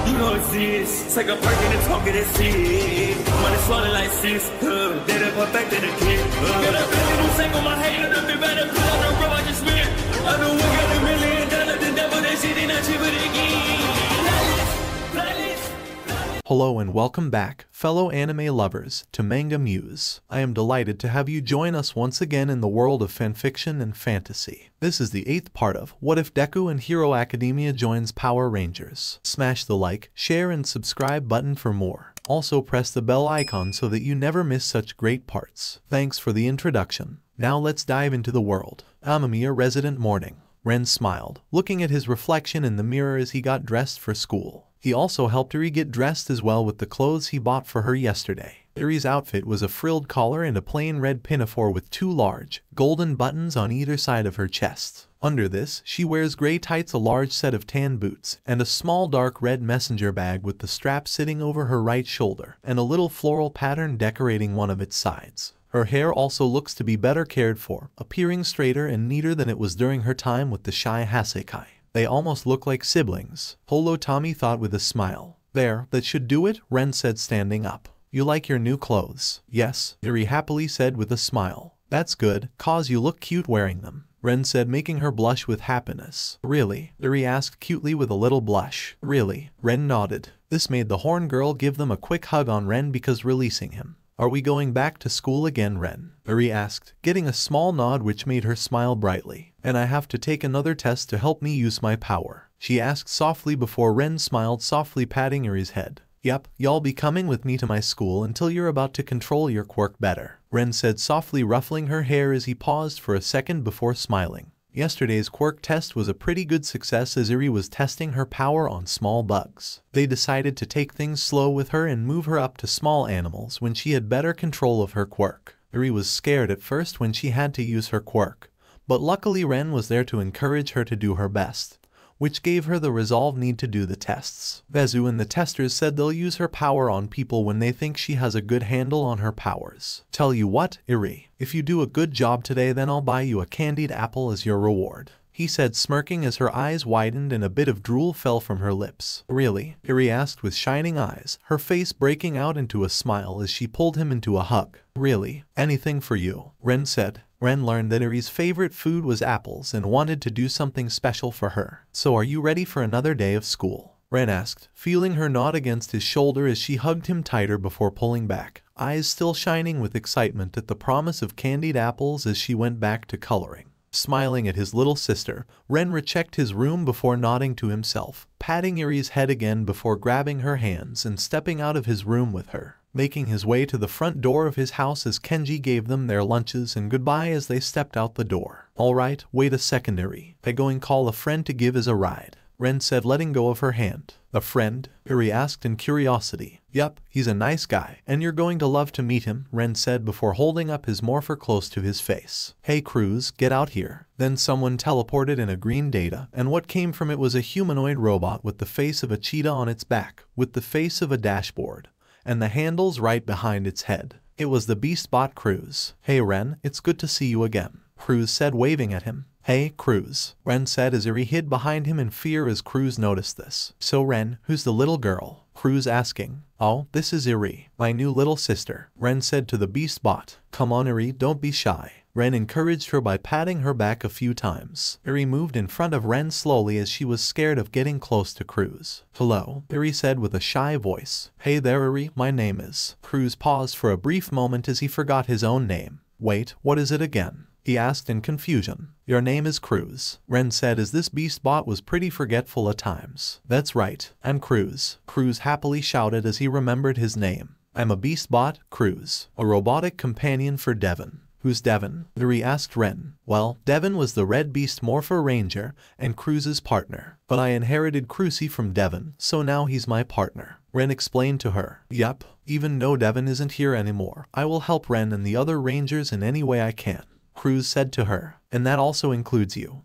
You know it's this. Take a break and talk it and see. Money swallowed like sis. They done perfected the kid. Got a billion take on my head. I've been better put on the road I just went. I know we got $1 million. The devil they see they not cheaper again. Hello and welcome back, fellow anime lovers, to MangaMuse. I am delighted to have you join us once again in the world of fanfiction and fantasy. This is the 8th part of What If Deku and Hero Academia joins Power Rangers. Smash the like, share and subscribe button for more. Also press the bell icon so that you never miss such great parts. Thanks for the introduction. Now let's dive into the world. Amamiya resident morning. Ren smiled, looking at his reflection in the mirror as he got dressed for school. He also helped Eri get dressed as well with the clothes he bought for her yesterday. Eri's outfit was a frilled collar and a plain red pinafore with 2 large, golden buttons on either side of her chest. Under this, she wears gray tights, a large set of tan boots, and a small dark red messenger bag with the strap sitting over her right shoulder, and a little floral pattern decorating one of its sides. Her hair also looks to be better cared for, appearing straighter and neater than it was during her time with the shy Hasekai. They almost look like siblings, Holo Tommy thought with a smile. There, that should do it, Ren said standing up. You like your new clothes? Yes, Eri happily said with a smile. That's good, cause you look cute wearing them, Ren said, making her blush with happiness. Really? Eri asked cutely with a little blush. Really? Ren nodded. This made the horn girl give them a quick hug on Ren because releasing him. Are we going back to school again, Ren? Eri asked, getting a small nod which made her smile brightly. And I have to take another test to help me use my power, she asked softly before Ren smiled softly, patting Eri's head. Yep, y'all be coming with me to my school until you're about to control your quirk better, Ren said softly, ruffling her hair as he paused for a second before smiling. Yesterday's quirk test was a pretty good success as Eri was testing her power on small bugs. They decided to take things slow with her and move her up to small animals when she had better control of her quirk. Eri was scared at first when she had to use her quirk, but luckily Ren was there to encourage her to do her best, which gave her the resolve need to do the tests. Vezu and the testers said they'll use her power on people when they think she has a good handle on her powers. Tell you what, Eri, if you do a good job today then I'll buy you a candied apple as your reward, he said, smirking as her eyes widened and a bit of drool fell from her lips. Really? Eri asked with shining eyes, her face breaking out into a smile as she pulled him into a hug. Really? Anything for you, Ren said. Ren learned that Eri's favorite food was apples and wanted to do something special for her. So are you ready for another day of school? Ren asked, feeling her nod against his shoulder as she hugged him tighter before pulling back, eyes still shining with excitement at the promise of candied apples as she went back to coloring. Smiling at his little sister, Ren rechecked his room before nodding to himself, patting Eri's head again before grabbing her hands and stepping out of his room with her, making his way to the front door of his house as Kenji gave them their lunches and goodbye as they stepped out the door. Alright, wait a second, Eri. I going call a friend to give as a ride, Ren said, letting go of her hand. A friend? Eri asked in curiosity. Yup, he's a nice guy, and you're going to love to meet him, Ren said before holding up his morpher close to his face. Hey Cruz, get out here. Then someone teleported in a green data, and what came from it was a humanoid robot with the face of a cheetah on its back, with the face of a dashboard, and the handles right behind its head. It was the Beastbot Cruz. Hey Ren, it's good to see you again, Cruz said, waving at him. Hey, Cruz, Ren said as Eri hid behind him in fear as Cruz noticed this. So Ren, who's the little girl? Cruz asking. Oh, this is Eri, my new little sister, Ren said to the Beastbot. Come on Eri, don't be shy. Ren encouraged her by patting her back a few times. Eri moved in front of Ren slowly as she was scared of getting close to Cruz. Hello, Eri said with a shy voice. Hey there Eri, my name is. Cruz paused for a brief moment as he forgot his own name. Wait, what is it again? He asked in confusion. Your name is Cruz, Ren said as this Beastbot was pretty forgetful at times. That's right, I'm Cruz, Cruz happily shouted as he remembered his name. I'm a Beastbot, Cruz, a robotic companion for Devon. Who's Devon? Eri asked Ren. Well, Devon was the red beast morpher ranger and Cruz's partner, but I inherited Cruzy from Devon, so now he's my partner, Ren explained to her. Yup, even though Devon isn't here anymore, I will help Ren and the other rangers in any way I can, Cruz said to her. And that also includes you.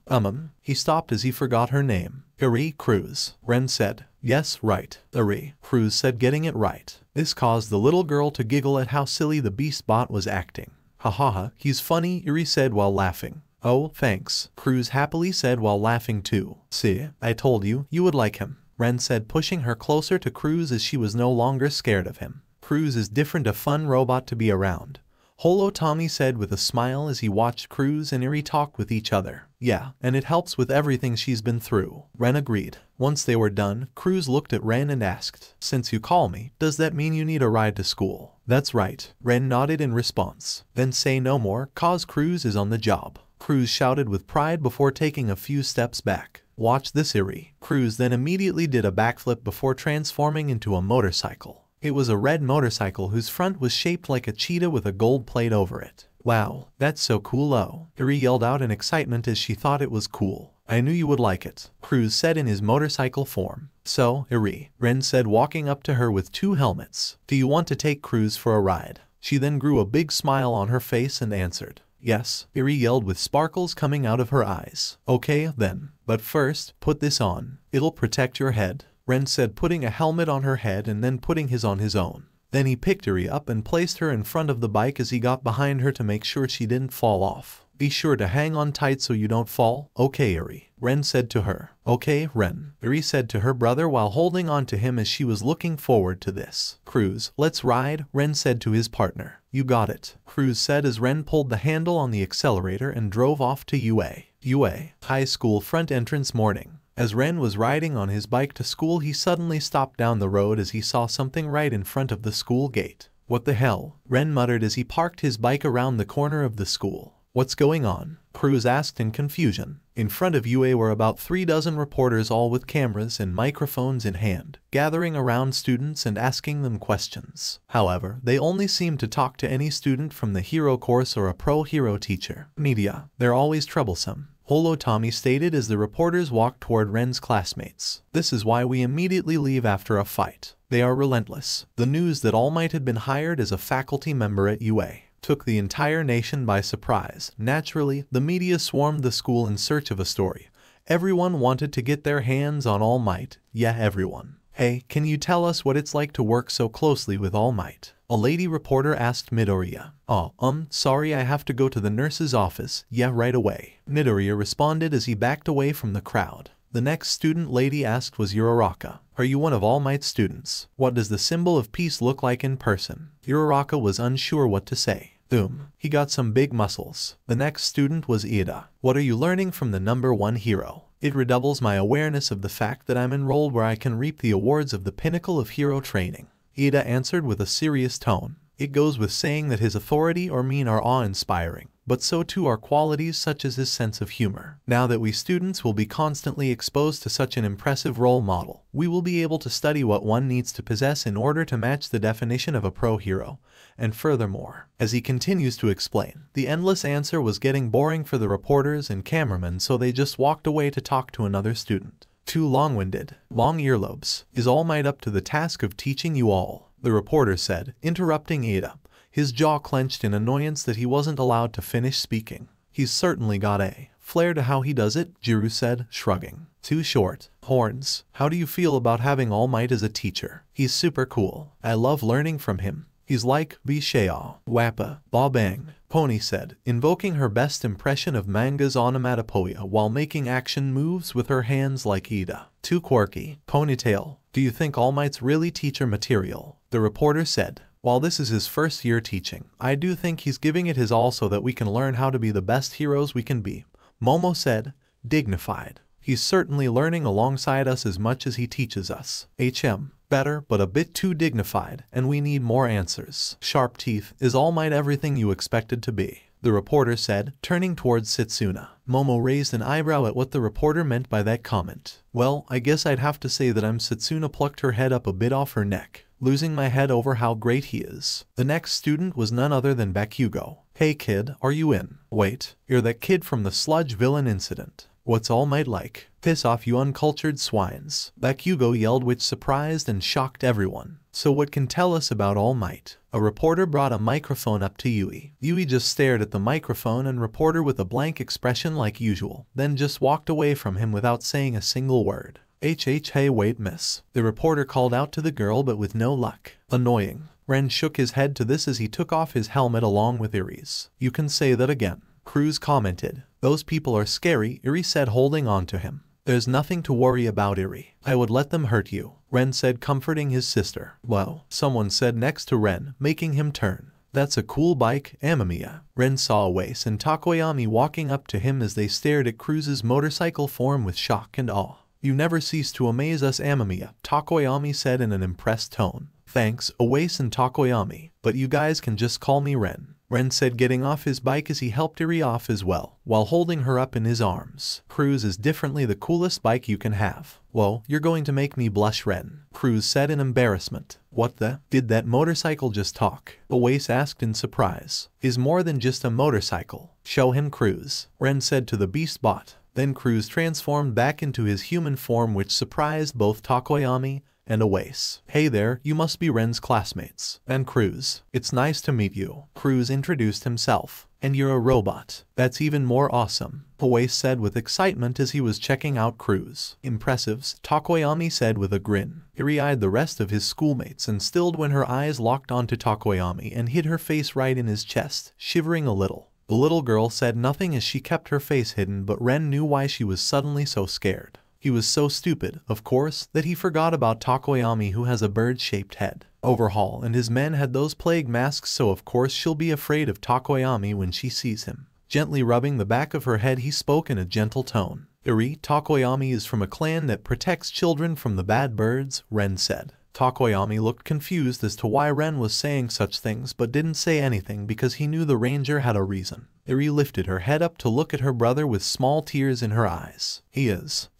He stopped as he forgot her name. Eri Cruz, Ren said. Yes, right, Eri, Cruz said, getting it right. This caused the little girl to giggle at how silly the Beastbot was acting. Ha ha ha, he's funny, Eri said while laughing. Oh, thanks, Cruz happily said while laughing too. See, I told you, you would like him. Ren said, pushing her closer to Cruz as she was no longer scared of him. Cruz is different, a fun robot to be around. Holo Tommy said with a smile as he watched Cruz and Eri talk with each other. Yeah, and it helps with everything she's been through. Ren agreed. Once they were done, Cruz looked at Ren and asked, since you call me, does that mean you need a ride to school? That's right. Ren nodded in response. Then say no more, cause Cruz is on the job. Cruz shouted with pride before taking a few steps back. Watch this, Eri. Cruz then immediately did a backflip before transforming into a motorcycle. It was a red motorcycle whose front was shaped like a cheetah with a gold plate over it. Wow, that's so cool-o. Eri yelled out in excitement as she thought it was cool. I knew you would like it, Cruz said in his motorcycle form. So, Eri, Ren said, walking up to her with 2 helmets. Do you want to take Cruz for a ride? She then grew a big smile on her face and answered. Yes, Eri yelled with sparkles coming out of her eyes. Okay, then. But first, put this on. It'll protect your head. Ren said, putting a helmet on her head and then putting his on his own. Then he picked Eri up and placed her in front of the bike as he got behind her to make sure she didn't fall off. Be sure to hang on tight so you don't fall. Okay, Eri, Ren said to her. Okay, Ren, Eri said to her brother while holding on to him as she was looking forward to this. Cruz, let's ride, Ren said to his partner. You got it, Cruz said as Ren pulled the handle on the accelerator and drove off to UA High School front entrance morning. As Ren was riding on his bike to school, he suddenly stopped down the road as he saw something right in front of the school gate. What the hell? Ren muttered as he parked his bike around the corner of the school. What's going on? Cruz asked in confusion. In front of UA were about 3 dozen reporters, all with cameras and microphones in hand, gathering around students and asking them questions. However, they only seemed to talk to any student from the hero course or a pro-hero teacher. Media, they're always troublesome, Holo Tommy stated as the reporters walked toward Ren's classmates. This is why we immediately leave after a fight. They are relentless. The news that All Might had been hired as a faculty member at UA took the entire nation by surprise. Naturally, the media swarmed the school in search of a story. Everyone wanted to get their hands on All Might. Yeah, everyone. Hey, can you tell us what it's like to work so closely with All Might? A lady reporter asked Midoriya. Sorry, I have to go to the nurse's office. Yeah, right away, Midoriya responded as he backed away from the crowd. The next student lady asked was Uraraka. Are you one of All Might's students? What does the symbol of peace look like in person? Uraraka was unsure what to say. He got some big muscles. The next student was Ida. What are you learning from the #1 hero? It redoubles my awareness of the fact that I'm enrolled where I can reap the awards of the pinnacle of hero training. Ida answered with a serious tone. It goes with saying that his authority or mien are awe-inspiring, but so too are qualities such as his sense of humor. Now that we students will be constantly exposed to such an impressive role model, we will be able to study what one needs to possess in order to match the definition of a pro-hero. And furthermore, as he continues to explain, the endless answer was getting boring for the reporters and cameramen, so they just walked away to talk to another student. Too long-winded. Long earlobes. Is All Might up to the task of teaching you all? The reporter said, interrupting Ada. His jaw clenched in annoyance that he wasn't allowed to finish speaking. He's certainly got a flair to how he does it, Jiru said, shrugging. Too short. Horns. How do you feel about having All Might as a teacher? He's super cool. I love learning from him. He's like Bishao, Wappa, Bobang, Pony said, invoking her best impression of manga's onomatopoeia while making action moves with her hands like Ida. Too quirky. Ponytail. Do you think All Might's really teacher material? The reporter said. While this is his first year teaching, I do think he's giving it his all so that we can learn how to be the best heroes we can be. Momo said, dignified. He's certainly learning alongside us as much as he teaches us. Better, but a bit too dignified, and we need more answers. Sharp teeth. Is All Might everything you expected to be? The reporter said, turning towards Setsuna. Momo raised an eyebrow at what the reporter meant by that comment. Well, I guess I'd have to say that Setsuna plucked her head up a bit off her neck, losing my head over how great he is. The next student was none other than Bakugou. Hey kid, are you in? Wait, you're that kid from the sludge villain incident. What's All Might like? Piss off, you uncultured swines, Bakugou yelled, which surprised and shocked everyone. So what can tell us about All Might? A reporter brought a microphone up to Yui. Yui just stared at the microphone and reporter with a blank expression like usual, then just walked away from him without saying a single word. Hey wait miss. The reporter called out to the girl, but with no luck. Annoying. Ren shook his head to this as he took off his helmet along with Eri's. You can say that again, Cruz commented. Those people are scary, Eri said, holding on to him. There's nothing to worry about, Eri. I would let them hurt you, Ren said, comforting his sister. Well, someone said next to Ren, making him turn. That's a cool bike, Amamiya. Ren saw Oase and Tokoyami walking up to him as they stared at Cruz's motorcycle form with shock and awe. You never cease to amaze us, Amamiya, Tokoyami said in an impressed tone. Thanks, Oase and Tokoyami, but you guys can just call me Ren. Ren said, getting off his bike as he helped Eri off as well, while holding her up in his arms. Cruz is definitely the coolest bike you can have. Whoa, you're going to make me blush, Ren, Cruz said in embarrassment. What the? Did that motorcycle just talk? Oase asked in surprise. Is more than just a motorcycle. Show him, Cruz, Ren said to the beast bot. Then Cruz transformed back into his human form, which surprised both Tokoyami and Oase. Hey there, you must be Ren's classmates. And Cruz, it's nice to meet you. Cruz introduced himself. And you're a robot. That's even more awesome, Oase said with excitement as he was checking out Cruz. Impressives, Tokoyami said with a grin. Eri eyed the rest of his schoolmates and stilled when her eyes locked onto Tokoyami and hid her face right in his chest, shivering a little. The little girl said nothing as she kept her face hidden, but Ren knew why she was suddenly so scared. He was so stupid, of course, that he forgot about Tokoyami, who has a bird-shaped head. Overhaul and his men had those plague masks, so of course she'll be afraid of Tokoyami when she sees him. Gently rubbing the back of her head, he spoke in a gentle tone. Eri, Tokoyami is from a clan that protects children from the bad birds, Ren said. Tokoyami looked confused as to why Ren was saying such things, but didn't say anything because he knew the ranger had a reason. Eri lifted her head up to look at her brother with small tears in her eyes. He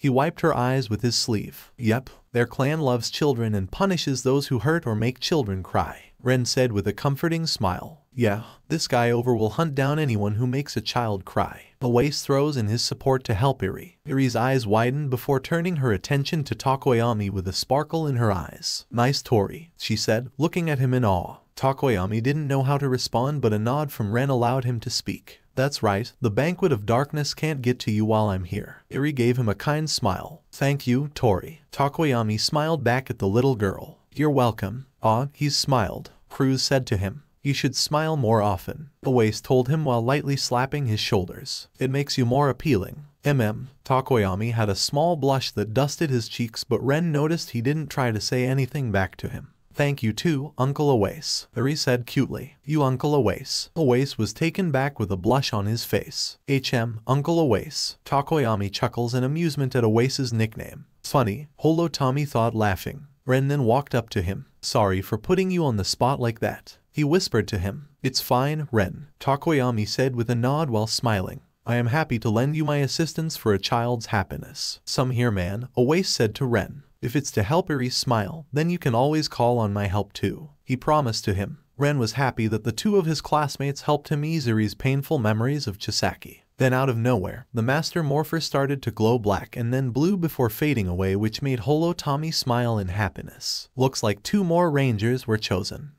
wiped her eyes with his sleeve. Yep, their clan loves children and punishes those who hurt or make children cry, Ren said with a comforting smile. Yeah, this guy over will hunt down anyone who makes a child cry. Oase throws in his support to help Eri. Eri's eyes widened before turning her attention to Tokoyami with a sparkle in her eyes. Nice Tori, she said, looking at him in awe. Tokoyami didn't know how to respond, but a nod from Ren allowed him to speak. That's right, the banquet of darkness can't get to you while I'm here. Eri gave him a kind smile. Thank you, Tori. Tokoyami smiled back at the little girl. You're welcome. Ah, he's smiled, Cruz said to him. You should smile more often, Oase told him while lightly slapping his shoulders. It makes you more appealing. Tokoyami had a small blush that dusted his cheeks, but Ren noticed he didn't try to say anything back to him. Thank you too, Uncle Oase, Eri said cutely. You Uncle Oase. Oase was taken back with a blush on his face. Uncle Oase. Tokoyami chuckles in amusement at Oase's nickname. Funny, Tommy thought, laughing. Ren then walked up to him. Sorry for putting you on the spot like that, he whispered to him. It's fine, Ren, Tokoyami said with a nod while smiling. I am happy to lend you my assistance for a child's happiness. Some here, man, Oase said to Ren. If it's to help Eri smile, then you can always call on my help too, he promised to him. Ren was happy that the two of his classmates helped him ease Eri's painful memories of Chisaki. Then out of nowhere, the Master Morpher started to glow black and then blue before fading away, which made Tommy smile in happiness. Looks like 2 more rangers were chosen,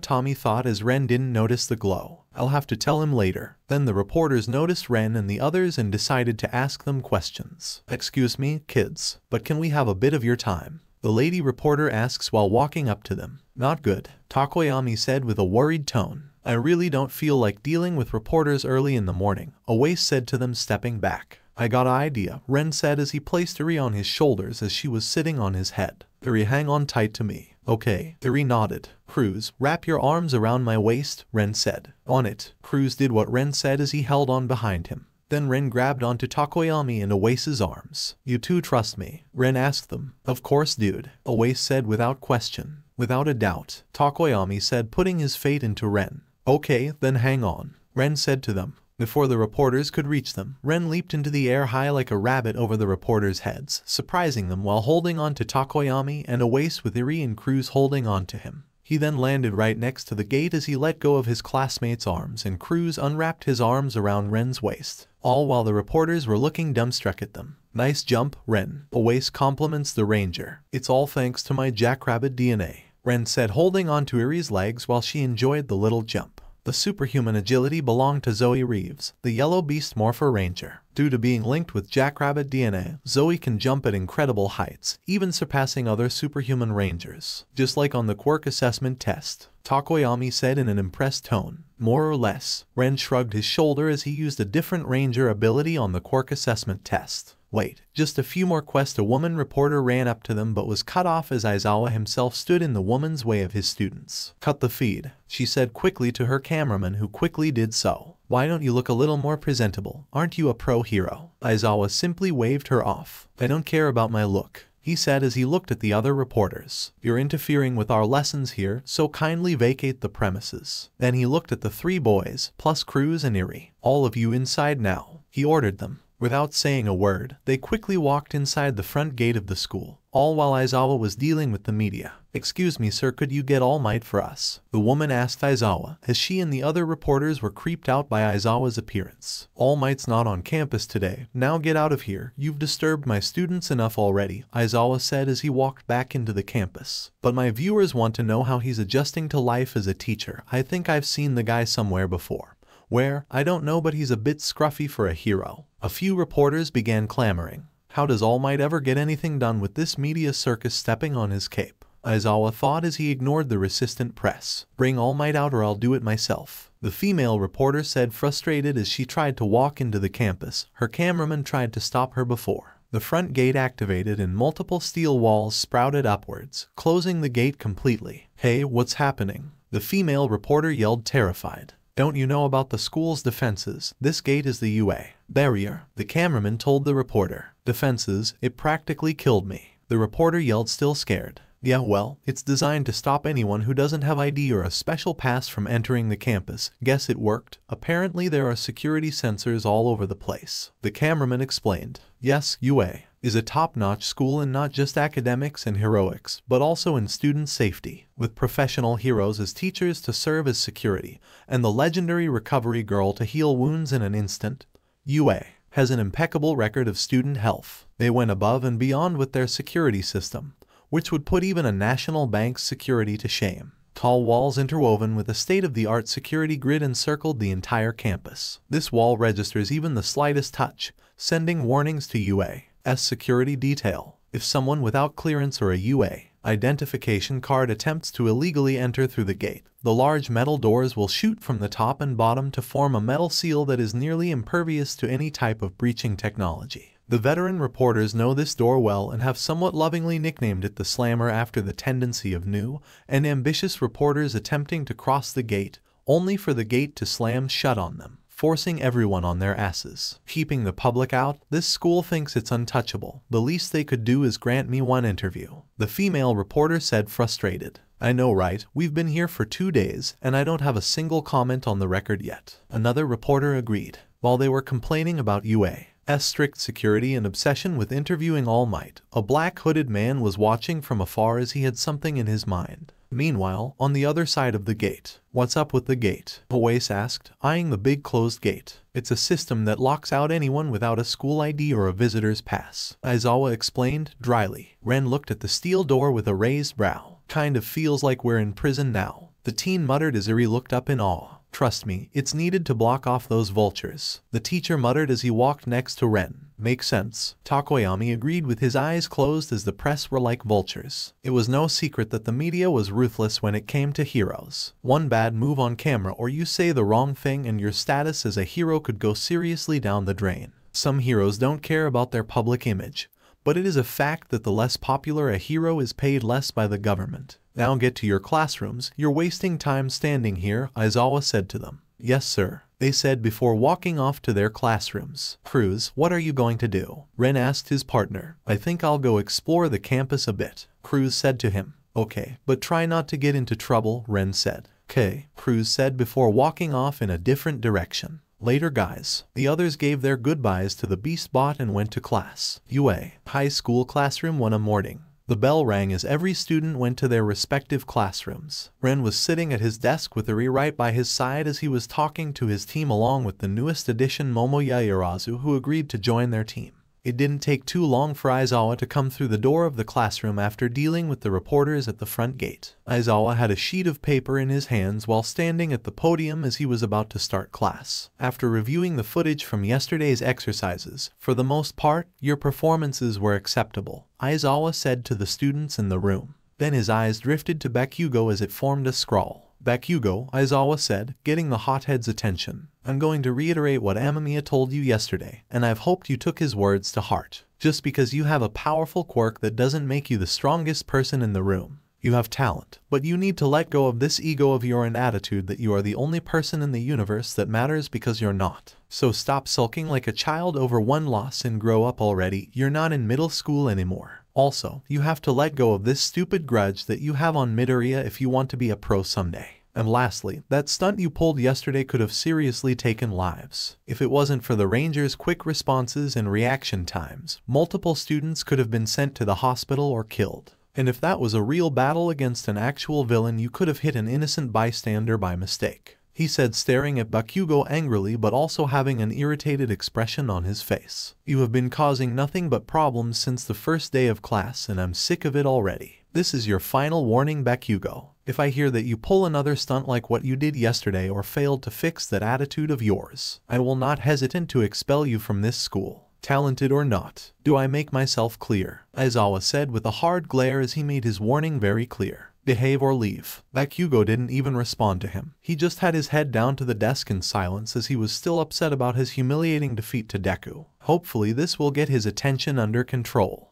Tommy thought as Ren didn't notice the glow. I'll have to tell him later. Then the reporters noticed Ren and the others and decided to ask them questions. Excuse me, kids, but can we have a bit of your time? The lady reporter asks while walking up to them. Not good, Tokoyami said with a worried tone. I really don't feel like dealing with reporters early in the morning, Oase said to them, stepping back. I got an idea, Ren said as he placed Eri on his shoulders as she was sitting on his head. Eri, hang on tight to me. Okay, Eri nodded. Cruz, wrap your arms around my waist, Ren said. On it. Cruz did what Ren said as he held on behind him. Then Ren grabbed onto Tokoyami and Oase's arms. You two trust me? Ren asked them. Of course, dude, Oase said without question. Without a doubt, Tokoyami said, putting his fate into Ren. Okay, then hang on, Ren said to them. Before the reporters could reach them, Ren leaped into the air high like a rabbit over the reporters' heads, surprising them while holding on to Tokoyami and Oase with Eri and Cruz holding on to him. He then landed right next to the gate as he let go of his classmates' arms and Cruz unwrapped his arms around Ren's waist, all while the reporters were looking dumbstruck at them. Nice jump, Ren, Oase compliments the ranger. It's all thanks to my jackrabbit DNA, Ren said, holding on to Eri's legs while she enjoyed the little jump. The superhuman agility belonged to Zoe Reeves, the yellow beast morpher ranger. Due to being linked with jackrabbit DNA, Zoe can jump at incredible heights, even surpassing other superhuman rangers, just like on the quirk assessment test, Tokoyami said in an impressed tone. More or less, Ren shrugged his shoulder as he used a different ranger ability on the quirk assessment test. Wait, just a few more quests. A woman reporter ran up to them but was cut off as Aizawa himself stood in the woman's way of his students. Cut the feed, she said quickly to her cameraman, who quickly did so. Why don't you look a little more presentable? Aren't you a pro hero? Aizawa simply waved her off. I don't care about my look, he said as he looked at the other reporters. You're interfering with our lessons here, so kindly vacate the premises. Then he looked at the three boys, plus Cruz and Eri. All of you inside now, he ordered them. Without saying a word, they quickly walked inside the front gate of the school, all while Aizawa was dealing with the media. Excuse me sir, could you get All Might for us? The woman asked Aizawa, as she and the other reporters were creeped out by Aizawa's appearance. All Might's not on campus today. Now get out of here. You've disturbed my students enough already, Aizawa said as he walked back into the campus. But my viewers want to know how he's adjusting to life as a teacher. I think I've seen the guy somewhere before. Where? I don't know, but he's a bit scruffy for a hero. A few reporters began clamoring. How does All Might ever get anything done with this media circus stepping on his cape? Aizawa thought as he ignored the resistant press. Bring All Might out or I'll do it myself, the female reporter said, frustrated as she tried to walk into the campus. Her cameraman tried to stop her before the front gate activated and multiple steel walls sprouted upwards, closing the gate completely. Hey, what's happening? The female reporter yelled, terrified. Don't you know about the school's defenses? This gate is the UA barrier, the cameraman told the reporter. Defenses? It practically killed me, the reporter yelled, still scared. Yeah, well, it's designed to stop anyone who doesn't have ID or a special pass from entering the campus. Guess it worked. Apparently there are security sensors all over the place, the cameraman explained. Yes, UA is a top-notch school in not just academics and heroics, but also in student safety, with professional heroes as teachers to serve as security, and the legendary recovery girl to heal wounds in an instant. UA has an impeccable record of student health. They went above and beyond with their security system, which would put even a national bank's security to shame. Tall walls interwoven with a state-of-the-art security grid encircled the entire campus. This wall registers even the slightest touch, sending warnings to UA's security detail. If someone without clearance or a UA identification card attempts to illegally enter through the gate, the large metal doors will shoot from the top and bottom to form a metal seal that is nearly impervious to any type of breaching technology. The veteran reporters know this door well and have somewhat lovingly nicknamed it the Slammer after the tendency of new and ambitious reporters attempting to cross the gate, only for the gate to slam shut on them, forcing everyone on their asses. Keeping the public out, this school thinks it's untouchable. The least they could do is grant me one interview, the female reporter said, frustrated. I know, right? We've been here for 2 days, and I don't have a single comment on the record yet, another reporter agreed. While they were complaining about UA's strict security and obsession with interviewing All Might, a black hooded man was watching from afar as he had something in his mind. Meanwhile, on the other side of the gate. What's up with the gate? Oase asked, eyeing the big closed gate. It's a system that locks out anyone without a school ID or a visitor's pass, Aizawa explained dryly. Ren looked at the steel door with a raised brow. Kind of feels like we're in prison now, the teen muttered as Eri looked up in awe. Trust me, it's needed to block off those vultures, the teacher muttered as he walked next to Ren. Makes sense, Takoyami agreed with his eyes closed as the press were like vultures. It was no secret that the media was ruthless when it came to heroes. One bad move on camera or you say the wrong thing and your status as a hero could go seriously down the drain. Some heroes don't care about their public image, but it is a fact that the less popular a hero is, paid less by the government. Now get to your classrooms, you're wasting time standing here, Aizawa said to them. Yes sir, they said before walking off to their classrooms. Cruz, what are you going to do? Ren asked his partner. I think I'll go explore the campus a bit, Cruz said to him. Okay, but try not to get into trouble, Ren said. Okay, Cruz said before walking off in a different direction. Later guys, the others gave their goodbyes to the Beast Bot and went to class. UA high school classroom one morning. The bell rang as every student went to their respective classrooms. Ren was sitting at his desk with Eri right by his side as he was talking to his team along with the newest addition Momoya Irazu, who agreed to join their team. It didn't take too long for Aizawa to come through the door of the classroom after dealing with the reporters at the front gate. Aizawa had a sheet of paper in his hands while standing at the podium as he was about to start class. After reviewing the footage from yesterday's exercises, for the most part, your performances were acceptable, Aizawa said to the students in the room. Then his eyes drifted to bakugou as it formed a scrawl. Bakugou, Aizawa said, getting the hothead's attention. I'm going to reiterate what Amamiya told you yesterday, and I've hoped you took his words to heart. Just because you have a powerful quirk that doesn't make you the strongest person in the room. You have talent, but you need to let go of this ego of yours and attitude that you are the only person in the universe that matters because you're not. So stop sulking like a child over one loss and grow up already. You're not in middle school anymore. Also, you have to let go of this stupid grudge that you have on Midoriya if you want to be a pro someday. And lastly, that stunt you pulled yesterday could have seriously taken lives. If it wasn't for the Rangers' quick responses and reaction times, multiple students could have been sent to the hospital or killed. And if that was a real battle against an actual villain, you could have hit an innocent bystander by mistake. He said, staring at Bakugou angrily but also having an irritated expression on his face. You have been causing nothing but problems since the first day of class and I'm sick of it already. This is your final warning, Bakugou. If I hear that you pull another stunt like what you did yesterday or failed to fix that attitude of yours, I will not hesitate to expel you from this school. Talented or not. Do I make myself clear? Aizawa said with a hard glare as he made his warning very clear. Behave or leave. Bakugou didn't even respond to him. He just had his head down to the desk in silence as he was still upset about his humiliating defeat to Deku. Hopefully this will get his attention under control.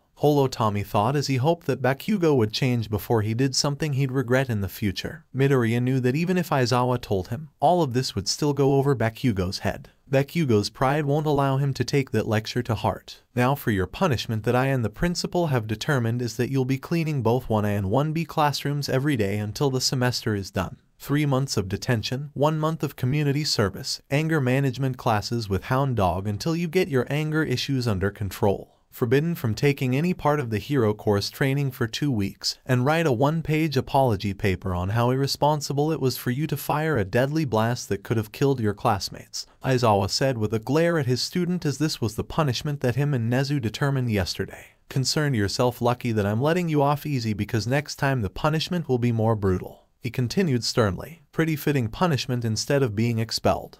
Tommy thought as he hoped that Bakugou would change before he did something he'd regret in the future. Midoriya knew that even if Aizawa told him, all of this would still go over Bakugou's head. Bakugou's pride won't allow him to take that lecture to heart. Now for your punishment that I and the principal have determined is that you'll be cleaning both 1A and 1B classrooms every day until the semester is done. 3 months of detention, 1 month of community service, anger management classes with Hound Dog until you get your anger issues under control. Forbidden from taking any part of the hero course training for 2 weeks, and write a 1-page apology paper on how irresponsible it was for you to fire a deadly blast that could have killed your classmates, Aizawa said with a glare at his student as this was the punishment that him and Nezu determined yesterday. Concern yourself lucky that I'm letting you off easy because next time the punishment will be more brutal. He continued sternly. Pretty fitting punishment instead of being expelled.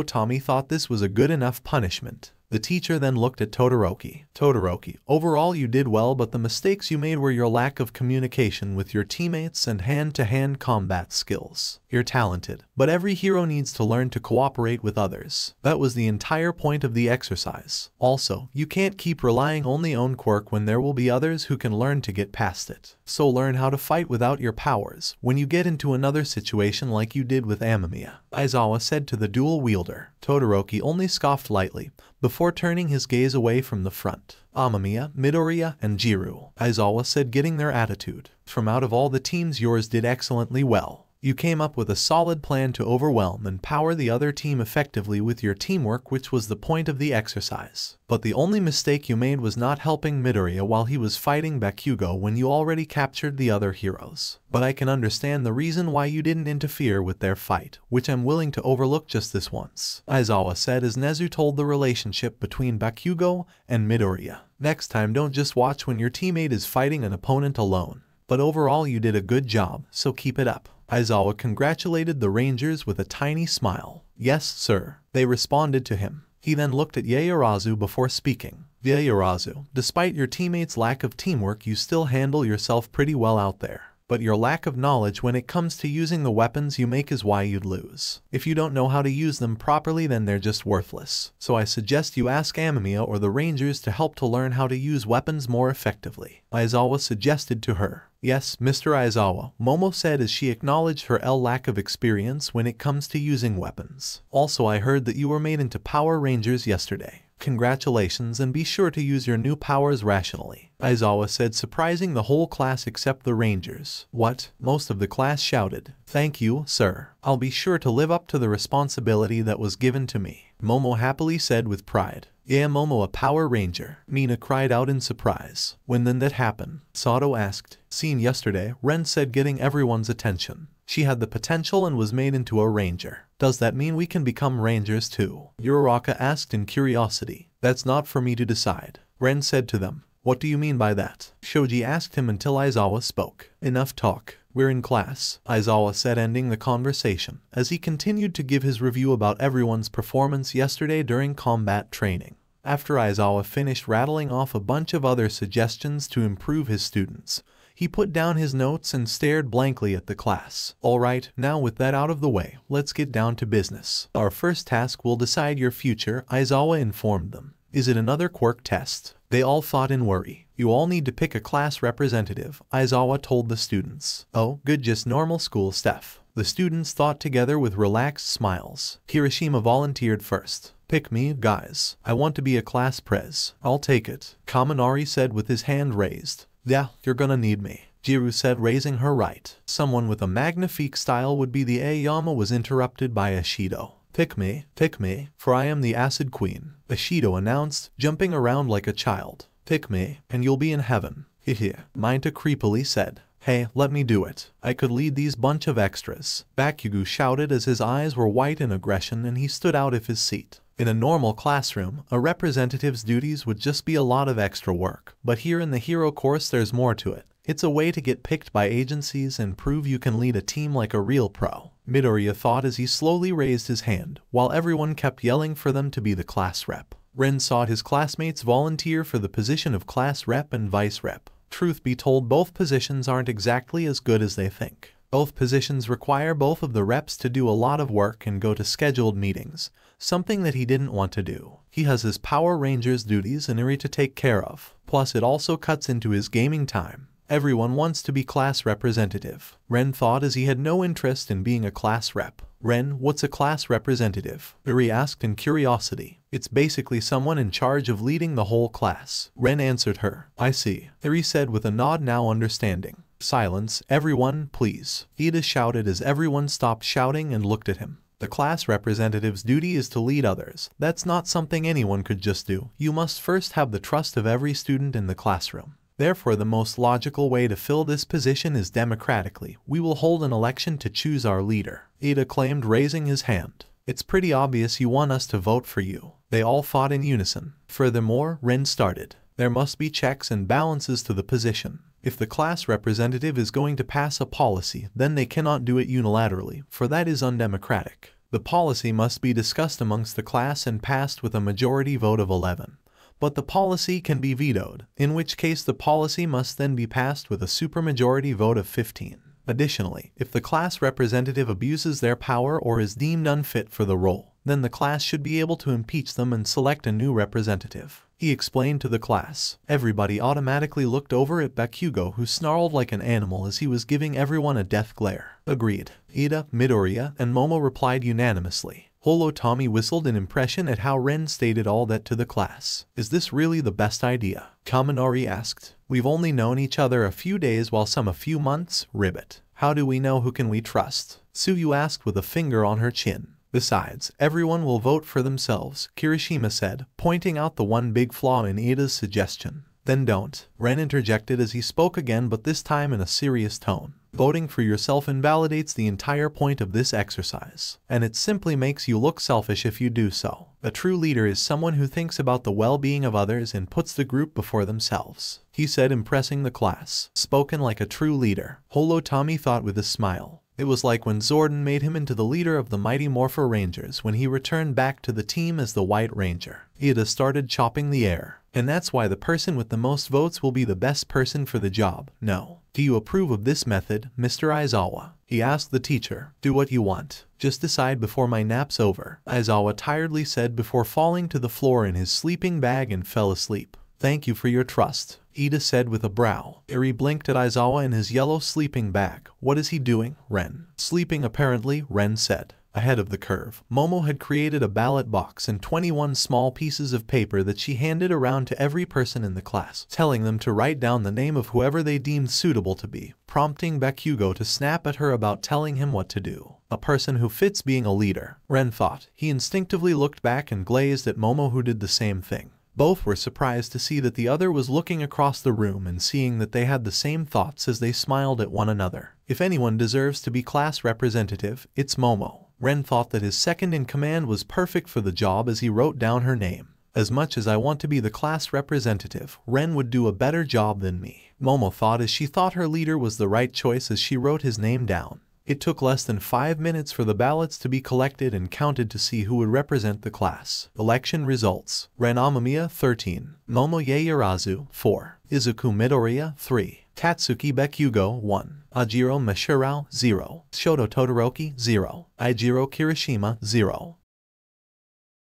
Tommy thought this was a good enough punishment. The teacher then looked at Todoroki. Todoroki, overall you did well, but the mistakes you made were your lack of communication with your teammates and hand-to-hand combat skills. You're talented, but every hero needs to learn to cooperate with others. That was the entire point of the exercise. Also, you can't keep relying only on quirk when there will be others who can learn to get past it. So learn how to fight without your powers when you get into another situation like you did with Amamiya, Aizawa said to the dual wielder. Todoroki only scoffed lightly, before turning his gaze away from the front. Amamiya, Midoriya, and Jiru, Aizawa said, getting their attitude. From out of all the teams, yours did excellently well. You came up with a solid plan to overwhelm and power the other team effectively with your teamwork, which was the point of the exercise. But the only mistake you made was not helping Midoriya while he was fighting Bakugou when you already captured the other heroes. But I can understand the reason why you didn't interfere with their fight, which I'm willing to overlook just this once, Aizawa said as Nezu told the relationship between Bakugou and Midoriya. Next time don't just watch when your teammate is fighting an opponent alone. But overall you did a good job, so keep it up. Aizawa congratulated the Rangers with a tiny smile. Yes, sir, they responded to him. He then looked at Yaoyorozu before speaking. Yaoyorozu, despite your teammates' lack of teamwork, you still handle yourself pretty well out there. But your lack of knowledge when it comes to using the weapons you make is why you'd lose. If you don't know how to use them properly, then they're just worthless. So I suggest you ask Amamiya or the Rangers to help to learn how to use weapons more effectively, Aizawa suggested to her. Yes, Mr. Aizawa, Momo said as she acknowledged her lack of experience when it comes to using weapons. Also, I heard that you were made into Power Rangers yesterday. Congratulations, and be sure to use your new powers rationally, Aizawa said, surprising the whole class except the Rangers. What? Most of the class shouted. Thank you, sir. I'll be sure to live up to the responsibility that was given to me, Momo happily said with pride. Yeah, Momo a Power Ranger, Mina cried out in surprise. When then that happened? Sato asked. Seen yesterday, Ren said, getting everyone's attention. She had the potential and was made into a ranger. Does that mean we can become rangers too? Uraraka asked in curiosity. That's not for me to decide, Ren said to them. What do you mean by that? Shoji asked him until Aizawa spoke. Enough talk. We're in class, Aizawa said, ending the conversation, as he continued to give his review about everyone's performance yesterday during combat training. After Aizawa finished rattling off a bunch of other suggestions to improve his students, he He put down his notes and stared blankly at the class. Alright, now with that out of the way, let's get down to business. Our first task will decide your future, Aizawa informed them. Is it another quirk test? They all thought in worry. You all need to pick a class representative, Aizawa told the students. Oh, good, just normal school stuff. The students thought together with relaxed smiles. Kirishima volunteered first. Pick me, guys. I want to be a class prez. I'll take it, Kaminari said with his hand raised. Yeah, you're gonna need me, Jiru said, raising her right. Someone with a magnifique style would be the Aoyama was interrupted by Ashido. Pick me, for I am the acid queen, Ashido announced, jumping around like a child. Pick me, and you'll be in heaven. Here, Mainta creepily said. Hey, let me do it. I could lead these bunch of extras, Bakugou shouted as his eyes were white in aggression and he stood out of his seat. In a normal classroom, a representative's duties would just be a lot of extra work, but here in the hero course there's more to it. It's a way to get picked by agencies and prove you can lead a team like a real pro, Midoriya thought as he slowly raised his hand, while everyone kept yelling for them to be the class rep. Ren saw his classmates volunteer for the position of class rep and vice rep. Truth be told, both positions aren't exactly as good as they think. Both positions require both of the reps to do a lot of work and go to scheduled meetings, something that he didn't want to do. He has his Power Rangers duties and Eri to take care of, plus it also cuts into his gaming time. Everyone wants to be class representative, Ren thought as he had no interest in being a class rep. Ren, what's a class representative? Eri asked in curiosity. It's basically someone in charge of leading the whole class. Ren answered her. I see, Eri said with a nod, now understanding. Silence, everyone, please, Ida shouted as everyone stopped shouting and looked at him. The class representative's duty is to lead others. That's not something anyone could just do. You must first have the trust of every student in the classroom. Therefore, the most logical way to fill this position is democratically. We will hold an election to choose our leader, Ida claimed, raising his hand. It's pretty obvious you want us to vote for you. They all fought in unison. Furthermore, Ren started. There must be checks and balances to the position. If the class representative is going to pass a policy, then they cannot do it unilaterally, for that is undemocratic. The policy must be discussed amongst the class and passed with a majority vote of 11. But the policy can be vetoed, in which case the policy must then be passed with a supermajority vote of 15. Additionally, if the class representative abuses their power or is deemed unfit for the role, then the class should be able to impeach them and select a new representative, he explained to the class. Everybody automatically looked over at Bakugou, who snarled like an animal as he was giving everyone a death glare. Agreed. Ida, Midoriya, and Momo replied unanimously. Tommy whistled in impression at how Ren stated all that to the class. Is this really the best idea? Kaminari asked. We've only known each other a few days while some a few months, Ribbit. How do we know who can we trust? Tsuyu asked with a finger on her chin. Besides, everyone will vote for themselves, Kirishima said, pointing out the one big flaw in Ida's suggestion. Then don't, Ren interjected as he spoke again, but this time in a serious tone. Voting for yourself invalidates the entire point of this exercise, and it simply makes you look selfish if you do so. A true leader is someone who thinks about the well-being of others and puts the group before themselves, he said, impressing the class. Spoken like a true leader, Tommy thought with a smile. It was like when Zordon made him into the leader of the mighty Morpher Rangers when he returned back to the team as the White Ranger. Ida started chopping the air. And that's why the person with the most votes will be the best person for the job. No. Do you approve of this method, Mr. Aizawa? He asked the teacher. Do what you want. Just decide before my nap's over, Aizawa tiredly said before falling to the floor in his sleeping bag and fell asleep. Thank you for your trust, Ida said with a brow. Eri blinked at Aizawa in his yellow sleeping bag. What is he doing, Ren? Sleeping apparently, Ren said. Ahead of the curve, Momo had created a ballot box and 21 small pieces of paper that she handed around to every person in the class, telling them to write down the name of whoever they deemed suitable to be, prompting Bakugou to snap at her about telling him what to do. A person who fits being a leader, Ren thought. He instinctively looked back and glazed at Momo, who did the same thing. Both were surprised to see that the other was looking across the room and seeing that they had the same thoughts as they smiled at one another. If anyone deserves to be class representative, it's Momo. Ren thought that his second-in-command was perfect for the job as he wrote down her name. As much as I want to be the class representative, Ren would do a better job than me, Momo thought as she thought her leader was the right choice as she wrote his name down. It took less than 5 minutes for the ballots to be collected and counted to see who would represent the class. Election results. Ren Amamiya 13, Momo Yaoyorozu 4, Izukumidoriya 3, Tatsuki Bakugou 1, Ajiro Mashirao 0, Shototodoroki 0, Ijiro Kirishima 0,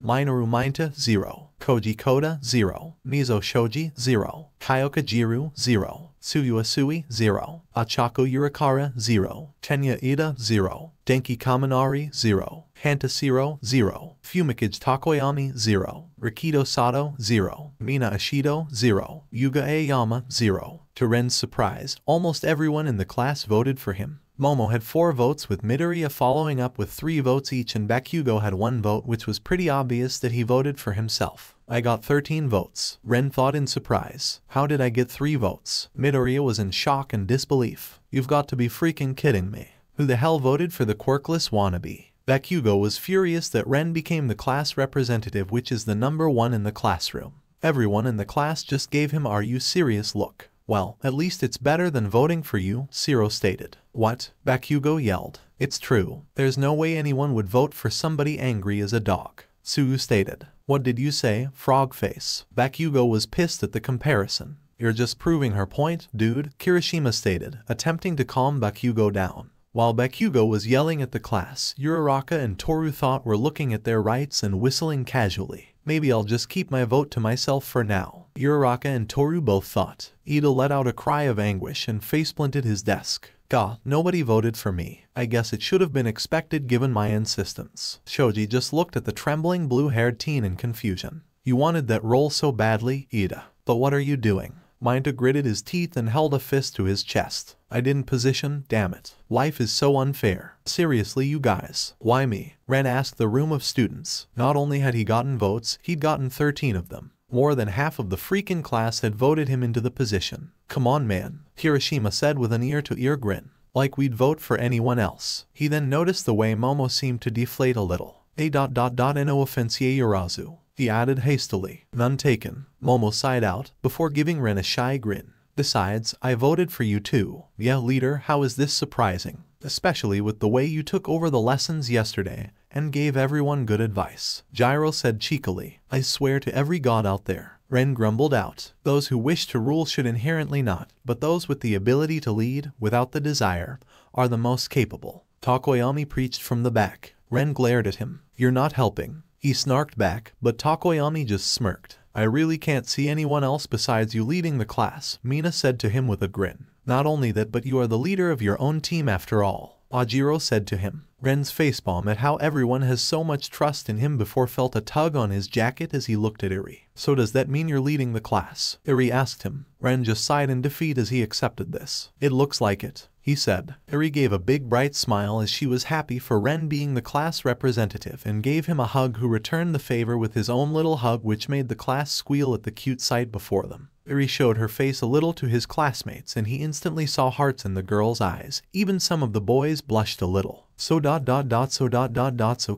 Minoru Minta 0, Koji Koda 0, Mizo Shoji 0, Kyoka Jiru 0, Suyu Asui 0, Achako Yurikara 0, Tenya Ida 0, Denki Kaminari 0, Hantasiro 0, Fumikage Takoyami 0, Rikido Sato 0, Mina Ashido 0, Yuga Aoyama 0. To Ren's surprise, almost everyone in the class voted for him. Momo had 4 votes with Midoriya following up with 3 votes each, and Bakugou had 1 vote, which was pretty obvious that he voted for himself. I got 13 votes, Ren thought in surprise. How did I get 3 votes? Midoriya was in shock and disbelief. You've got to be freaking kidding me. Who the hell voted for the quirkless wannabe? Bakugou was furious that Ren became the class representative, which is the #1 in the classroom. Everyone in the class just gave him "Are you serious?" look. Well, at least it's better than voting for you, Siro stated. What? Bakugou yelled. It's true. There's no way anyone would vote for somebody angry as a dog, Suyu stated. What did you say, Frogface? Bakugou was pissed at the comparison. You're just proving her point, dude, Kirishima stated, attempting to calm Bakugou down. While Bakugou was yelling at the class, Uraraka and Toru thought were looking at their rights and whistling casually. Maybe I'll just keep my vote to myself for now, Uraraka and Toru both thought. Ida let out a cry of anguish and faceplanted his desk. Gah, nobody voted for me. I guess it should have been expected given my insistence. Shoji just looked at the trembling blue-haired teen in confusion. You wanted that role so badly, Ida. But what are you doing? Minta gritted his teeth and held a fist to his chest. I didn't position, damn it. Life is so unfair. Seriously, you guys. Why me? Ren asked the room of students. Not only had he gotten votes, he'd gotten 13 of them. More than half of the freaking class had voted him into the position. Come on, man, Kirishima said with an ear-to-ear grin. Like we'd vote for anyone else. He then noticed the way Momo seemed to deflate a little. No offense, Yurazu, he added hastily. None taken. Momo sighed out, before giving Ren a shy grin. Besides, I voted for you too. Yeah, leader, how is this surprising? Especially with the way you took over the lessons yesterday and gave everyone good advice. Gyro said cheekily. I swear to every god out there. Ren grumbled out. Those who wish to rule should inherently not, but those with the ability to lead, without the desire, are the most capable. Takoyami preached from the back. Ren glared at him. You're not helping. He snarked back, but Takoyami just smirked. I really can't see anyone else besides you leading the class, Mina said to him with a grin. Not only that, but you are the leader of your own team after all, Ajiro said to him. Ren's facepalm at how everyone has so much trust in him before felt a tug on his jacket as he looked at Eri. So does that mean you're leading the class? Eri asked him. Ren just sighed in defeat as he accepted this. It looks like it, he said. Eri gave a big bright smile as she was happy for Ren being the class representative and gave him a hug, who returned the favor with his own little hug, which made the class squeal at the cute sight before them. Eri showed her face a little to his classmates and he instantly saw hearts in the girl's eyes. Even some of the boys blushed a little. So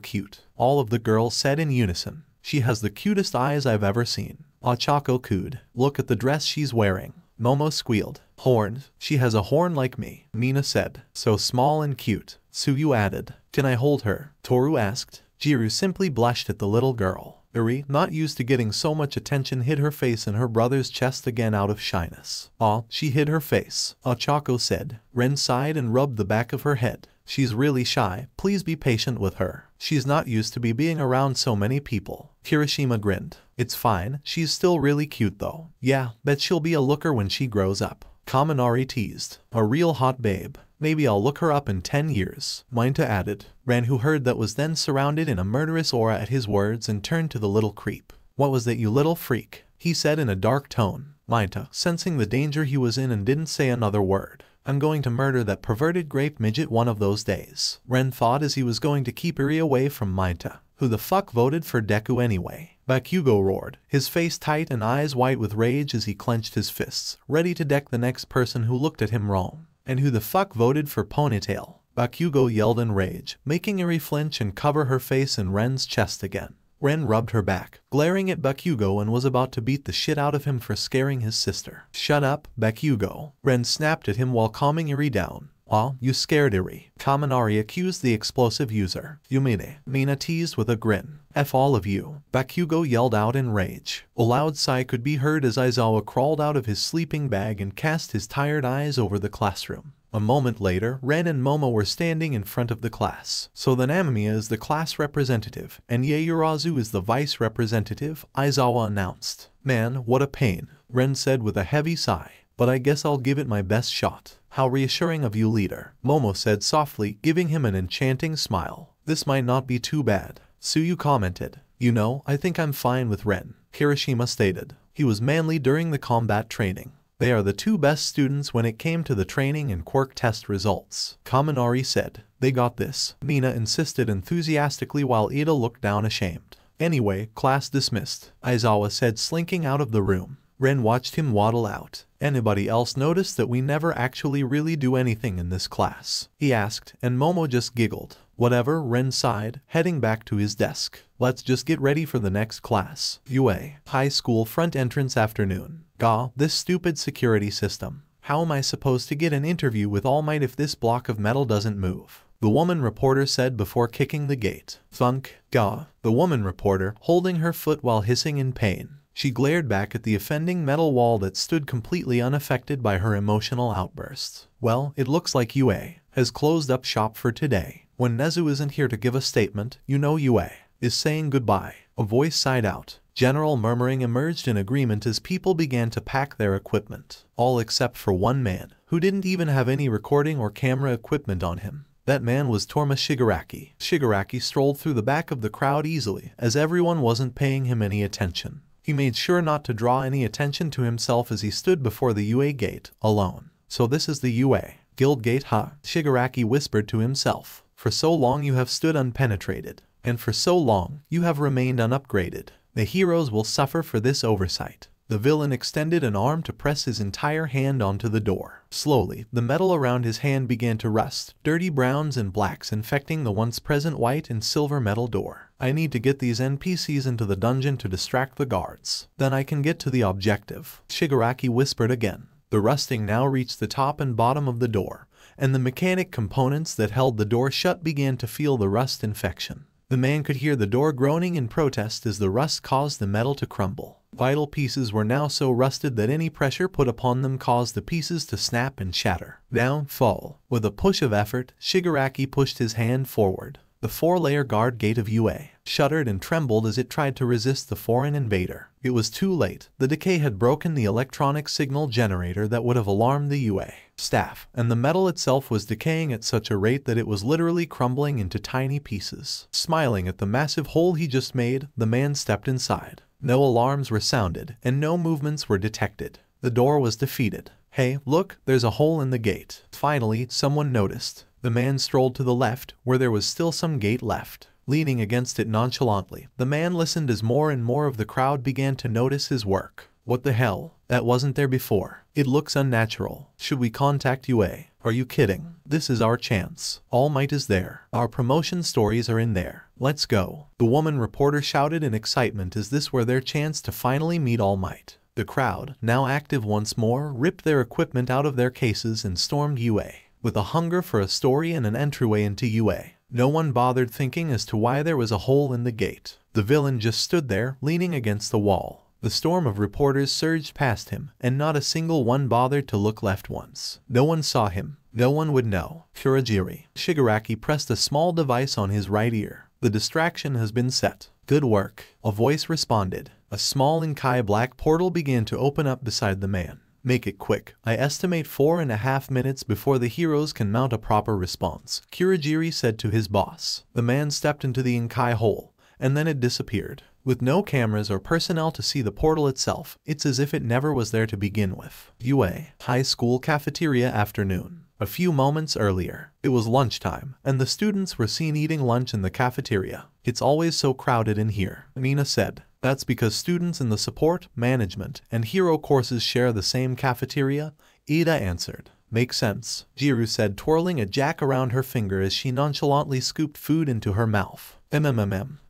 cute. All of the girls said in unison. She has the cutest eyes I've ever seen. Achako cooed. Look at the dress she's wearing. Momo squealed. Horned. She has a horn like me, Mina said. So small and cute. Suyu added. Can I hold her? Toru asked. Jiru simply blushed at the little girl. Eri, not used to getting so much attention, hid her face in her brother's chest again out of shyness. Aw, she hid her face, Achako said. Ren sighed and rubbed the back of her head. She's really shy, please be patient with her. She's not used to being around so many people. Kirishima grinned. It's fine, she's still really cute though. Yeah, bet she'll be a looker when she grows up. Kaminari teased. A real hot babe. Maybe I'll look her up in 10 years, Minta added. Ren, who heard that, was then surrounded in a murderous aura at his words and turned to the little creep. What was that, you little freak? He said in a dark tone. Minta, sensing the danger he was in and didn't say another word. I'm going to murder that perverted grape midget one of those days, Ren thought as he was going to keep Eri away from Minta. Who the fuck voted for Deku anyway? Bakugou roared, his face tight and eyes white with rage as he clenched his fists, ready to deck the next person who looked at him wrong. And who the fuck voted for Ponytail? Bakugou yelled in rage, making Eri flinch and cover her face in Ren's chest again. Ren rubbed her back, glaring at Bakugou, and was about to beat the shit out of him for scaring his sister. Shut up, Bakugou. Ren snapped at him while calming Eri down. "Ah, you scared Iri." Kaminari accused the explosive user. "Yumine." Mina teased with a grin. "F all of you." Bakugou yelled out in rage. A loud sigh could be heard as Aizawa crawled out of his sleeping bag and cast his tired eyes over the classroom. A moment later, Ren and Momo were standing in front of the class. "So then Amamiya is the class representative, and Yaoyorozu is the vice representative," Aizawa announced. "Man, what a pain," Ren said with a heavy sigh. "But I guess I'll give it my best shot." "How reassuring of you, leader," Momo said softly, giving him an enchanting smile. "This might not be too bad." Tsuyu commented. "You know, I think I'm fine with Ren," Kirishima stated. "He was manly during the combat training. They are the two best students when it came to the training and quirk test results." Kaminari said. "They got this," Mina insisted enthusiastically while Ida looked down ashamed. "Anyway, class dismissed," Aizawa said, slinking out of the room. Ren watched him waddle out. "Anybody else notice that we never actually really do anything in this class?" he asked, and Momo just giggled. "Whatever," Ren sighed, heading back to his desk. "Let's just get ready for the next class." UA. High school front entrance afternoon. "Gah, this stupid security system. How am I supposed to get an interview with All Might if this block of metal doesn't move?" the woman reporter said before kicking the gate. "Thunk." "Gah," the woman reporter, holding her foot while hissing in pain. She glared back at the offending metal wall that stood completely unaffected by her emotional outbursts. "Well, it looks like UA has closed up shop for today. When Nezu isn't here to give a statement, you know UA is saying goodbye." A voice sighed out. General murmuring emerged in agreement as people began to pack their equipment. All except for one man, who didn't even have any recording or camera equipment on him. That man was Torma Shigaraki. Shigaraki strolled through the back of the crowd easily, as everyone wasn't paying him any attention. He made sure not to draw any attention to himself as he stood before the UA gate, alone. "So this is the UA Guild Gate, huh?" Shigaraki whispered to himself. "For so long you have stood unpenetrated, and for so long you have remained unupgraded. The heroes will suffer for this oversight." The villain extended an arm to press his entire hand onto the door. Slowly, the metal around his hand began to rust, dirty browns and blacks infecting the once present white and silver metal door. "I need to get these NPCs into the dungeon to distract the guards. Then I can get to the objective," Shigaraki whispered again. The rusting now reached the top and bottom of the door, and the mechanic components that held the door shut began to feel the rust infection. The man could hear the door groaning in protest as the rust caused the metal to crumble. Vital pieces were now so rusted that any pressure put upon them caused the pieces to snap and shatter. Down, fall. With a push of effort, Shigaraki pushed his hand forward. The four-layer guard gate of UA shuddered and trembled as it tried to resist the foreign invader. It was too late. The decay had broken the electronic signal generator that would have alarmed the UA staff, and the metal itself was decaying at such a rate that it was literally crumbling into tiny pieces. Smiling at the massive hole he just made, the man stepped inside. No alarms were sounded, and no movements were detected. The door was defeated. "Hey, look, there's a hole in the gate." Finally, someone noticed. The man strolled to the left, where there was still some gate left. Leaning against it nonchalantly, the man listened as more and more of the crowd began to notice his work. "What the hell? That wasn't there before. It looks unnatural. Should we contact UA? Are you kidding? This is our chance. All Might is there. Our promotion stories are in there. Let's go." The woman reporter shouted in excitement as this were their chance to finally meet All Might. The crowd, now active once more, ripped their equipment out of their cases and stormed UA. With a hunger for a story and an entryway into UA, no one bothered thinking as to why there was a hole in the gate. The villain just stood there, leaning against the wall. The storm of reporters surged past him, and not a single one bothered to look left once. No one saw him. No one would know. Kurajiri. Shigaraki pressed a small device on his right ear. "The distraction has been set." "Good work," a voice responded. A small Inkai black portal began to open up beside the man. "Make it quick. I estimate 4.5 minutes before the heroes can mount a proper response," Kurajiri said to his boss. The man stepped into the Inkai hole, and then it disappeared. With no cameras or personnel to see the portal itself, it's as if it never was there to begin with. UA High School Cafeteria Afternoon. A few moments earlier, it was lunchtime, and the students were seen eating lunch in the cafeteria. "It's always so crowded in here," Nina said. "That's because students in the support, management, and hero courses share the same cafeteria," Ida answered. "Makes sense," Jiru said, twirling a jack around her finger as she nonchalantly scooped food into her mouth.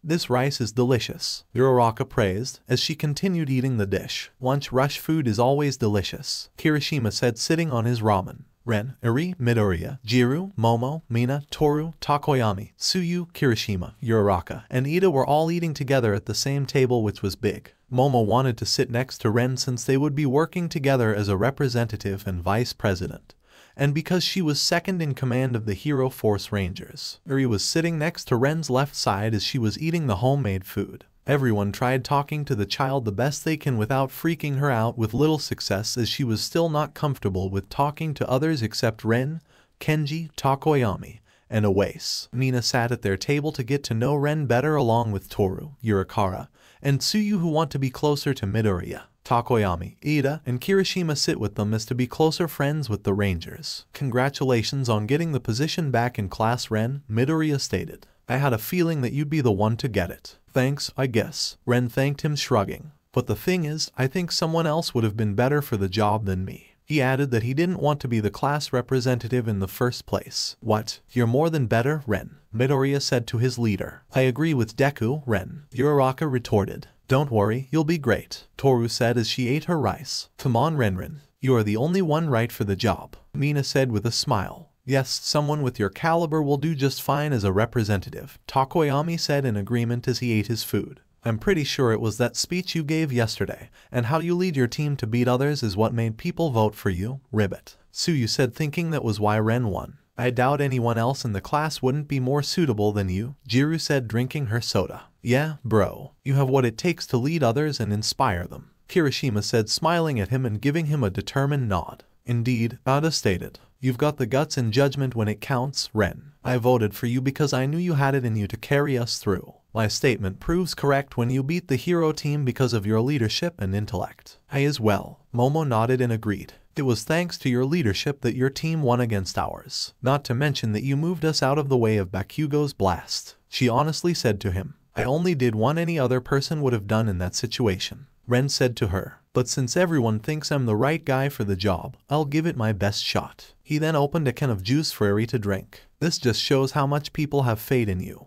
This rice is delicious," Uraraka praised, as she continued eating the dish. "Lunch rush food is always delicious," Kirishima said, sitting on his ramen. Ren, VERYYYY, Jiru, Momo, Mina, Toru, Takoyami, Tsuyu, Kirishima, Uraraka, and Ida were all eating together at the same table, which was big. Momo wanted to sit next to Ren since they would be working together as a representative and vice president, and because she was second in command of the Hero Force Rangers. Eri was sitting next to Ren's left side as she was eating the homemade food. Everyone tried talking to the child the best they can without freaking her out, with little success, as she was still not comfortable with talking to others except Ren, Kenji, Takoyami, and Awase. Mina sat at their table to get to know Ren better, along with Toru, Urikara, and Tsuyu, who want to be closer to Midoriya. Takoyami, Ida, and Kirishima sit with them as to be closer friends with the Rangers. Congratulations on getting the position back in class, Ren, Midoriya stated. I had a feeling that you'd be the one to get it. Thanks, I guess. Ren thanked him, shrugging. But the thing is, I think someone else would have been better for the job than me. He added that he didn't want to be the class representative in the first place. What? You're more than better, Ren, Midoriya said to his leader. I agree with Deku, Ren, Uraraka retorted. Don't worry, you'll be great, Toru said as she ate her rice. Come on, Renren. You are the only one right for the job, Mina said with a smile. Yes, someone with your caliber will do just fine as a representative, Takoyami said in agreement as he ate his food. I'm pretty sure it was that speech you gave yesterday, and how you lead your team to beat others is what made people vote for you, Ribbit, Tsuyu said, thinking that was why Ren won. I doubt anyone else in the class wouldn't be more suitable than you, Jiru said, drinking her soda. Yeah, bro, you have what it takes to lead others and inspire them, Kirishima said, smiling at him and giving him a determined nod. Indeed, Ada stated. You've got the guts and judgment when it counts, Ren. I voted for you because I knew you had it in you to carry us through. My statement proves correct when you beat the hero team because of your leadership and intellect. I as well. Momo nodded and agreed. It was thanks to your leadership that your team won against ours. Not to mention that you moved us out of the way of Bakugou's blast, she honestly said to him. I only did what any other person would have done in that situation, Ren said to her. But since everyone thinks I'm the right guy for the job, I'll give it my best shot. He then opened a can of juice for Eri to drink. This just shows how much people have faith in you,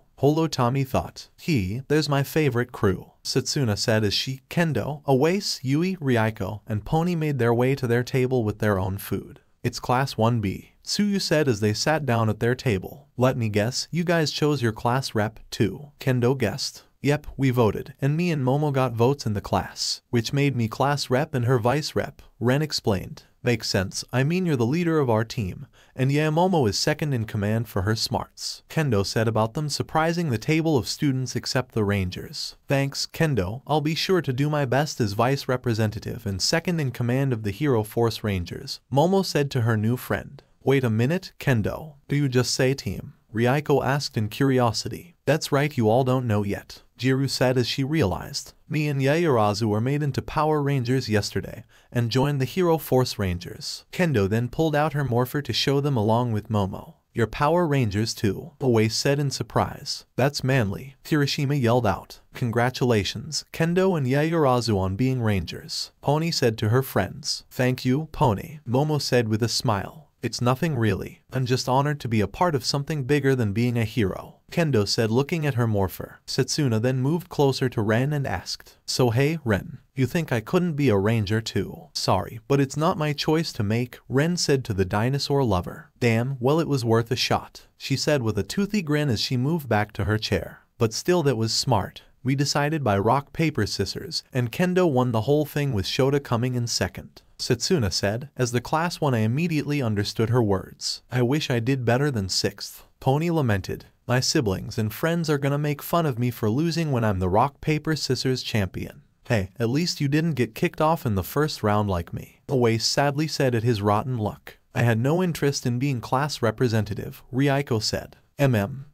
Tommy thought. There's my favorite crew, Setsuna said as she, Kendo, Awase, Yui, Ryuko, and Pony made their way to their table with their own food. It's Class 1B, Tsuyu said as they sat down at their table. Let me guess, you guys chose your class rep, too, Kendo guessed. Yep, we voted, and me and Momo got votes in the class, which made me class rep and her vice rep, Ren explained. Makes sense, I mean you're the leader of our team, and yeah, Momo is second in command for her smarts, Kendo said about them, surprising the table of students except the Rangers. Thanks, Kendo, I'll be sure to do my best as vice representative and second in command of the Hero Force Rangers, Momo said to her new friend. Wait a minute, Kendo, do you just say team? Ryuko asked in curiosity. That's right, you all don't know yet, Jiru said as she realized. Me and Yaoyorozu were made into Power Rangers yesterday and joined the Hero Force Rangers. Kendo then pulled out her morpher to show them along with Momo. You're Power Rangers too, Awase said in surprise. That's manly, Kirishima yelled out. Congratulations, Kendo and Yaoyorozu, on being Rangers, Pony said to her friends. Thank you, Pony, Momo said with a smile. It's nothing really. I'm just honored to be a part of something bigger than being a hero, Kendo said, looking at her morpher. Setsuna then moved closer to Ren and asked, So hey, Ren, you think I couldn't be a ranger too? Sorry, but it's not my choice to make, Ren said to the dinosaur lover. Damn, well it was worth a shot, she said with a toothy grin as she moved back to her chair. But still, that was smart. We decided by rock, paper, scissors, and Kendo won the whole thing with Shota coming in second, Setsuna said. As the class won, I immediately understood her words. I wish I did better than sixth, Pony lamented. My siblings and friends are gonna make fun of me for losing when I'm the rock, paper, scissors champion. Hey, at least you didn't get kicked off in the first round like me, Awase sadly said at his rotten luck. I had no interest in being class representative, Ryuko said.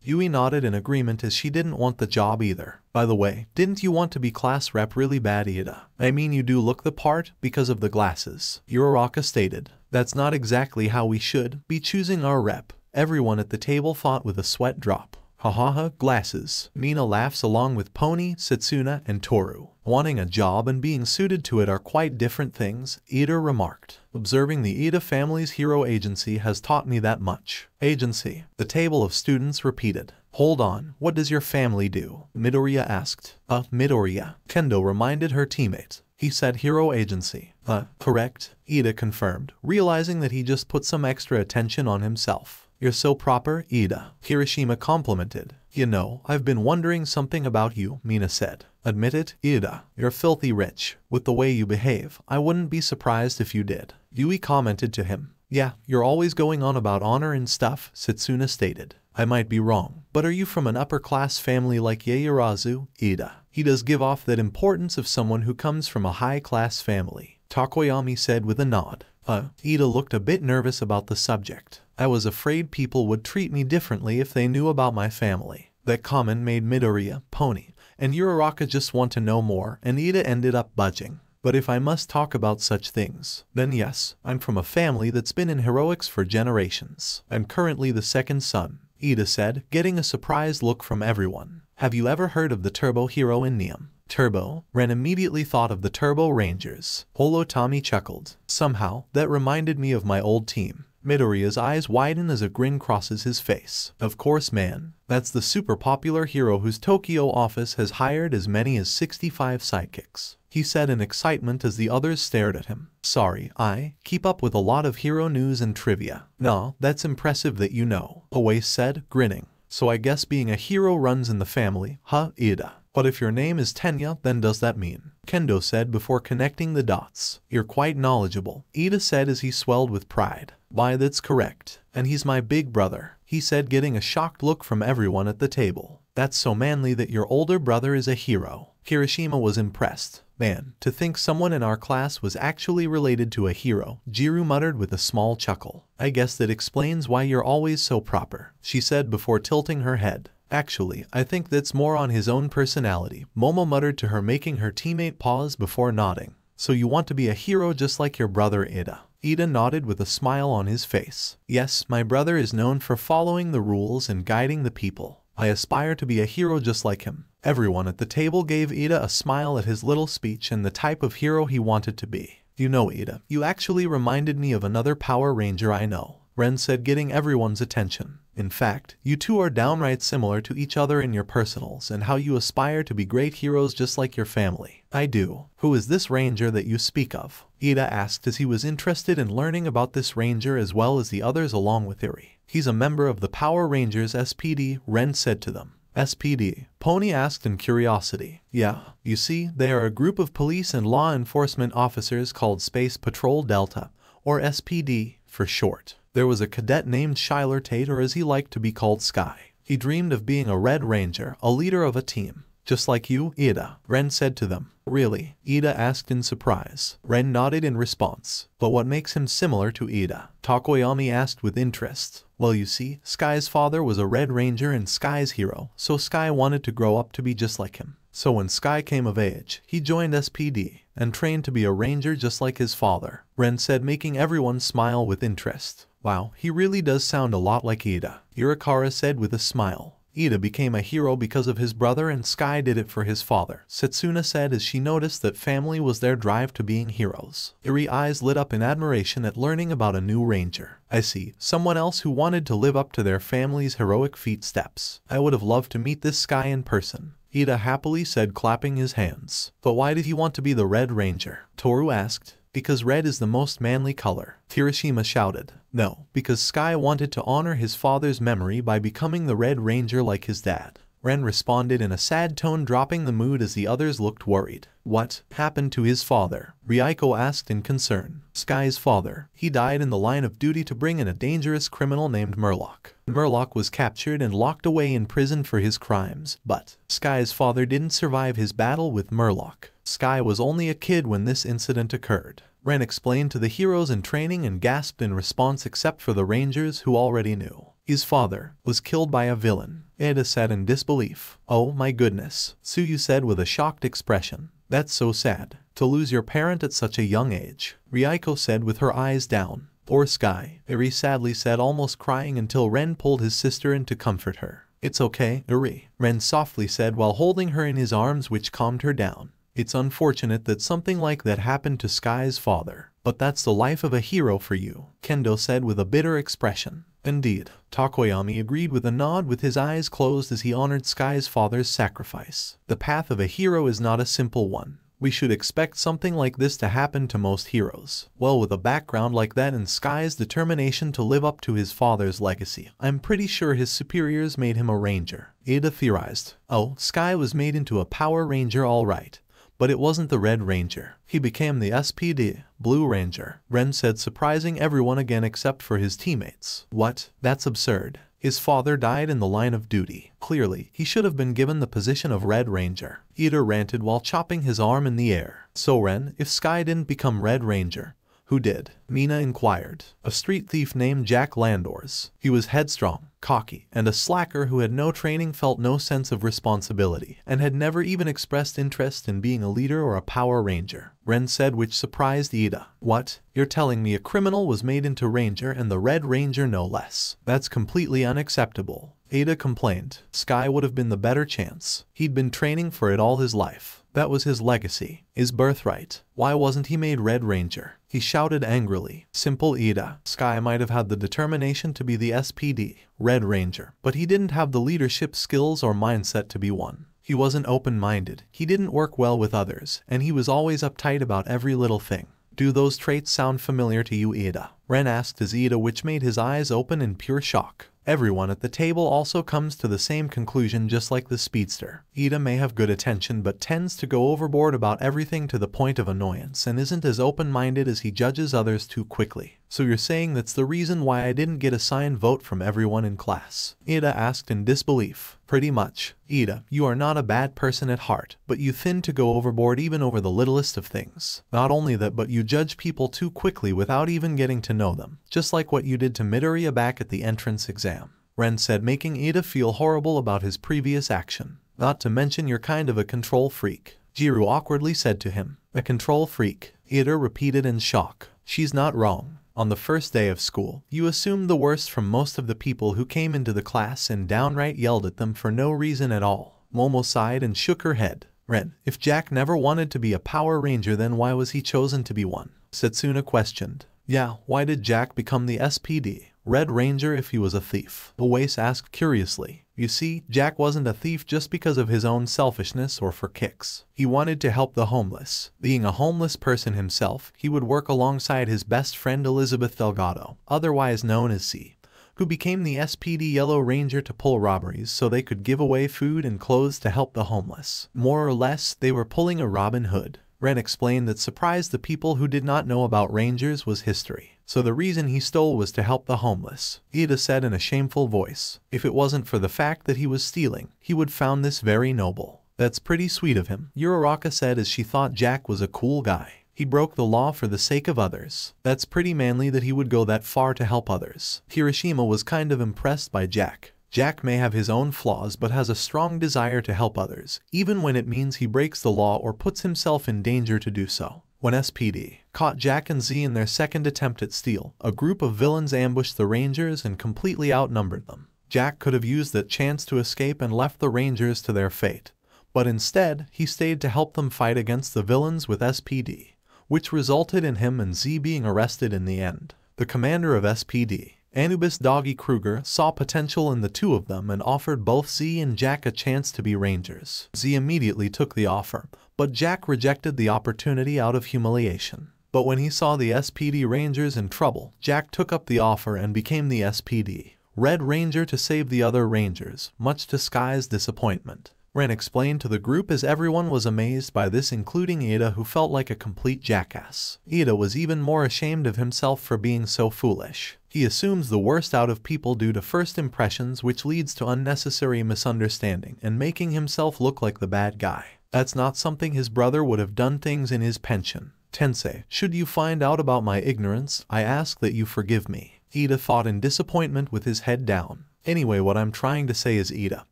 Yui nodded in agreement as she didn't want the job either. By the way, didn't you want to be class rep really bad, Ida? I mean, you do look the part because of the glasses, Uraraka stated. That's not exactly how we should be choosing our rep, everyone at the table thought with a sweat drop. Hahaha, glasses. Mina laughs along with Pony, Setsuna, and Toru. Wanting a job and being suited to it are quite different things, Ida remarked. Observing the Ida family's hero agency has taught me that much. Agency, the table of students repeated. Hold on, what does your family do? Midoriya asked. Midoriya. Kendo reminded her teammate. He said hero agency. Correct, Ida confirmed, realizing that he just put some extra attention on himself. You're so proper, Ida, Kirishima complimented. You know, I've been wondering something about you, Mina said. Admit it, Ida. You're filthy rich. With the way you behave, I wouldn't be surprised if you did. Yui commented to him. Yeah, you're always going on about honor and stuff, Setsuna stated. I might be wrong, but are you from an upper-class family like Yaoyorozu, Ida? He does give off that importance of someone who comes from a high-class family, Takoyami said with a nod. Ida looked a bit nervous about the subject. I was afraid people would treat me differently if they knew about my family. That comment made Midoriya, Pony, and Uraraka just want to know more, and Ida ended up budging. But if I must talk about such things, then yes, I'm from a family that's been in heroics for generations. I'm currently the second son, Ida said, getting a surprised look from everyone. Have you ever heard of the Turbo hero in Neum? Turbo? Ren immediately thought of the Turbo Rangers. Tommy chuckled. Somehow, that reminded me of my old team. Midoriya's eyes widen as a grin crosses his face. Of course, man. That's the super popular hero whose Tokyo office has hired as many as 65 sidekicks, he said in excitement as the others stared at him. Sorry, I keep up with a lot of hero news and trivia. No, that's impressive that you know, Oase said, grinning. So I guess being a hero runs in the family, huh, Ida? But if your name is Tenya, then does that mean? Kendo said before connecting the dots. You're quite knowledgeable, Ida said as he swelled with pride. Why, that's correct. And he's my big brother, he said, getting a shocked look from everyone at the table. That's so manly that your older brother is a hero. Kirishima was impressed. Man, to think someone in our class was actually related to a hero, Jiru muttered with a small chuckle. I guess that explains why you're always so proper, she said before tilting her head. Actually, I think that's more on his own personality, Momo muttered to her, making her teammate pause before nodding. So you want to be a hero just like your brother Ida? Ida nodded with a smile on his face. Yes, my brother is known for following the rules and guiding the people. I aspire to be a hero just like him. Everyone at the table gave Ida a smile at his little speech and the type of hero he wanted to be. You know, Ida, you actually reminded me of another Power Ranger I know, Ren said, getting everyone's attention. In fact, you two are downright similar to each other in your personals and how you aspire to be great heroes just like your family. I do. Who is this ranger that you speak of? Ida asked as he was interested in learning about this ranger as well as the others along with Eri. He's a member of the Power Rangers SPD, Ren said to them. SPD? Pony asked in curiosity. Yeah, you see, they are a group of police and law enforcement officers called Space Patrol Delta, or SPD for short. There was a cadet named Schuyler Tate, or as he liked to be called, Sky. He dreamed of being a Red Ranger, a leader of a team. Just like you, Ida, Ren said to them. Really? Ida asked in surprise. Ren nodded in response. But what makes him similar to Ida? Takoyami asked with interest. Well, you see, Sky's father was a Red Ranger and Sky's hero, so Sky wanted to grow up to be just like him. So when Sky came of age, he joined SPD and trained to be a ranger just like his father, Ren said, making everyone smile with interest. Wow, he really does sound a lot like Ida, Irakara said with a smile. Ida became a hero because of his brother and Sky did it for his father, Setsuna said as she noticed that family was their drive to being heroes. Eri eyes lit up in admiration at learning about a new ranger. I see, someone else who wanted to live up to their family's heroic footsteps. I would have loved to meet this Sky in person, Ida happily said, clapping his hands. But why did he want to be the Red Ranger? Toru asked. Because red is the most manly color, Kirishima shouted. No, because Sky wanted to honor his father's memory by becoming the Red Ranger like his dad. Ren responded in a sad tone, dropping the mood as the others looked worried. What happened to his father? Ryuko asked in concern. Sky's father. He died in the line of duty to bring in a dangerous criminal named Murloc. Murloc was captured and locked away in prison for his crimes, but Sky's father didn't survive his battle with Murloc. Sky was only a kid when this incident occurred. Ren explained to the heroes in training and gasped in response, except for the Rangers who already knew. His father was killed by a villain, Eda said in disbelief. Oh my goodness, Tsuyu said with a shocked expression. That's so sad, to lose your parent at such a young age, Ryuko said with her eyes down. Poor Sky, Eri sadly said, almost crying until Ren pulled his sister in to comfort her. It's okay, Eri, Ren softly said while holding her in his arms, which calmed her down. It's unfortunate that something like that happened to Sky's father, but that's the life of a hero for you, Kendo said with a bitter expression. Indeed, Takoyami agreed with a nod with his eyes closed as he honored Sky's father's sacrifice. The path of a hero is not a simple one. We should expect something like this to happen to most heroes. Well, with a background like that and Sky's determination to live up to his father's legacy, I'm pretty sure his superiors made him a ranger. Ada theorized. Oh, Sky was made into a Power Ranger all right. But it wasn't the Red Ranger. He became the SPD, Blue Ranger, Ren said, surprising everyone again except for his teammates. What? That's absurd. His father died in the line of duty. Clearly, he should have been given the position of Red Ranger. Ida ranted while chopping his arm in the air. So Ren, if Sky didn't become Red Ranger, who did? Mina inquired. A street thief named Jack Landors. He was headstrong, cocky, and a slacker who had no training, felt no sense of responsibility, and had never even expressed interest in being a leader or a Power Ranger, Ren said, which surprised Ida. What? You're telling me a criminal was made into Ranger and the Red Ranger no less? That's completely unacceptable. Ada complained. Sky would have been the better chance. He'd been training for it all his life. That was his legacy, his birthright. Why wasn't he made Red Ranger? He shouted angrily. Simple Ida. Sky might have had the determination to be the SPD, Red Ranger, but he didn't have the leadership skills or mindset to be one. He wasn't open-minded, he didn't work well with others, and he was always uptight about every little thing. Do those traits sound familiar to you, Ida? Ren asked as Ida, which made his eyes open in pure shock. Everyone at the table also comes to the same conclusion, just like the speedster. Ida may have good attention but tends to go overboard about everything to the point of annoyance and isn't as open-minded as he judges others too quickly. So you're saying that's the reason why I didn't get a signed vote from everyone in class? Ida asked in disbelief. Pretty much. Ida, you are not a bad person at heart, but you tend to go overboard even over the littlest of things. Not only that, but you judge people too quickly without even getting to know them, just like what you did to Midoriya back at the entrance exam, Ren said, making Ida feel horrible about his previous action. Not to mention you're kind of a control freak, Jiru awkwardly said to him. A control freak, Ida repeated in shock. She's not wrong. On the first day of school, you assumed the worst from most of the people who came into the class and downright yelled at them for no reason at all. Momo sighed and shook her head. Ren, if Jack never wanted to be a Power Ranger, then why was he chosen to be one? Setsuna questioned. Yeah, why did Jack become the SPD, Red Ranger, if he was a thief? Oase asked curiously. You see, Jack wasn't a thief just because of his own selfishness or for kicks. He wanted to help the homeless. Being a homeless person himself, he would work alongside his best friend Elizabeth Delgado, otherwise known as C, who became the SPD Yellow Ranger to pull robberies so they could give away food and clothes to help the homeless. More or less, they were pulling a Robin Hood. Ren explained that surprised the people who did not know about Rangers was history. So the reason he stole was to help the homeless. Ida said in a shameful voice. If it wasn't for the fact that he was stealing, he would found this very noble. That's pretty sweet of him, Uraraka said as she thought Jack was a cool guy. He broke the law for the sake of others. That's pretty manly that he would go that far to help others. Hiroshima was kind of impressed by Jack. Jack may have his own flaws but has a strong desire to help others, even when it means he breaks the law or puts himself in danger to do so. When SPD caught Jack and Z in their second attempt at steal, a group of villains ambushed the Rangers and completely outnumbered them. Jack could have used that chance to escape and left the Rangers to their fate, but instead, he stayed to help them fight against the villains with SPD, which resulted in him and Z being arrested in the end. The commander of SPD, Anubis Doggy Kruger, saw potential in the two of them and offered both Z and Jack a chance to be Rangers. Z immediately took the offer, but Jack rejected the opportunity out of humiliation. But when he saw the SPD Rangers in trouble, Jack took up the offer and became the SPD Red Ranger to save the other Rangers, much to Sky's disappointment. Ren explained to the group as everyone was amazed by this, including Ida, who felt like a complete jackass. Ida was even more ashamed of himself for being so foolish. He assumes the worst out of people due to first impressions, which leads to unnecessary misunderstanding and making himself look like the bad guy. That's not something his brother would have done. Things in his pension. Tensei, should you find out about my ignorance, I ask that you forgive me. Ida thought in disappointment with his head down. Anyway, what I'm trying to say is, Ida,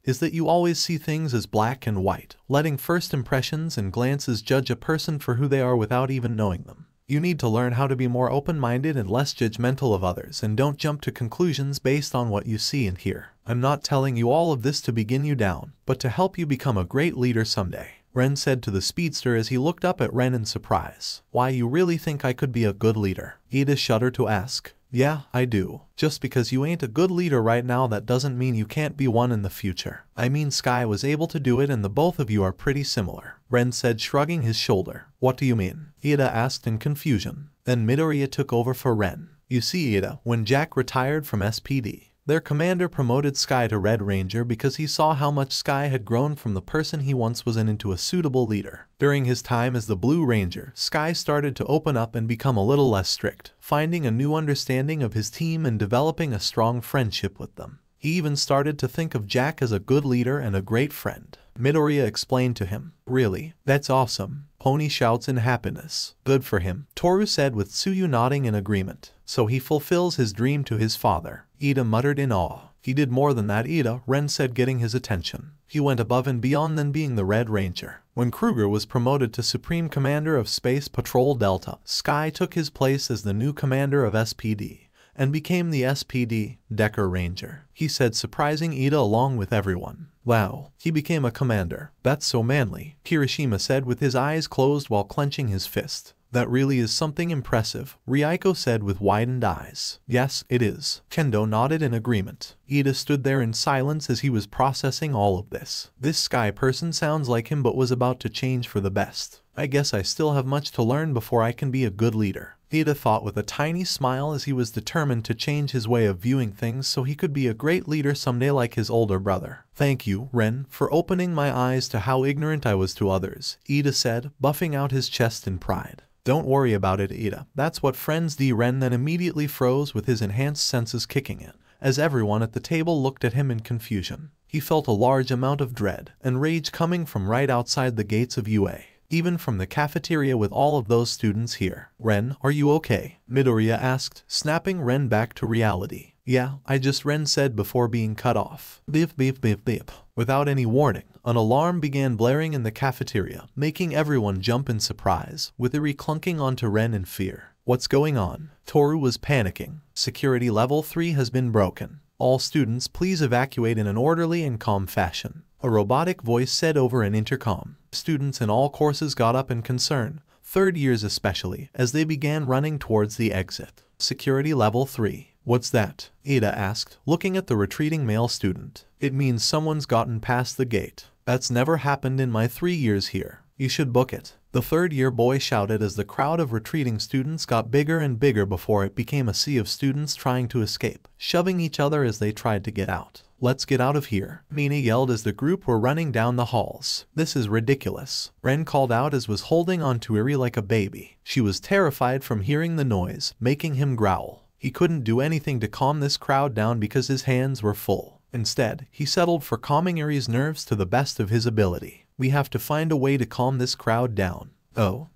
is that you always see things as black and white, letting first impressions and glances judge a person for who they are without even knowing them. You need to learn how to be more open-minded and less judgmental of others, and don't jump to conclusions based on what you see and hear. I'm not telling you all of this to begin you down, but to help you become a great leader someday, Ren said to the speedster as he looked up at Ren in surprise. Why, you really think I could be a good leader? Ida shuddered to ask. Yeah, I do. Just because you ain't a good leader right now, that doesn't mean you can't be one in the future. I mean, Sky was able to do it and the both of you are pretty similar, Ren said, shrugging his shoulder. What do you mean? Ida asked in confusion. Then Midoriya took over for Ren. You see, Ida, when Jack retired from SPD, their commander promoted Sky to Red Ranger because he saw how much Sky had grown from the person he once was into a suitable leader. During his time as the Blue Ranger, Sky started to open up and become a little less strict, finding a new understanding of his team and developing a strong friendship with them. He even started to think of Jack as a good leader and a great friend. Midoriya explained to him. Really? That's awesome. Pony shouts in happiness. Good for him, Toru said with Tsuyu nodding in agreement. So he fulfills his dream to his father. Ida muttered in awe. He did more than that, Ida, Ren said, getting his attention. He went above and beyond than being the Red Ranger. When Kruger was promoted to Supreme Commander of Space Patrol Delta, Sky took his place as the new commander of SPD and became the SPD Decker Ranger. He said, surprising Ida along with everyone. Wow, he became a commander. That's so manly, Kirishima said with his eyes closed while clenching his fist. That really is something impressive, Ryuko said with widened eyes. Yes, it is. Kendo nodded in agreement. Ida stood there in silence as he was processing all of this. This Sky person sounds like him but was about to change for the best. I guess I still have much to learn before I can be a good leader, Ida thought with a tiny smile as he was determined to change his way of viewing things so he could be a great leader someday like his older brother. Thank you, Ren, for opening my eyes to how ignorant I was to others, Ida said, buffing out his chest in pride. Don't worry about it, Ida. That's what friends do. Ren then immediately froze with his enhanced senses kicking in, as everyone at the table looked at him in confusion. He felt a large amount of dread and rage coming from right outside the gates of UA. Even from the cafeteria with all of those students here. Ren, are you okay? Midoriya asked, snapping Ren back to reality. Yeah, Ren said before being cut off. Beep beep beep beep. Without any warning, an alarm began blaring in the cafeteria, making everyone jump in surprise, with Iri clunking onto Ren in fear. What's going on? Toru was panicking. Security level 3 has been broken. All students please evacuate in an orderly and calm fashion, a robotic voice said over an intercom. Students in all courses got up in concern, third years especially, as they began running towards the exit. Security level 3. What's that? Ida asked, looking at the retreating male student. It means someone's gotten past the gate. That's never happened in my 3 years here. You should book it. The third-year boy shouted as the crowd of retreating students got bigger and bigger before it became a sea of students trying to escape, shoving each other as they tried to get out. Let's get out of here, Mina yelled as the group were running down the halls. This is ridiculous, Ren called out as was holding on to Iri like a baby. She was terrified from hearing the noise, making him growl. He couldn't do anything to calm this crowd down because his hands were full. Instead, he settled for calming Iri's nerves to the best of his ability. We have to find a way to calm this crowd down. Oh,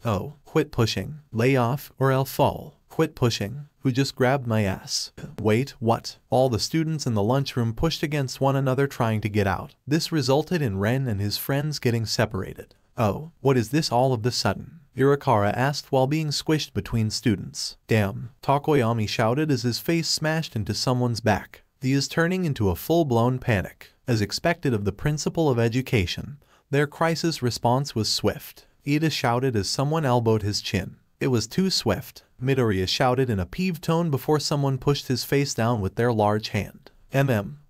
quit pushing. Lay off, or I'll fall. Quit pushing. Who just grabbed my ass? Wait, what? All the students in the lunchroom pushed against one another trying to get out. This resulted in Ren and his friends getting separated. Oh, what is this all of the sudden? Irakara asked while being squished between students. Damn, Takoyami shouted as his face smashed into someone's back. He is turning into a full-blown panic. As expected of the principal of education, their crisis response was swift. Ida shouted as someone elbowed his chin. It was too swift, Midoriya shouted in a peeved tone before someone pushed his face down with their large hand.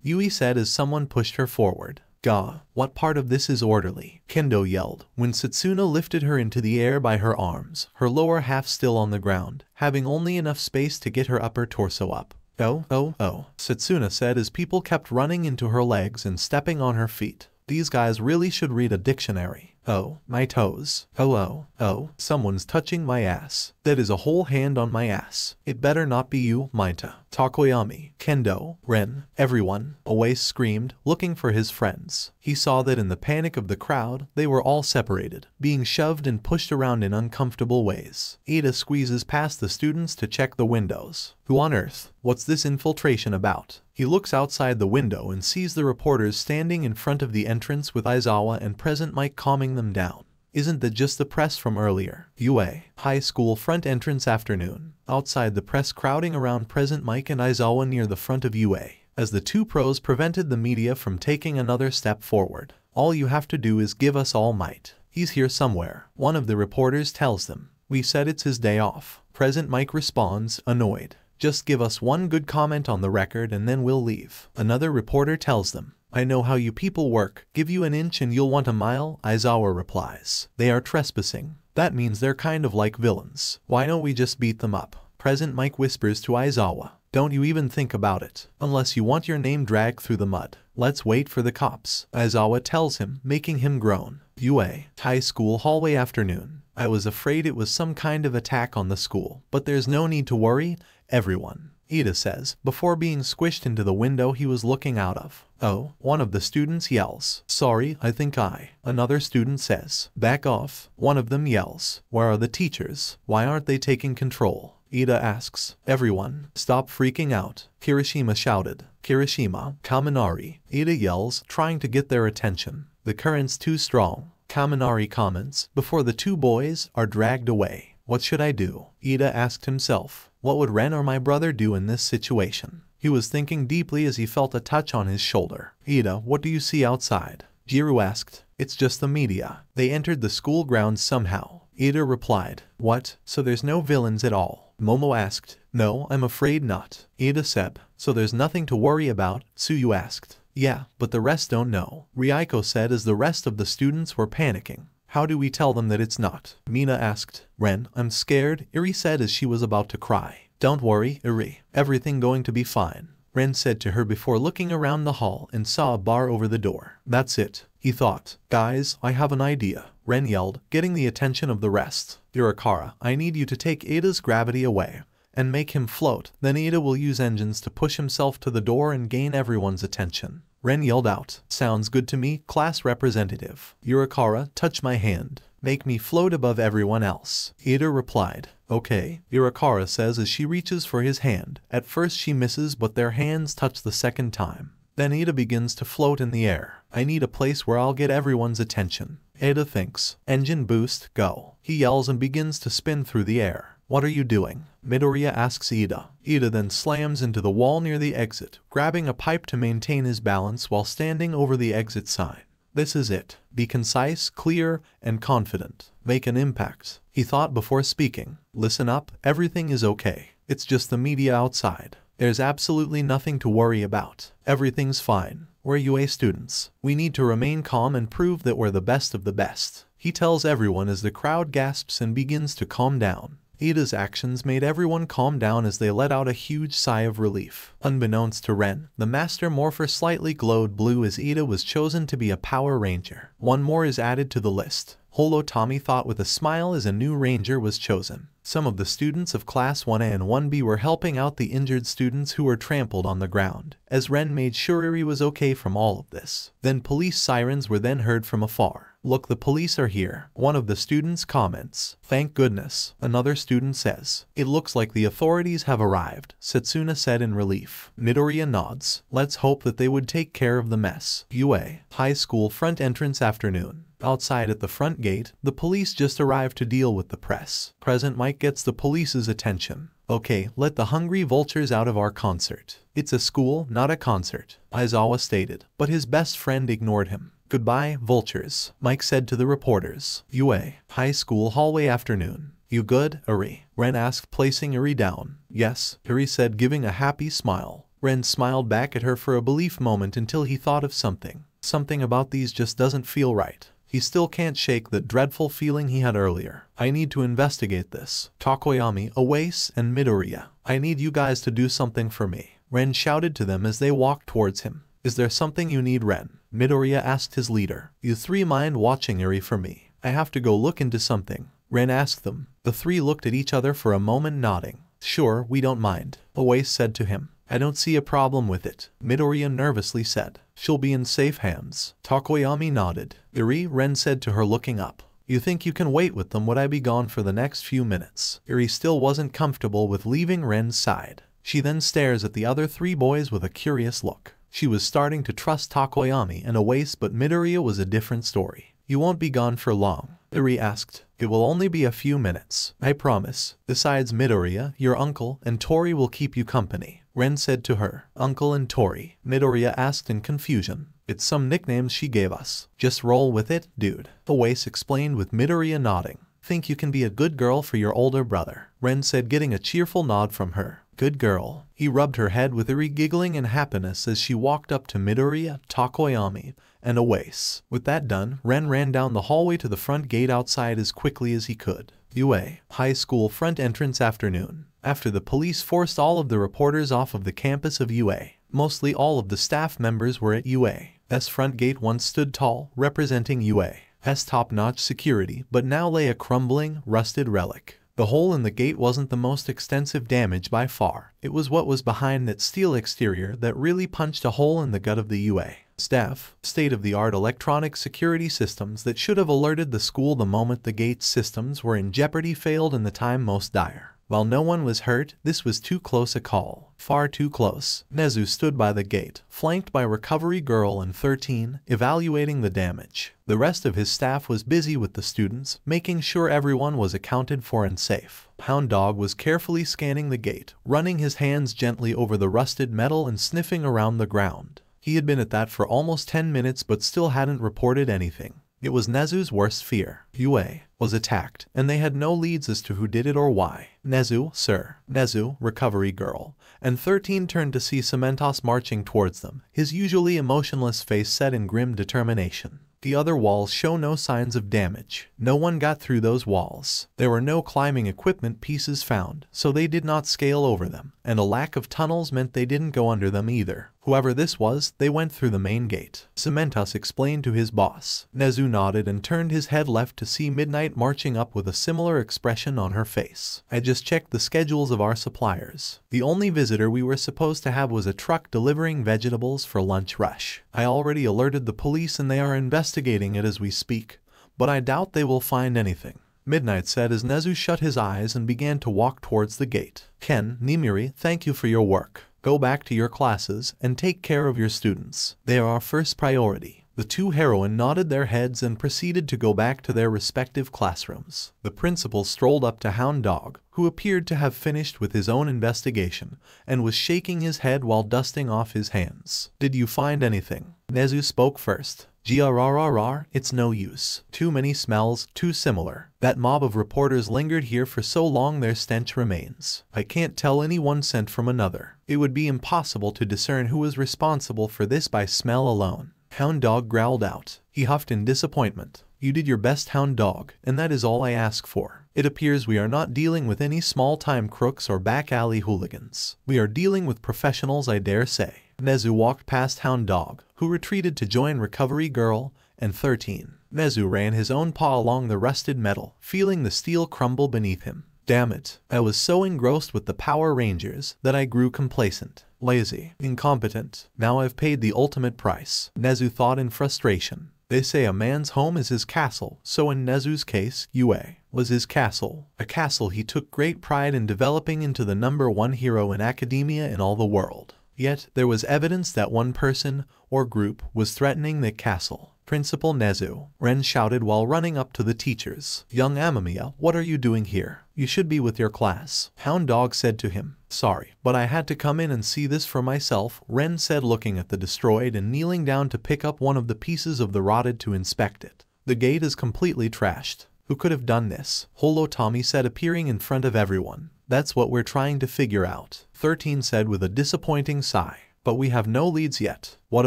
Yui said as someone pushed her forward. Gah, what part of this is orderly? Kendo yelled, when Setsuna lifted her into the air by her arms, her lower half still on the ground, having only enough space to get her upper torso up. Oh, Setsuna said as people kept running into her legs and stepping on her feet. These guys really should read a dictionary. Oh, my toes. Oh, someone's touching my ass. That is a whole hand on my ass. It better not be you, Maita. Takoyami, Kendo, Ren, everyone, Awase screamed, looking for his friends. He saw that in the panic of the crowd, they were all separated, being shoved and pushed around in uncomfortable ways. Ida squeezes past the students to check the windows. Who on earth? What's this infiltration about? He looks outside the window and sees the reporters standing in front of the entrance with Aizawa and Present Mike calming them down. Isn't that just the press from earlier? UA, high school front entrance afternoon. Outside the press crowding around Present Mike and Aizawa near the front of UA, as the two pros prevented the media from taking another step forward. All you have to do is give us All Might. He's here somewhere, one of the reporters tells them. We said it's his day off. Present Mike responds, annoyed. Just give us one good comment on the record and then we'll leave. Another reporter tells them, I know how you people work. Give you an inch and you'll want a mile, Aizawa replies. They are trespassing. That means they're kind of like villains. Why don't we just beat them up? President Mike whispers to Aizawa. Don't you even think about it, unless you want your name dragged through the mud. Let's wait for the cops, Aizawa tells him, making him groan. UA, high school hallway afternoon. I was afraid it was some kind of attack on the school, but there's no need to worry, everyone. Ida says, before being squished into the window he was looking out of. Oh, one of the students yells. Sorry, I think I. Another student says, back off. One of them yells, where are the teachers? Why aren't they taking control? Ida asks, everyone, stop freaking out. Kirishima shouted. Kirishima, Kaminari. Ida yells, trying to get their attention. The current's too strong. Kaminari comments, before the two boys are dragged away. What should I do? Ida asked himself. What would Ren or my brother do in this situation? He was thinking deeply as he felt a touch on his shoulder. Ida, what do you see outside? Jiro asked. It's just the media. They entered the school grounds somehow. Ida replied. What? So there's no villains at all? Momo asked. No, I'm afraid not. Ida said. So there's nothing to worry about? Tsuyu asked. Yeah, but the rest don't know. Ryuko said as the rest of the students were panicking. How do we tell them that it's not? Mina asked. Ren, I'm scared, Iri said as she was about to cry. Don't worry, Iri. Everything going to be fine. Ren said to her before looking around the hall and saw a bar over the door. That's it, he thought. Guys, I have an idea. Ren yelled, getting the attention of the rest. Irakara, I need you to take Ada's gravity away and make him float. Then Ada will use engines to push himself to the door and gain everyone's attention. Ren yelled out, sounds good to me, class representative. Irakara, touch my hand. Make me float above everyone else. Ada replied, okay. Irakara says as she reaches for his hand. At first she misses but their hands touch the second time. Then Ada begins to float in the air. I need a place where I'll get everyone's attention. Ada thinks. Engine boost, go. He yells and begins to spin through the air. What are you doing? Midoriya asks Ida. Ida then slams into the wall near the exit, grabbing a pipe to maintain his balance while standing over the exit sign. This is it. Be concise, clear, and confident. Make an impact. He thought before speaking. Listen up, everything is okay. It's just the media outside. There's absolutely nothing to worry about. Everything's fine. We're UA students. We need to remain calm and prove that we're the best of the best. He tells everyone as the crowd gasps and begins to calm down. Ida's actions made everyone calm down as they let out a huge sigh of relief. Unbeknownst to Ren, the Master Morpher slightly glowed blue as Ida was chosen to be a Power Ranger. One more is added to the list. Holo Tommy thought with a smile as a new ranger was chosen. Some of the students of Class 1A and 1B were helping out the injured students who were trampled on the ground, as Ren made sure Iri was okay from all of this. Then police sirens were then heard from afar. Look, the police are here. One of the students comments. Thank goodness. Another student says. It looks like the authorities have arrived, Setsuna said in relief. Midoriya nods. Let's hope that they would take care of the mess. UA. High school front entrance afternoon. Outside at the front gate, the police just arrived to deal with the press. President Mike gets the police's attention. Okay, let the hungry vultures out of our concert. It's a school, not a concert, Aizawa stated, but his best friend ignored him. Goodbye, vultures, Mike said to the reporters. UA. High school hallway afternoon. You good, Iri? Ren asked, placing Iri down. Yes, Iri said, giving a happy smile. Ren smiled back at her for a brief moment until he thought of something. Something about these just doesn't feel right. He still can't shake that dreadful feeling he had earlier. I need to investigate this. Takoyami, Oase, and Midoriya. I need you guys to do something for me. Ren shouted to them as they walked towards him. Is there something you need, Ren? Midoriya asked his leader. You three mind watching Iri for me? I have to go look into something. Ren asked them. The three looked at each other for a moment, nodding. Sure, we don't mind. Oase said to him. I don't see a problem with it, Midoriya nervously said. She'll be in safe hands. Takoyami nodded. Iri, Ren said to her, looking up. You think you can wait with them? Would I be gone for the next few minutes? Iri still wasn't comfortable with leaving Ren's side. She then stares at the other three boys with a curious look. She was starting to trust Takoyami and Oase, but Midoriya was a different story. You won't be gone for long, Iri asked. It will only be a few minutes, I promise. Besides Midoriya, your uncle and Tori will keep you company, Ren said to her. Uncle and Tori, Midoriya asked in confusion. It's some nicknames she gave us. Just roll with it, dude, Oase explained with Midoriya nodding. Think you can be a good girl for your older brother, Ren said, getting a cheerful nod from her. Good girl. He rubbed her head with eerie giggling and happiness as she walked up to Midoriya, Tokoyami, and Oase. With that done, Ren ran down the hallway to the front gate outside as quickly as he could. UA High School front entrance afternoon. After the police forced all of the reporters off of the campus of UA, mostly all of the staff members were at UA's front gate once stood tall, representing UA's top-notch security, but now lay a crumbling, rusted relic. The hole in the gate wasn't the most extensive damage by far. It was what was behind that steel exterior that really punched a hole in the gut of the UA staff. State-of-the-art electronic security systems that should have alerted the school the moment the gate's systems were in jeopardy failed in the time most dire. While no one was hurt, this was too close a call. Far too close. Nezu stood by the gate, flanked by Recovery Girl and 13, evaluating the damage. The rest of his staff was busy with the students, making sure everyone was accounted for and safe. Hound Dog was carefully scanning the gate, running his hands gently over the rusted metal and sniffing around the ground. He had been at that for almost 10 minutes but still hadn't reported anything. It was Nezu's worst fear. UA was attacked, and they had no leads as to who did it or why. Nezu, sir. Nezu, Recovery Girl, and 13 turned to see Cementos marching towards them, his usually emotionless face set in grim determination. The other walls show no signs of damage. No one got through those walls. There were no climbing equipment pieces found, so they did not scale over them, and a lack of tunnels meant they didn't go under them either. Whoever this was, they went through the main gate. Cementos explained to his boss. Nezu nodded and turned his head left to see Midnight marching up with a similar expression on her face. I just checked the schedules of our suppliers. The only visitor we were supposed to have was a truck delivering vegetables for lunch rush. I already alerted the police and they are investigating it as we speak, but I doubt they will find anything. Midnight said as Nezu shut his eyes and began to walk towards the gate. Ken, Nimiri, thank you for your work. Go back to your classes and take care of your students. They are our first priority. The two heroine nodded their heads and proceeded to go back to their respective classrooms. The principal strolled up to Hound Dog, who appeared to have finished with his own investigation, and was shaking his head while dusting off his hands. Did you find anything? Nezu spoke first. Grrrr, it's no use. Too many smells, too similar. That mob of reporters lingered here for so long their stench remains. I can't tell any one scent from another. It would be impossible to discern who was responsible for this by smell alone. Hound Dog growled out. He huffed in disappointment. You did your best, Hound Dog, and that is all I ask for. It appears we are not dealing with any small-time crooks or back-alley hooligans. We are dealing with professionals, I dare say. Nezu walked past Hound Dog, who retreated to join Recovery Girl, and 13. Nezu ran his own paw along the rusted metal, feeling the steel crumble beneath him. Damn it, I was so engrossed with the Power Rangers that I grew complacent, lazy, incompetent. Now I've paid the ultimate price, Nezu thought in frustration. They say a man's home is his castle, so in Nezu's case, UA was his castle. A castle he took great pride in developing into the #1 hero in academia in all the world. Yet, there was evidence that one person, or group, was threatening the castle. Principal Nezu, Ren shouted while running up to the teachers. Young Amamiya, what are you doing here? You should be with your class. Hound Dog said to him. Sorry, but I had to come in and see this for myself, Ren said looking at the destroyed and kneeling down to pick up one of the pieces of the rotted to inspect it. The gate is completely trashed. Who could have done this? Holo Tommy said appearing in front of everyone. That's what we're trying to figure out, 13 said with a disappointing sigh. But we have no leads yet. What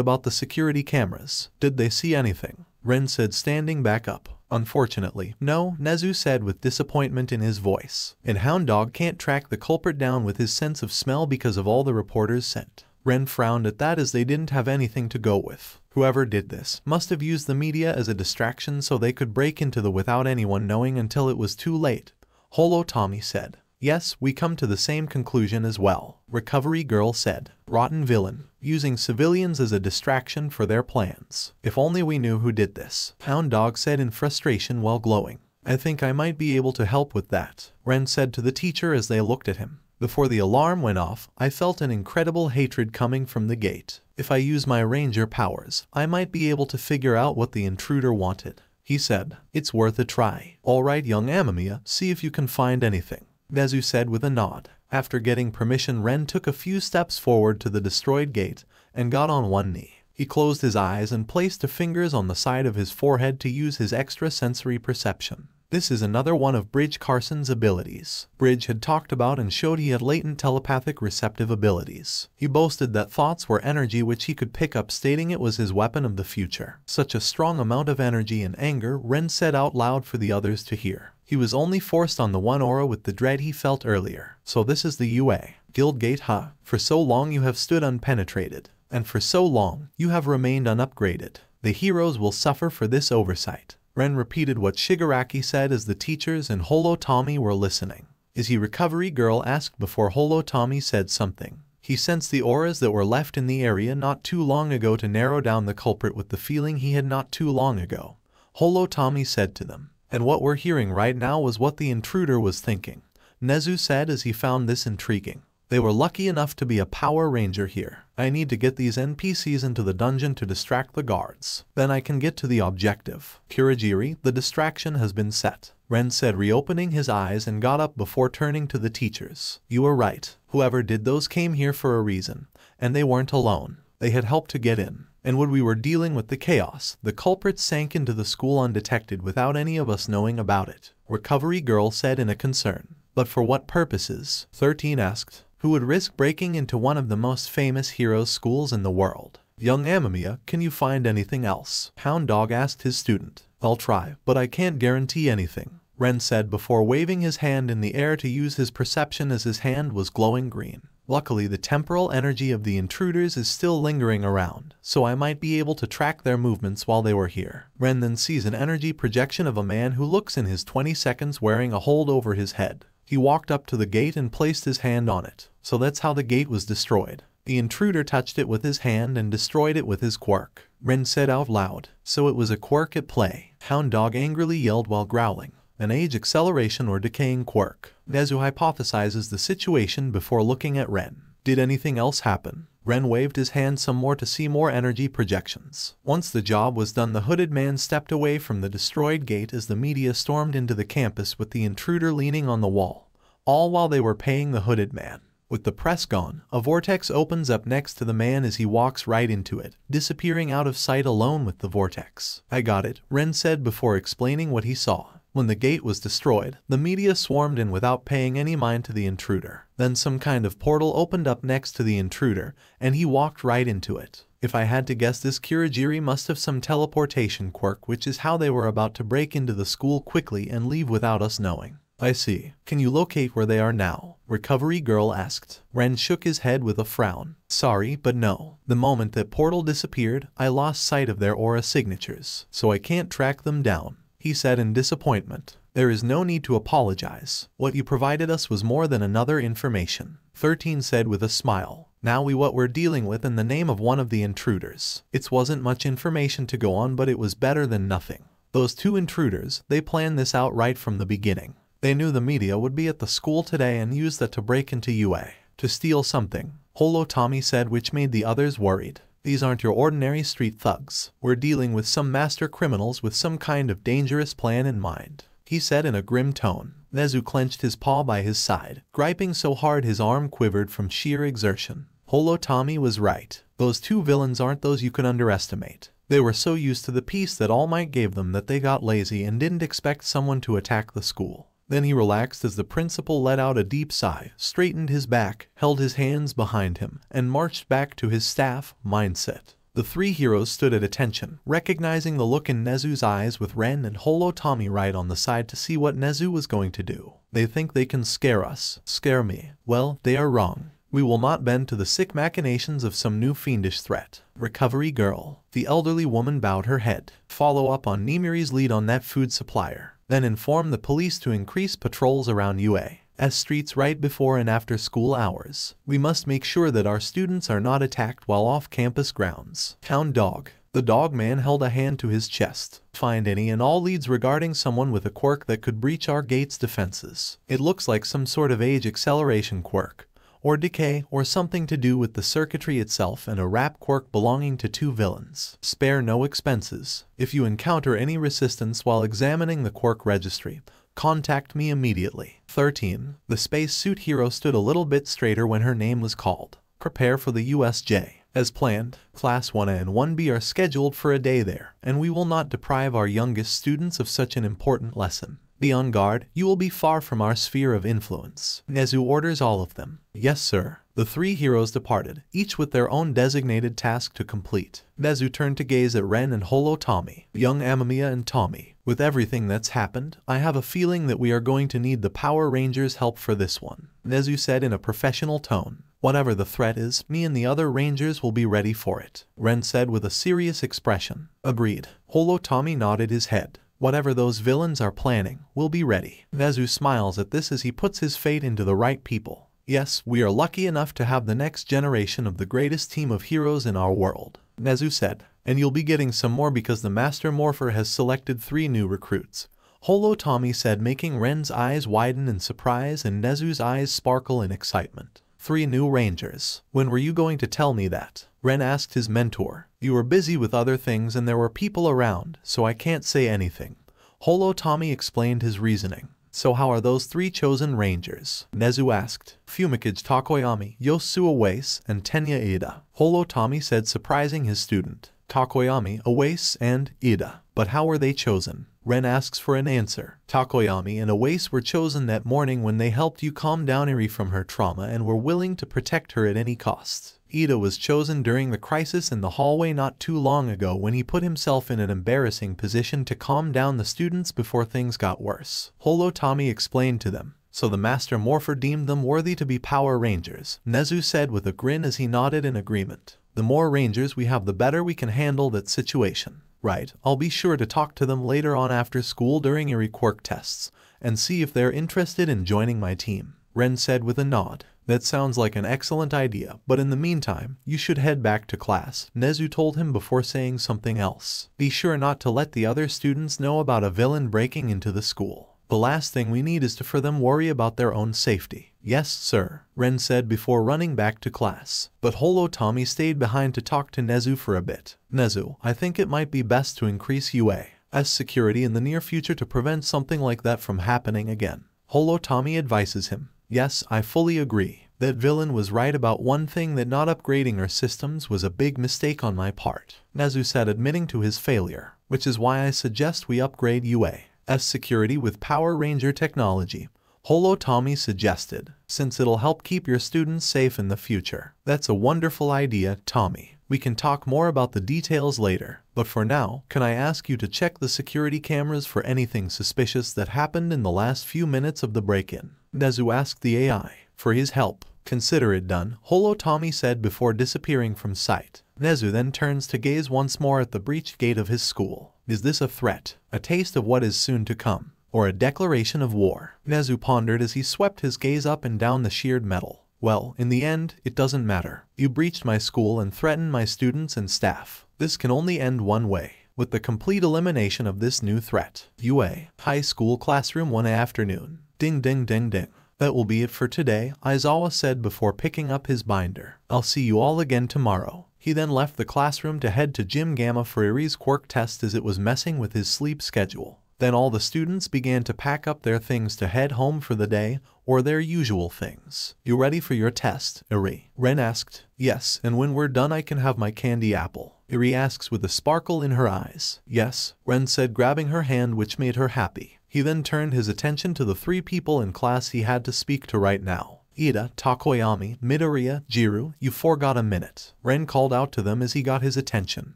about the security cameras? Did they see anything? Ren said standing back up. Unfortunately, no, Nezu said with disappointment in his voice. And Hound Dog can't track the culprit down with his sense of smell because of all the reporters sent. Ren frowned at that as they didn't have anything to go with. Whoever did this must have used the media as a distraction so they could break into the without anyone knowing until it was too late. Holo Tommy said. Yes, we come to the same conclusion as well, Recovery Girl said. Rotten villain, using civilians as a distraction for their plans. If only we knew who did this, Hound Dog said in frustration while glowing. I think I might be able to help with that, Ren said to the teacher as they looked at him. Before the alarm went off, I felt an incredible hatred coming from the gate. If I use my ranger powers, I might be able to figure out what the intruder wanted. He said, it's worth a try. Alright young Amamiya, see if you can find anything. Nezu said with a nod. After getting permission, Ren took a few steps forward to the destroyed gate and got on one knee. He closed his eyes and placed his fingers on the side of his forehead to use his extrasensory perception. This is another one of Bridge Carson's abilities. Bridge had talked about and showed he had latent telepathic receptive abilities. He boasted that thoughts were energy which he could pick up, stating it was his weapon of the future. Such a strong amount of energy and anger, Ren said out loud for the others to hear. He was only forced on the one aura with the dread he felt earlier. So this is the UA Guild Gate, huh? For so long you have stood unpenetrated, and for so long you have remained unupgraded. The heroes will suffer for this oversight. Ren repeated what Shigaraki said as the teachers and Holo Tommy were listening. Is he Recovery Girl asked before Holo Tommy said something. He sensed the auras that were left in the area not too long ago to narrow down the culprit with the feeling he had not too long ago. Holo Tommy said to them. And what we're hearing right now was what the intruder was thinking, Nezu said as he found this intriguing. They were lucky enough to be a Power Ranger here. I need to get these NPCs into the dungeon to distract the guards. Then I can get to the objective. Kurogiri, the distraction has been set, Ren said, reopening his eyes, and got up before turning to the teachers. You were right. Whoever did those came here for a reason, and they weren't alone. They had helped to get in. And when we were dealing with the chaos, the culprits sank into the school undetected without any of us knowing about it, Recovery Girl said in a concern. But for what purposes? 13 asked. Who would risk breaking into one of the most famous heroes' schools in the world? Young Amamiya, can you find anything else? Hound Dog asked his student. I'll try, but I can't guarantee anything, Ren said before waving his hand in the air to use his perception as his hand was glowing green. Luckily, the temporal energy of the intruders is still lingering around, so I might be able to track their movements while they were here. Ren then sees an energy projection of a man who looks in his 20 seconds wearing a hold over his head. He walked up to the gate and placed his hand on it. So that's how the gate was destroyed. The intruder touched it with his hand and destroyed it with his quirk, Ren said out loud. So it was a quirk at play. Hound Dog angrily yelled while growling. An age acceleration or decaying quirk. Nezu hypothesizes the situation before looking at Ren. Did anything else happen? Ren waved his hand some more to see more energy projections. Once the job was done, the hooded man stepped away from the destroyed gate as the media stormed into the campus with the intruder leaning on the wall, all while they were paying the hooded man. With the press gone, a vortex opens up next to the man as he walks right into it, disappearing out of sight alone with the vortex. I got it, Ren said before explaining what he saw. When the gate was destroyed, the media swarmed in without paying any mind to the intruder. Then some kind of portal opened up next to the intruder, and he walked right into it. If I had to guess, this Kurogiri must have some teleportation quirk, which is how they were about to break into the school quickly and leave without us knowing. I see. Can you locate where they are now? Recovery Girl asked. Ren shook his head with a frown. Sorry, but no. The moment that portal disappeared, I lost sight of their aura signatures, so I can't track them down, he said in disappointment. There is no need to apologize. What you provided us was more than another information, 13 said with a smile. Now what we're dealing with in the name of one of the intruders. It wasn't much information to go on, but it was better than nothing. Those two intruders, they planned this out right from the beginning. They knew the media would be at the school today and used that to break into UA, to steal something, Holo Tommy said, which made the others worried. These aren't your ordinary street thugs. We're dealing with some master criminals with some kind of dangerous plan in mind, he said in a grim tone. Nezu clenched his paw by his side, griping so hard his arm quivered from sheer exertion. Holo Tommy was right. Those two villains aren't those you can underestimate. They were so used to the peace that All Might gave them that they got lazy and didn't expect someone to attack the school. Then he relaxed as the principal let out a deep sigh, straightened his back, held his hands behind him, and marched back to his staff mindset. The three heroes stood at attention, recognizing the look in Nezu's eyes, with Ren and Holo Tommy right on the side to see what Nezu was going to do. They think they can scare us. Scare me? Well, they are wrong. We will not bend to the sick machinations of some new fiendish threat. Recovery Girl. The elderly woman bowed her head. Follow up on Nimiri's lead on that food supplier. Then inform the police to increase patrols around UA's streets right before and after school hours. We must make sure that our students are not attacked while off campus grounds. Hound Dog. The dog man held a hand to his chest. Find any and all leads regarding someone with a quirk that could breach our gate's defenses. It looks like some sort of age acceleration quirk, or decay, or something to do with the circuitry itself, and a rap quirk belonging to two villains. Spare no expenses. If you encounter any resistance while examining the quirk registry, contact me immediately. 13. The spacesuit hero stood a little bit straighter when her name was called. Prepare for the USJ. As planned, Class 1A and 1B are scheduled for a day there, and we will not deprive our youngest students of such an important lesson. Be on guard, you will be far from our sphere of influence. Nezu orders all of them. Yes, sir. The three heroes departed, each with their own designated task to complete. Nezu turned to gaze at Ren and Holo Tommy, young Amamiya and Tommy. With everything that's happened, I have a feeling that we are going to need the Power Rangers' help for this one, Nezu said in a professional tone. Whatever the threat is, me and the other Rangers will be ready for it, Ren said with a serious expression. Agreed. Holo Tommy nodded his head. Whatever those villains are planning, we'll be ready. Nezu smiles at this as he puts his fate into the right people. Yes, we are lucky enough to have the next generation of the greatest team of heroes in our world, Nezu said. And you'll be getting some more because the Master Morpher has selected 3 new recruits, Holo Tommy said, making Ren's eyes widen in surprise and Nezu's eyes sparkle in excitement. 3 new Rangers. When were you going to tell me that? Ren asked his mentor. You were busy with other things and there were people around, so I can't say anything. Holo Tommy explained his reasoning. So how are those 3 chosen Rangers? Nezu asked. Fumikage Takoyami, Yosu Awase, and Tenya Ida, Holo Tommy said, surprising his student. Takoyami, Awase, and Ida. But how were they chosen? Ren asks for an answer. Takoyami and Awase were chosen that morning when they helped you calm down Eri from her trauma and were willing to protect her at any cost. Ida was chosen during the crisis in the hallway not too long ago when he put himself in an embarrassing position to calm down the students before things got worse. Holo Tommy explained to them. So the Master Morpher deemed them worthy to be Power Rangers, Nezu said with a grin as he nodded in agreement. The more Rangers we have, the better we can handle that situation. Right, I'll be sure to talk to them later on after school during Eri quirk tests, and see if they're interested in joining my team, Ren said with a nod. That sounds like an excellent idea, but in the meantime, you should head back to class, Nezu told him before saying something else. Be sure not to let the other students know about a villain breaking into the school. The last thing we need is for them worry about their own safety. Yes, sir, Ren said before running back to class. But Holo Tommy stayed behind to talk to Nezu for a bit. Nezu, I think it might be best to increase UA's security in the near future to prevent something like that from happening again. Holo Tommy advises him. Yes, I fully agree. That villain was right about one thing, that not upgrading our systems was a big mistake on my part, Nezu said, admitting to his failure, which is why I suggest we upgrade UA's security with Power Ranger technology, Holo Tommy suggested, since it'll help keep your students safe in the future. That's a wonderful idea, Tommy. We can talk more about the details later, but for now, can I ask you to check the security cameras for anything suspicious that happened in the last few minutes of the break-in? Nezu asked the AI for his help. Consider it done, Holo Tommy said before disappearing from sight. Nezu then turns to gaze once more at the breached gate of his school. Is this a threat, a taste of what is soon to come, or a declaration of war? Nezu pondered as he swept his gaze up and down the sheared metal. Well, in the end, it doesn't matter. You breached my school and threatened my students and staff. This can only end one way, with the complete elimination of this new threat. UA, high school classroom one afternoon. Ding ding ding ding. That will be it for today, Aizawa said before picking up his binder. I'll see you all again tomorrow. He then left the classroom to head to Gym Gamma for Eri's quirk test as it was messing with his sleep schedule. Then all the students began to pack up their things to head home for the day, or their usual things. You ready for your test, Eri? Ren asked. Yes, and when we're done I can have my candy apple, Eri asks with a sparkle in her eyes. Yes, Ren said, grabbing her hand, which made her happy. He then turned his attention to the 3 people in class he had to speak to right now. Ida, Takoyami, Midoriya, Jiru, you forgot a minute. Ren called out to them as he got his attention.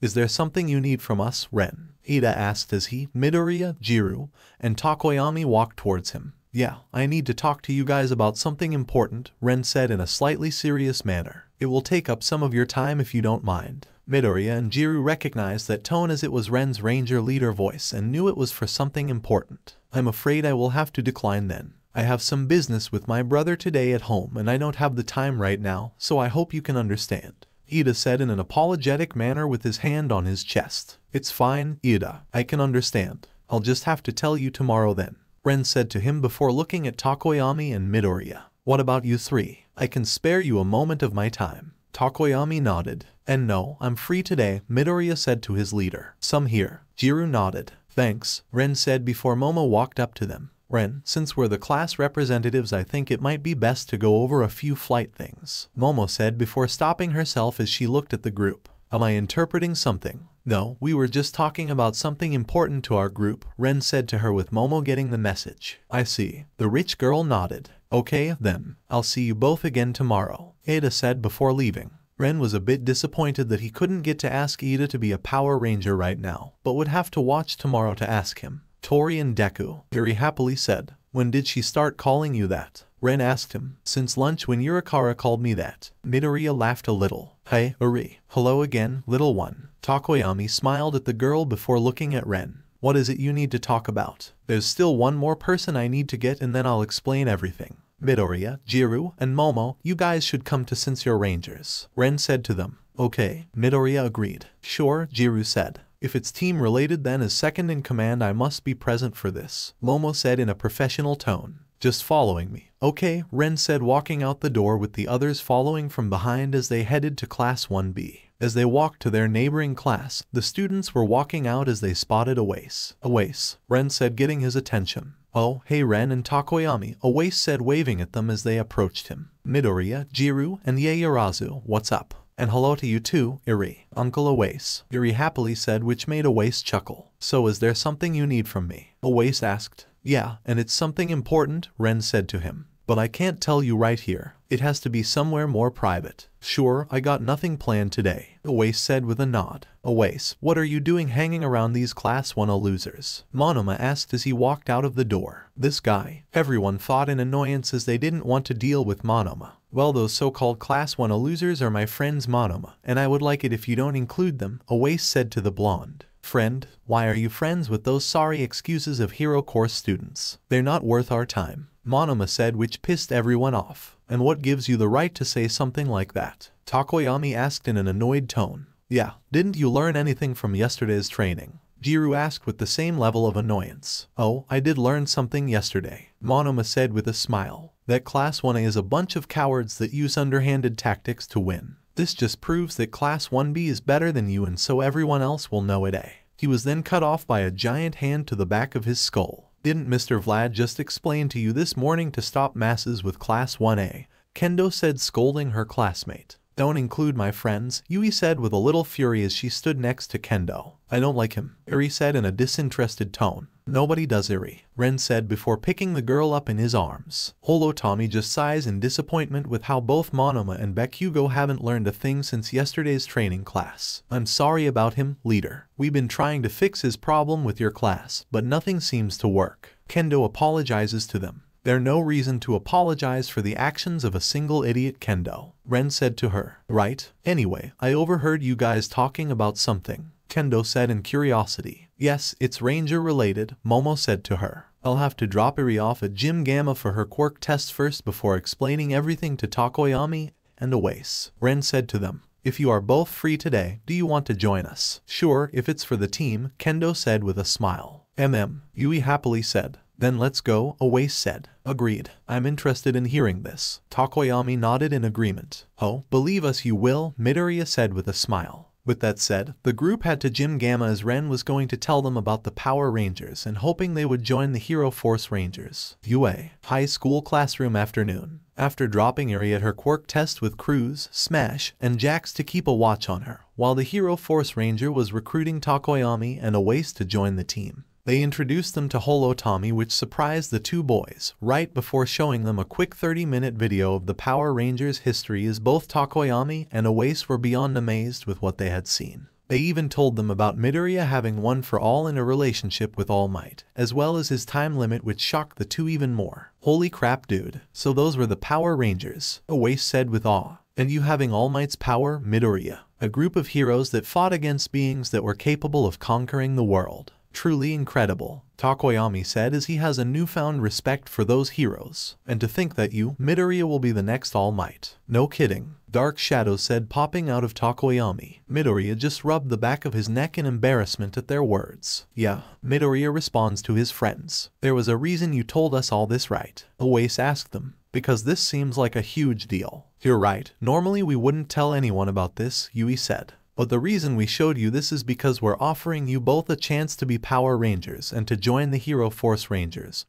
Is there something you need from us, Ren? Ida asked as he, Midoriya, Jiru, and Takoyami walked towards him. Yeah, I need to talk to you guys about something important, Ren said in a slightly serious manner. It will take up some of your time if you don't mind. Midoriya and Jiru recognized that tone as it was Ren's ranger leader voice and knew it was for something important. I'm afraid I will have to decline then. I have some business with my brother today at home and I don't have the time right now, so I hope you can understand, Ida said in an apologetic manner with his hand on his chest. It's fine, Ida. I can understand. I'll just have to tell you tomorrow then, Ren said to him before looking at Takoyami and Midoriya. What about you 3? I can spare you a moment of my time. Takoyami nodded. And no, I'm free today, Midoriya said to his leader. Some here. Jiru nodded. Thanks, Ren said before Momo walked up to them. Ren, since we're the class representatives, I think it might be best to go over a few flight things, Momo said before stopping herself as she looked at the group. Am I interpreting something? No, we were just talking about something important to our group, Ren said to her with Momo getting the message. I see. The rich girl nodded. Okay, then. I'll see you both again tomorrow, Ada said before leaving. Ren was a bit disappointed that he couldn't get to ask Ida to be a Power Ranger right now, but would have to watch tomorrow to ask him. Tori and Deku, very happily said. When did she start calling you that? Ren asked him. Since lunch when Yurikara called me that. Midoriya laughed a little. Hey, Uri. Hello again, little one. Takoyami smiled at the girl before looking at Ren. What is it you need to talk about? There's still one more person I need to get and then I'll explain everything. Midoriya, Jiru, and Momo, you guys should come to since you're rangers. Ren said to them. Okay, Midoriya agreed. Sure, Jiru said. If it's team related then as second in command I must be present for this, Momo said in a professional tone. Just following me. Okay, Ren said walking out the door with the others following from behind as they headed to Class 1B. As they walked to their neighboring class, the students were walking out as they spotted Awase. Awase, Ren said getting his attention. Oh, hey Ren and Takoyami, Awase said waving at them as they approached him. Midoriya, Jiru, and Yaoyorozu, what's up? And hello to you too, Iri, Uncle Awase, Iri happily said, which made Awase chuckle. So is there something you need from me? Awase asked. Yeah, and it's something important, Ren said to him. But I can't tell you right here. It has to be somewhere more private. Sure, I got nothing planned today, Awase said with a nod. Awase, what are you doing hanging around these Class 1A losers? Monoma asked as he walked out of the door. This guy. Everyone thought in annoyance as they didn't want to deal with Monoma. Well, those so-called Class 1A losers are my friends Monoma, and I would like it if you don't include them, Awase said to the blonde. Friend, why are you friends with those sorry excuses of hero course students? They're not worth our time, Monoma said, which pissed everyone off. And what gives you the right to say something like that? Takoyami asked in an annoyed tone. Yeah, didn't you learn anything from yesterday's training? Jiru asked with the same level of annoyance. Oh, I did learn something yesterday, Monoma said with a smile. That Class 1A is a bunch of cowards that use underhanded tactics to win. This just proves that Class 1B is better than you and so everyone else will know it. He was then cut off by a giant hand to the back of his skull. Didn't Mr. Vlad just explain to you this morning to stop masses with Class 1A? Kendo said, scolding her classmate. Don't include my friends, Yui said with a little fury as she stood next to Kendo. I don't like him, Iri said in a disinterested tone. Nobody does, Iri, Ren said before picking the girl up in his arms. Tommy just sighs in disappointment with how both Monoma and Bakugou haven't learned a thing since yesterday's training class. I'm sorry about him, leader. We've been trying to fix his problem with your class, but nothing seems to work. Kendo apologizes to them. There's no reason to apologize for the actions of a single idiot, Kendo, Ren said to her. Right? Anyway, I overheard you guys talking about something, Kendo said in curiosity. Yes, it's Ranger related, Momo said to her. I'll have to drop Iri off at Gym Gamma for her quirk test first before explaining everything to Takoyami and Awase, Ren said to them. If you are both free today, do you want to join us? Sure, if it's for the team, Kendo said with a smile. Yui happily said. Then let's go, Awase said. Agreed. I'm interested in hearing this. Takoyami nodded in agreement. Oh, believe us you will, Midoriya said with a smile. With that said, the group had to Gym Gamma as Ren was going to tell them about the Power Rangers and hoping they would join the Hero Force Rangers. UA. High school classroom afternoon. After dropping Iri at her quirk test with Cruz, Smash, and Jax to keep a watch on her, while the Hero Force Ranger was recruiting Takoyami and Awase to join the team. They introduced them to Tommy, which surprised the two boys, right before showing them a quick 30-minute video of the Power Rangers' history as both Takoyami and Awase were beyond amazed with what they had seen. They even told them about Midoriya having one for all in a relationship with All Might, as well as his time limit, which shocked the two even more. Holy crap, dude. So those were the Power Rangers, Awase said with awe. And you having All Might's power, Midoriya. A group of heroes that fought against beings that were capable of conquering the world. Truly incredible, Takoyami said as he has a newfound respect for those heroes. And to think that you, Midoriya, will be the next All Might. No kidding, Dark Shadow said, popping out of Takoyami. Midoriya just rubbed the back of his neck in embarrassment at their words. Yeah, Midoriya responds to his friends. There was a reason you told us all this, right? Awase asked them. Because this seems like a huge deal. You're right, normally we wouldn't tell anyone about this, Yui said. But the reason we showed you this is because we're offering you both a chance to be Power Rangers and to join the Hero Force Rangers.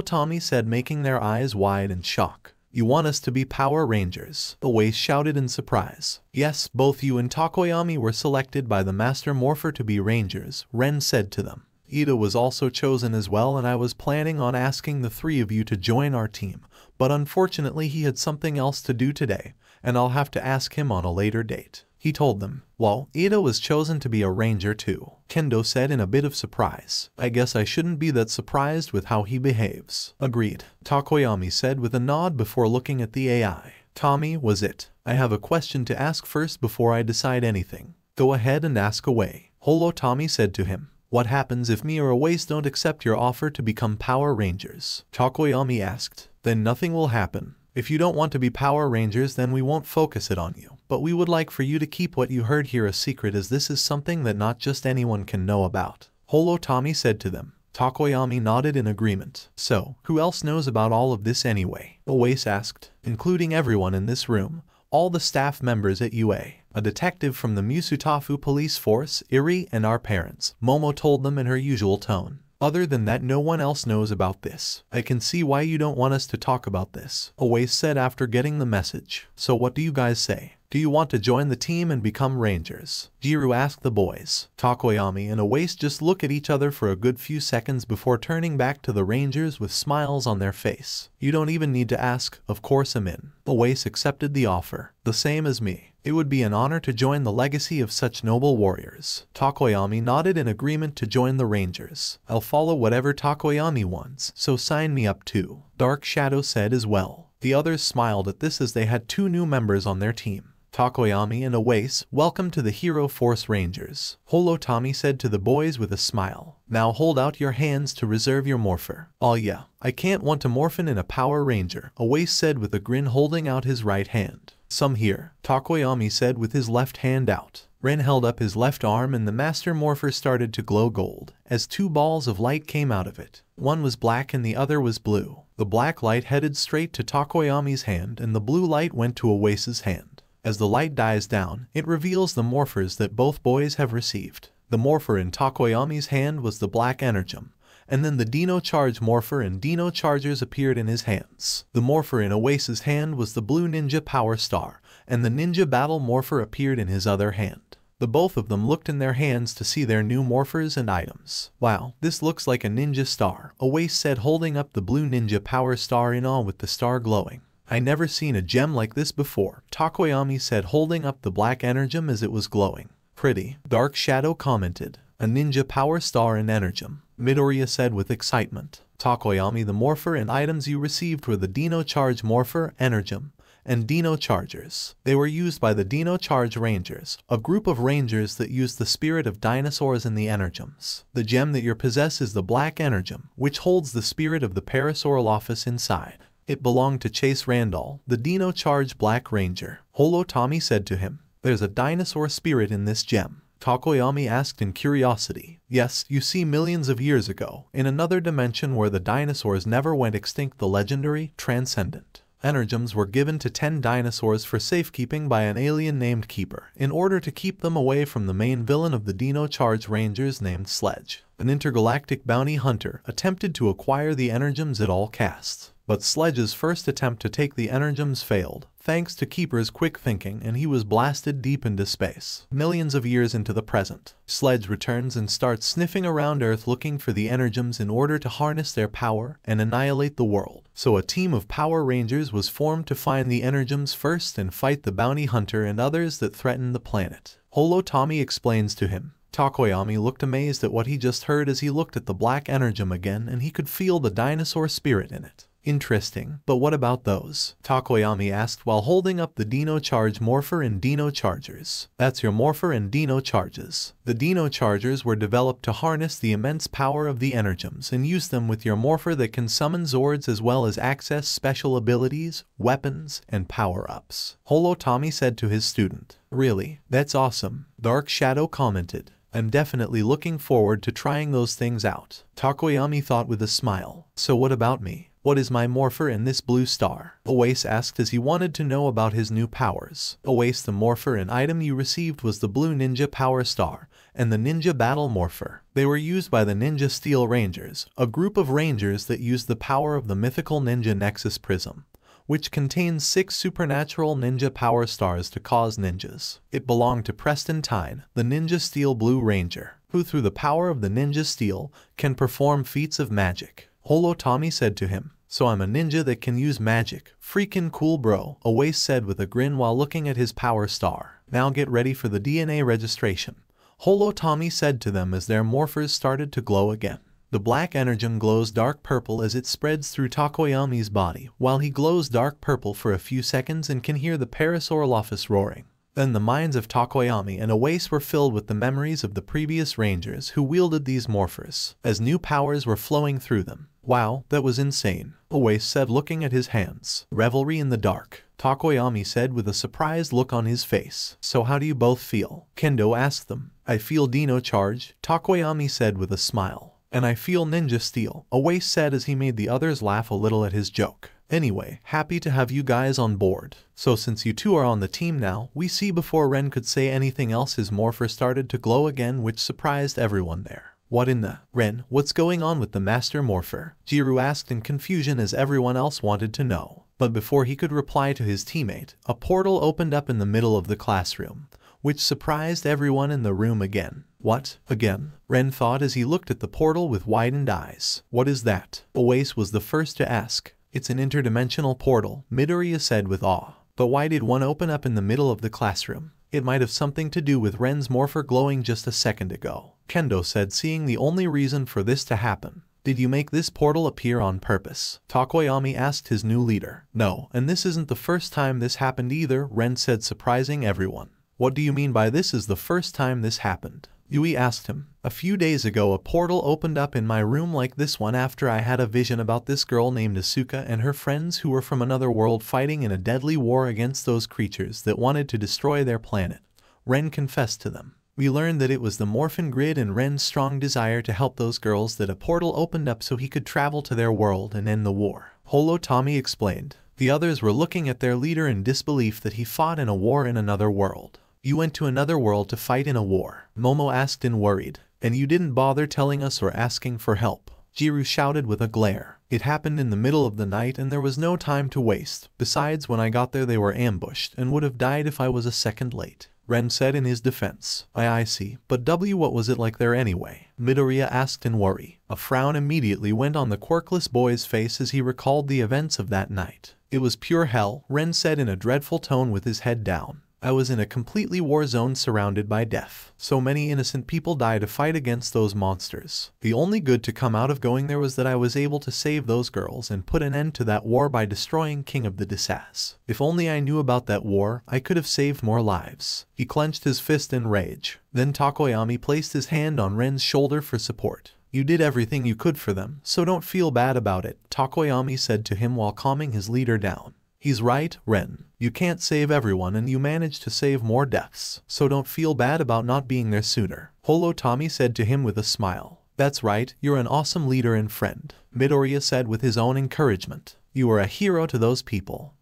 Tommy said, making their eyes wide in shock. You want us to be Power Rangers? Oase shouted in surprise. Yes, both you and Takoyami were selected by the Master Morpher to be Rangers, Ren said to them. Ida was also chosen as well, and I was planning on asking the three of you to join our team, but unfortunately he had something else to do today, and I'll have to ask him on a later date. He told them. Well, Ida was chosen to be a ranger too, Kendo said in a bit of surprise. I guess I shouldn't be that surprised with how he behaves. Agreed, Takoyami said with a nod before looking at the AI. Tommy, was it? I have a question to ask first before I decide anything. Go ahead and ask away, Holo Tommy said to him. What happens if me or Oase don't accept your offer to become Power Rangers? Takoyami asked. Then nothing will happen. If you don't want to be Power Rangers, then we won't focus it on you. But we would like for you to keep what you heard here a secret, as this is something that not just anyone can know about, Holo Tommy said to them. Takoyami nodded in agreement. So, who else knows about all of this anyway? Oase asked. Including everyone in this room, all the staff members at UA, a detective from the Musutafu police force, Iri, and our parents, Momo told them in her usual tone. Other than that, no one else knows about this. I can see why you don't want us to talk about this, Oase said after getting the message. So what do you guys say? Do you want to join the team and become Rangers? Jiru asked the boys. Takoyami and Oase just look at each other for a good few seconds before turning back to the Rangers with smiles on their face. You don't even need to ask, of course I'm in. Oase accepted the offer. The same as me. It would be an honor to join the legacy of such noble warriors. Takoyami nodded in agreement to join the Rangers. I'll follow whatever Takoyami wants, so sign me up too, Dark Shadow said as well. The others smiled at this as they had two new members on their team. Takoyami and Oase, welcome to the Hero Force Rangers, Holo Tommy said to the boys with a smile. Now hold out your hands to reserve your morpher. Oh yeah, I can't want to morphin in a Power Ranger, Oase said with a grin holding out his right hand. Some here, Takoyami said with his left hand out. Ren held up his left arm and the Master Morpher started to glow gold, as two balls of light came out of it. One was black and the other was blue. The black light headed straight to Takoyami's hand and the blue light went to Oase's hand. As the light dies down, it reveals the morphers that both boys have received. The morpher in Takoyami's hand was the black energem, and then the Dino Charge morpher and Dino Chargers appeared in his hands. The morpher in Oase's hand was the blue Ninja Power Star, and the Ninja Battle morpher appeared in his other hand. The both of them looked in their hands to see their new morphers and items. Wow, this looks like a ninja star, Oase said holding up the blue Ninja Power Star in awe with the star glowing. I never seen a gem like this before, Takoyami said holding up the black energem as it was glowing. Pretty, Dark Shadow commented. A Ninja Power Star and energem, Midoriya said with excitement. Takoyami, the morpher and items you received were the Dino Charge morpher, energem, and Dino Chargers. They were used by the Dino Charge Rangers, a group of rangers that use the spirit of dinosaurs in the energems. The gem that you possess is the black energem, which holds the spirit of the Parasaurol office inside. It belonged to Chase Randall, the Dino Charge Black Ranger, Holo Tommy said to him. There's a dinosaur spirit in this gem, Takoyami asked in curiosity. Yes, you see, millions of years ago, in another dimension where the dinosaurs never went extinct, the legendary, transcendent energems were given to 10 dinosaurs for safekeeping by an alien named Keeper, in order to keep them away from the main villain of the Dino Charge Rangers named Sledge. An intergalactic bounty hunter attempted to acquire the energems at all costs. But Sledge's first attempt to take the energems failed, thanks to Keeper's quick thinking, and he was blasted deep into space. Millions of years into the present, Sledge returns and starts sniffing around Earth looking for the energems in order to harness their power and annihilate the world. So a team of Power Rangers was formed to find the energems first and fight the bounty hunter and others that threaten the planet, Holo Tommy explains to him. Takoyami looked amazed at what he just heard as he looked at the black energem again, and he could feel the dinosaur spirit in it. Interesting, but what about those? Takoyami asked while holding up the Dino Charge morpher and Dino Chargers. That's your morpher and Dino Charges. The Dino Chargers were developed to harness the immense power of the energems and use them with your morpher that can summon Zords as well as access special abilities, weapons, and power-ups, Holo Tommy said to his student. Really? That's awesome, Dark Shadow commented. I'm definitely looking forward to trying those things out, Takoyami thought with a smile. So what about me? What is my morpher in this blue star? Oase asked as he wanted to know about his new powers. Oase, the morpher and item you received was the blue Ninja Power Star and the Ninja Battle morpher. They were used by the Ninja Steel Rangers, a group of rangers that used the power of the mythical Ninja Nexus Prism, which contains 6 supernatural ninja power stars to cause ninjas. It belonged to Preston Tyne, the Ninja Steel Blue Ranger, who through the power of the Ninja Steel can perform feats of magic. Holo Tommy said to him, "So I'm a ninja that can use magic. Freaking cool, bro," Oase said with a grin while looking at his power star. "Now get ready for the DNA registration," Holo Tommy said to them as their morphers started to glow again. The black energon glows dark purple as it spreads through Takoyami's body, while he glows dark purple for a few seconds and can hear the Paris Orlophus roaring. Then the minds of Takoyami and Oase were filled with the memories of the previous rangers who wielded these morphers, as new powers were flowing through them. "Wow, that was insane," Oase said looking at his hands. "Revelry in the dark," Takoyami said with a surprised look on his face. "So how do you both feel?" Kendo asked them. "I feel Dino Charge," Takoyami said with a smile. "And I feel Ninja Steel," Oase said as he made the others laugh a little at his joke. "Anyway, happy to have you guys on board. So since you two are on the team now," we see before Ren could say anything else his morpher started to glow again, which surprised everyone there. "What in the... Ren, what's going on with the master morpher?" Jiru asked in confusion as everyone else wanted to know. But before he could reply to his teammate, a portal opened up in the middle of the classroom, which surprised everyone in the room again. "What? Again?" Ren thought as he looked at the portal with widened eyes. "What is that?" Oase was the first to ask. "It's an interdimensional portal," Midoriya said with awe. "But why did one open up in the middle of the classroom?" "It might have something to do with Ren's morpher glowing just a second ago," Kendo said, seeing the only reason for this to happen. "Did you make this portal appear on purpose?" Takoyami asked his new leader. "No, and this isn't the first time this happened either," Ren said, surprising everyone. "What do you mean by this is the first time this happened?" Yui asked him. "A few days ago a portal opened up in my room like this one after I had a vision about this girl named Asuka and her friends who were from another world fighting in a deadly war against those creatures that wanted to destroy their planet." Ren confessed to them. "We learned that it was the Morphin Grid and Ren's strong desire to help those girls that a portal opened up so he could travel to their world and end the war," Holo Tommy explained. The others were looking at their leader in disbelief that he fought in a war in another world. "You went to another world to fight in a war?" Momo asked in worried. "And you didn't bother telling us or asking for help?" Jiru shouted with a glare. "It happened in the middle of the night and there was no time to waste. Besides, when I got there they were ambushed and would have died if I was a second late," Ren said in his defense. I see. But what was it like there anyway?" Midoriya asked in worry. A frown immediately went on the quirkless boy's face as he recalled the events of that night. "It was pure hell," Ren said in a dreadful tone with his head down. "I was in a completely war zone surrounded by death. So many innocent people died to fight against those monsters. The only good to come out of going there was that I was able to save those girls and put an end to that war by destroying King of the Desas. If only I knew about that war, I could have saved more lives." He clenched his fist in rage. Then Takoyami placed his hand on Ren's shoulder for support. "You did everything you could for them, so don't feel bad about it," Takoyami said to him while calming his leader down. "He's right, Ren. You can't save everyone and you managed to save more deaths, so don't feel bad about not being there sooner," Holo Tommy said to him with a smile. "That's right, you're an awesome leader and friend," Midoriya said with his own encouragement. "You are a hero to those people."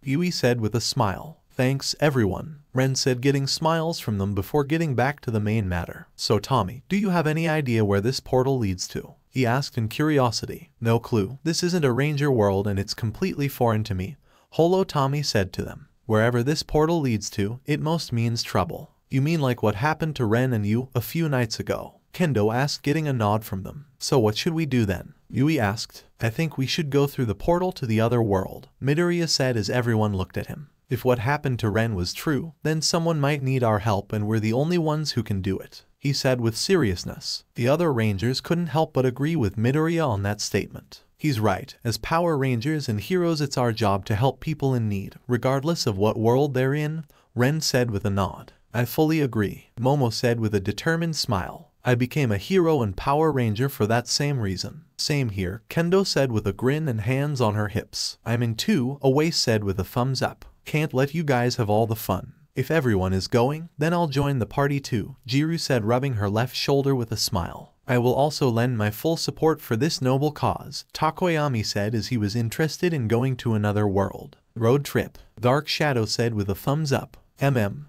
Yui said with a smile. "Thanks, everyone," Ren said, getting smiles from them before getting back to the main matter. "So Tommy, do you have any idea where this portal leads to?" he asked in curiosity. "No clue. This isn't a ranger world and it's completely foreign to me," Holo Tommy said to them. "Wherever this portal leads to, it most means trouble." "You mean like what happened to Ren and you a few nights ago?" Kendo asked, getting a nod from them. "So what should we do then?" Yui asked. "I think we should go through the portal to the other world," Midoriya said as everyone looked at him. "If what happened to Ren was true, then someone might need our help and we're the only ones who can do it," he said with seriousness. The other rangers couldn't help but agree with Midoriya on that statement. "He's right. As Power Rangers and heroes, it's our job to help people in need, regardless of what world they're in," Ren said with a nod. "I fully agree," Momo said with a determined smile. "I became a hero and Power Ranger for that same reason." "Same here," Kendo said with a grin and hands on her hips. "I'm in too," Oase said with a thumbs up. "Can't let you guys have all the fun. If everyone is going, then I'll join the party too," Jiru said, rubbing her left shoulder with a smile. "I will also lend my full support for this noble cause," Takoyami said as he was interested in going to another world. "Road trip," Dark Shadow said with a thumbs up.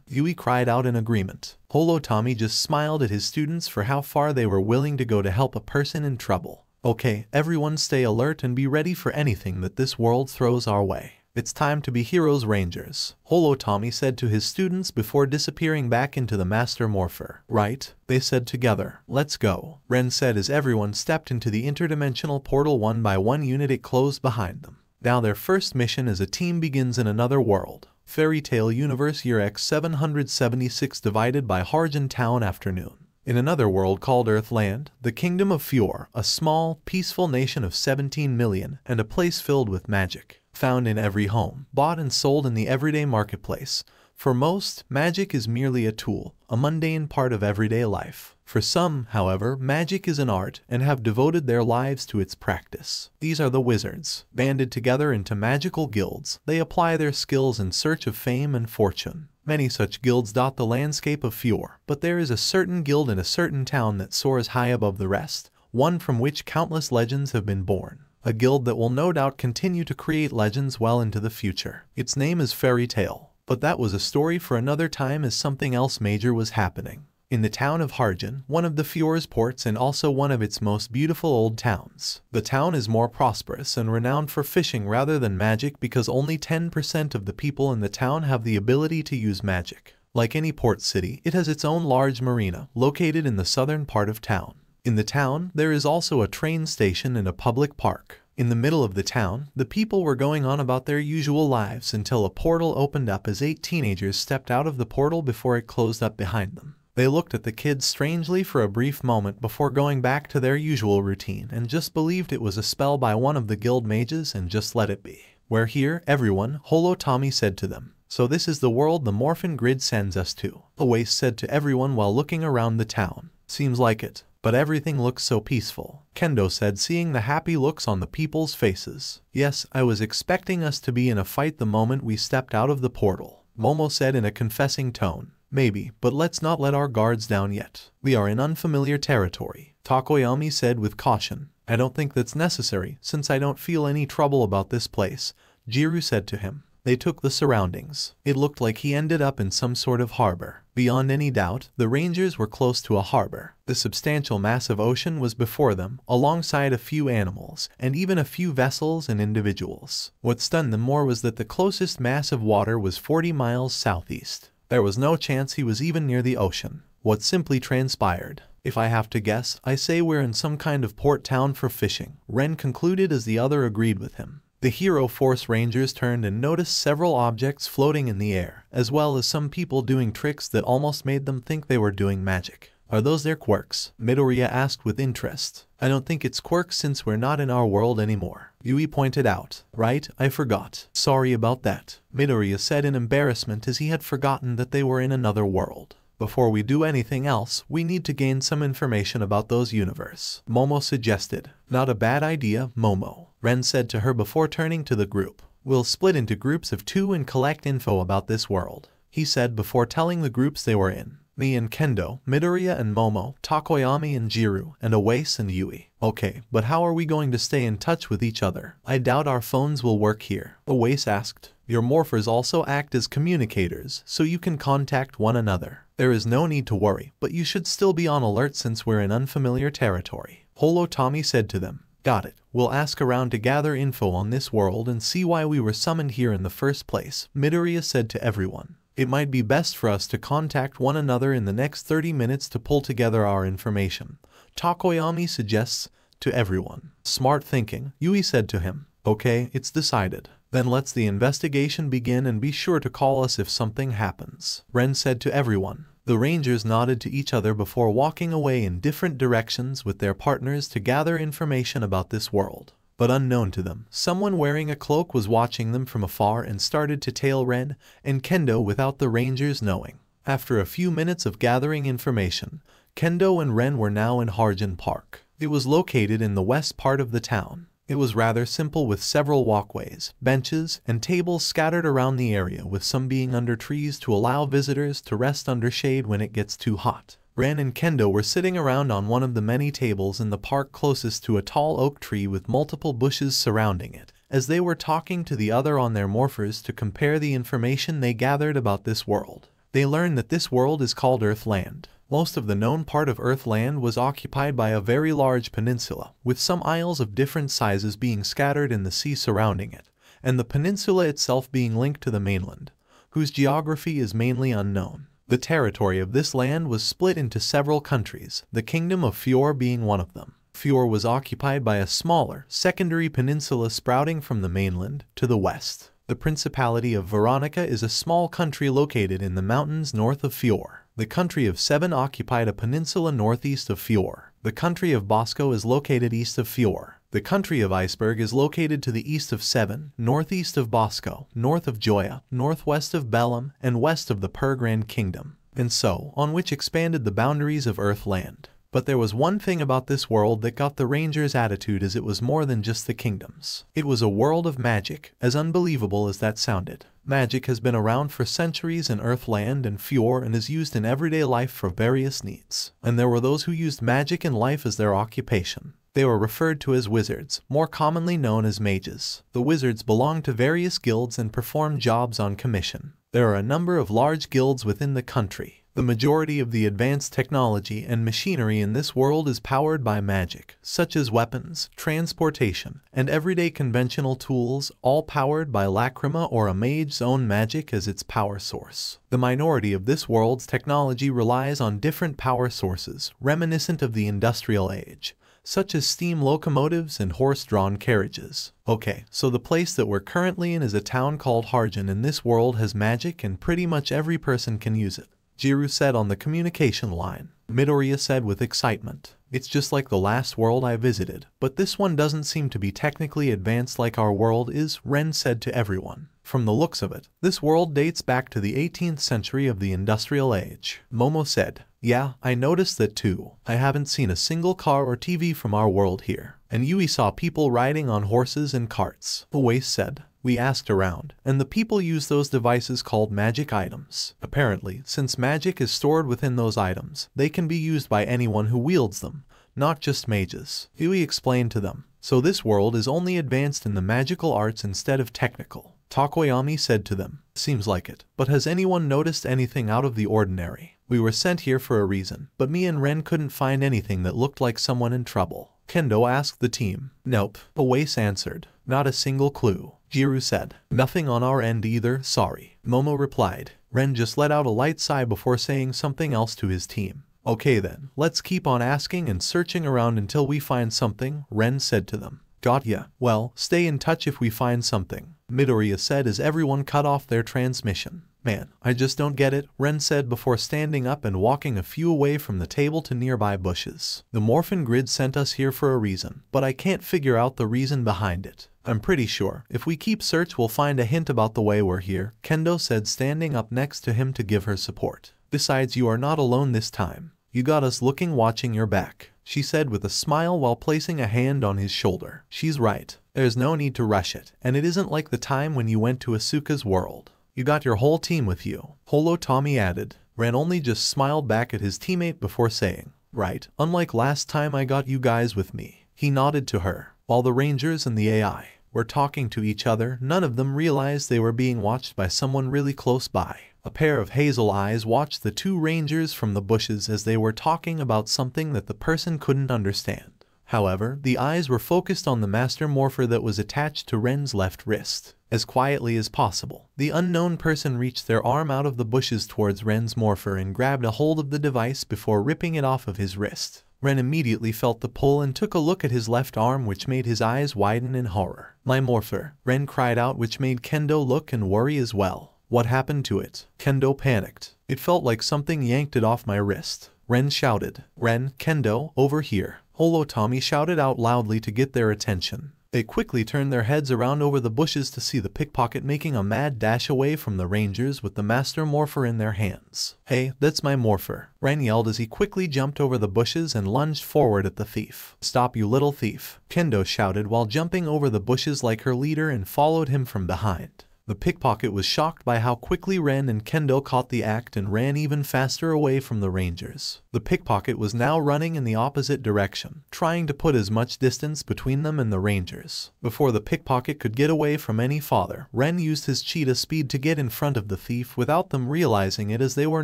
Yui cried out in agreement. Holo Tommy just smiled at his students for how far they were willing to go to help a person in trouble. "Okay, everyone stay alert and be ready for anything that this world throws our way. It's time to be heroes rangers, Holotommy said to his students before disappearing back into the Master Morpher. Right, they said together. Let's go, Ren said as everyone stepped into the interdimensional portal one by one unit. It closed behind them. Now their first mission as a team begins in another world. Fairy Tale Universe Year X 776 divided by Harjan Town Afternoon. In another world called Earthland, the Kingdom of Fjord, a small, peaceful nation of 17 million, and a place filled with magic, found in every home, bought and sold in the everyday marketplace. For most, magic is merely a tool, a mundane part of everyday life. For some, however, magic is an art and have devoted their lives to its practice. These are the wizards. Banded together into magical guilds, they apply their skills in search of fame and fortune. Many such guilds dot the landscape of Fjord, but there is a certain guild in a certain town that soars high above the rest, one from which countless legends have been born. A guild that will no doubt continue to create legends well into the future. Its name is Fairy Tale. But that was a story for another time, as something else major was happening. In the town of Harjan, one of the Fjord's ports and also one of its most beautiful old towns. The town is more prosperous and renowned for fishing rather than magic because only 10% of the people in the town have the ability to use magic. Like any port city, it has its own large marina, located in the southern part of town. In the town, there is also a train station and a public park. In the middle of the town, the people were going on about their usual lives until a portal opened up as 8 teenagers stepped out of the portal before it closed up behind them. They looked at the kids strangely for a brief moment before going back to their usual routine and just believed it was a spell by one of the guild mages and just let it be. "We're here, everyone," Holotommy said to them. "So this is the world the Morphin Grid sends us to," Oasis said to everyone while looking around the town. "Seems like it. But everything looks so peaceful," Kendo said, seeing the happy looks on the people's faces. "Yes, I was expecting us to be in a fight the moment we stepped out of the portal," Momo said in a confessing tone. "Maybe, but let's not let our guards down yet. We are in unfamiliar territory," Takoyami said with caution. "I don't think that's necessary, since I don't feel any trouble about this place," Jiru said to him. They took the surroundings. It looked like he ended up in some sort of harbor. Beyond any doubt, the Rangers were close to a harbor. The substantial massive ocean was before them, alongside a few animals, and even a few vessels and individuals. What stunned them more was that the closest mass of water was 40 miles southeast. There was no chance he was even near the ocean. What simply transpired? "If I have to guess, I say we're in some kind of port town for fishing," Ren concluded as the other agreed with him. The Hero Force Rangers turned and noticed several objects floating in the air, as well as some people doing tricks that almost made them think they were doing magic. "Are those their quirks?" Midoriya asked with interest. "I don't think it's quirks since we're not in our world anymore," Yui pointed out. "Right, I forgot. Sorry about that," Midoriya said in embarrassment as he had forgotten that they were in another world. "Before we do anything else, we need to gain some information about those universe," Momo suggested. "Not a bad idea, Momo," Ren said to her before turning to the group. "We'll split into groups of 2 and collect info about this world," he said before telling the groups they were in. "Me and Kendo, Midoriya and Momo, Takoyami and Jiru, and Oasis and Yui." "Okay, but how are we going to stay in touch with each other? I doubt our phones will work here," Oasis asked. "Your morphers also act as communicators, so you can contact one another. There is no need to worry, but you should still be on alert since we're in unfamiliar territory," Holotommy said to them. "Got it. We'll ask around to gather info on this world and see why we were summoned here in the first place," Midoriya said to everyone. "It might be best for us to contact one another in the next 30 minutes to pull together our information," Takoyami suggests to everyone. "Smart thinking," Yui said to him. "Okay, it's decided. Then let's the investigation begin and be sure to call us if something happens," Ren said to everyone. The Rangers nodded to each other before walking away in different directions with their partners to gather information about this world. But unknown to them, someone wearing a cloak was watching them from afar and started to tail Ren and Kendo without the Rangers knowing. After a few minutes of gathering information, Kendo and Ren were now in Harjan Park. It was located in the west part of the town. It was rather simple with several walkways, benches, and tables scattered around the area, with some being under trees to allow visitors to rest under shade when it gets too hot. Ren and Kendo were sitting around on one of the many tables in the park closest to a tall oak tree with multiple bushes surrounding it, as they were talking to the other on their morphers to compare the information they gathered about this world. They learned that this world is called Earthland. Most of the known part of Earthland was occupied by a very large peninsula, with some isles of different sizes being scattered in the sea surrounding it, and the peninsula itself being linked to the mainland, whose geography is mainly unknown. The territory of this land was split into several countries, the Kingdom of Fior being one of them. Fior was occupied by a smaller, secondary peninsula sprouting from the mainland to the west. The Principality of Veronica is a small country located in the mountains north of Fior. The country of Seven occupied a peninsula northeast of Fior. The country of Bosco is located east of Fior. The country of Iceberg is located to the east of Seven, northeast of Bosco, north of Joya, northwest of Bellum, and west of the Pergrand Kingdom, and so on, which expanded the boundaries of Earthland. But there was one thing about this world that got the Rangers' attitude, as it was more than just the kingdoms. It was a world of magic, as unbelievable as that sounded. Magic has been around for centuries in Earthland and Fior and is used in everyday life for various needs. And there were those who used magic in life as their occupation. They were referred to as wizards, more commonly known as mages. The wizards belonged to various guilds and performed jobs on commission. There are a number of large guilds within the country. The majority of the advanced technology and machinery in this world is powered by magic, such as weapons, transportation, and everyday conventional tools, all powered by Lacrima or a mage's own magic as its power source. The minority of this world's technology relies on different power sources, reminiscent of the industrial age, such as steam locomotives and horse-drawn carriages. Okay, so the place that we're currently in is a town called Harjan, and this world has magic and pretty much every person can use it, Jiru said on the communication line. Midoriya said with excitement, "It's just like the last world I visited, but this one doesn't seem to be technically advanced like our world is," Ren said to everyone. "From the looks of it, this world dates back to the 18th century of the industrial age." Momo said, "Yeah, I noticed that too. I haven't seen a single car or TV from our world here. And Yui saw people riding on horses and carts." Oase said, "We asked around, and the people use those devices called magic items. Apparently, since magic is stored within those items, they can be used by anyone who wields them, not just mages." Yui explained to them, "So this world is only advanced in the magical arts instead of technical." Takoyami said to them, "Seems like it. But has anyone noticed anything out of the ordinary? We were sent here for a reason, but me and Ren couldn't find anything that looked like someone in trouble." Kendo asked the team. "Nope," Oase answered. "Not a single clue." Jiru said, "Nothing on our end either, sorry." Momo replied. Ren just let out a light sigh before saying something else to his team. "Okay then, let's keep on asking and searching around until we find something," Ren said to them. "Got ya. Well, stay in touch if we find something," Midoriya said as everyone cut off their transmission. "Man, I just don't get it," Ren said before standing up and walking a few away from the table to nearby bushes. "The Morphin Grid sent us here for a reason, but I can't figure out the reason behind it. I'm pretty sure if we keep search we'll find a hint about the way we're here," Kendo said, standing up next to him to give her support. "Besides, you are not alone this time. You got us looking, watching your back," she said with a smile while placing a hand on his shoulder. "She's right. There's no need to rush it, and it isn't like the time when you went to Asuka's world. You got your whole team with you." Holo Tommy added. Ren only just smiled back at his teammate before saying, "Right, unlike last time I got you guys with me." He nodded to her. While the Rangers and the AI were talking to each other, none of them realized they were being watched by someone really close by. A pair of hazel eyes watched the two Rangers from the bushes as they were talking about something that the person couldn't understand. However, the eyes were focused on the master morpher that was attached to Ren's left wrist. As quietly as possible, the unknown person reached their arm out of the bushes towards Ren's morpher and grabbed a hold of the device before ripping it off of his wrist. Ren immediately felt the pull and took a look at his left arm, which made his eyes widen in horror. "My morpher," Ren cried out, which made Kendo look and worry as well. "What happened to it?" Kendo panicked. "It felt like something yanked it off my wrist," Ren shouted. "Ren, Kendo, over here," Holo Tommy shouted out loudly to get their attention. They quickly turned their heads around over the bushes to see the pickpocket making a mad dash away from the Rangers with the master morpher in their hands. "Hey, that's my morpher," Ren yelled as he quickly jumped over the bushes and lunged forward at the thief. "Stop, you little thief," Kendo shouted while jumping over the bushes like her leader and followed him from behind. The pickpocket was shocked by how quickly Ren and Kendo caught the act and ran even faster away from the Rangers. The pickpocket was now running in the opposite direction, trying to put as much distance between them and the Rangers. Before the pickpocket could get away from any farther, Ren used his cheetah speed to get in front of the thief without them realizing it as they were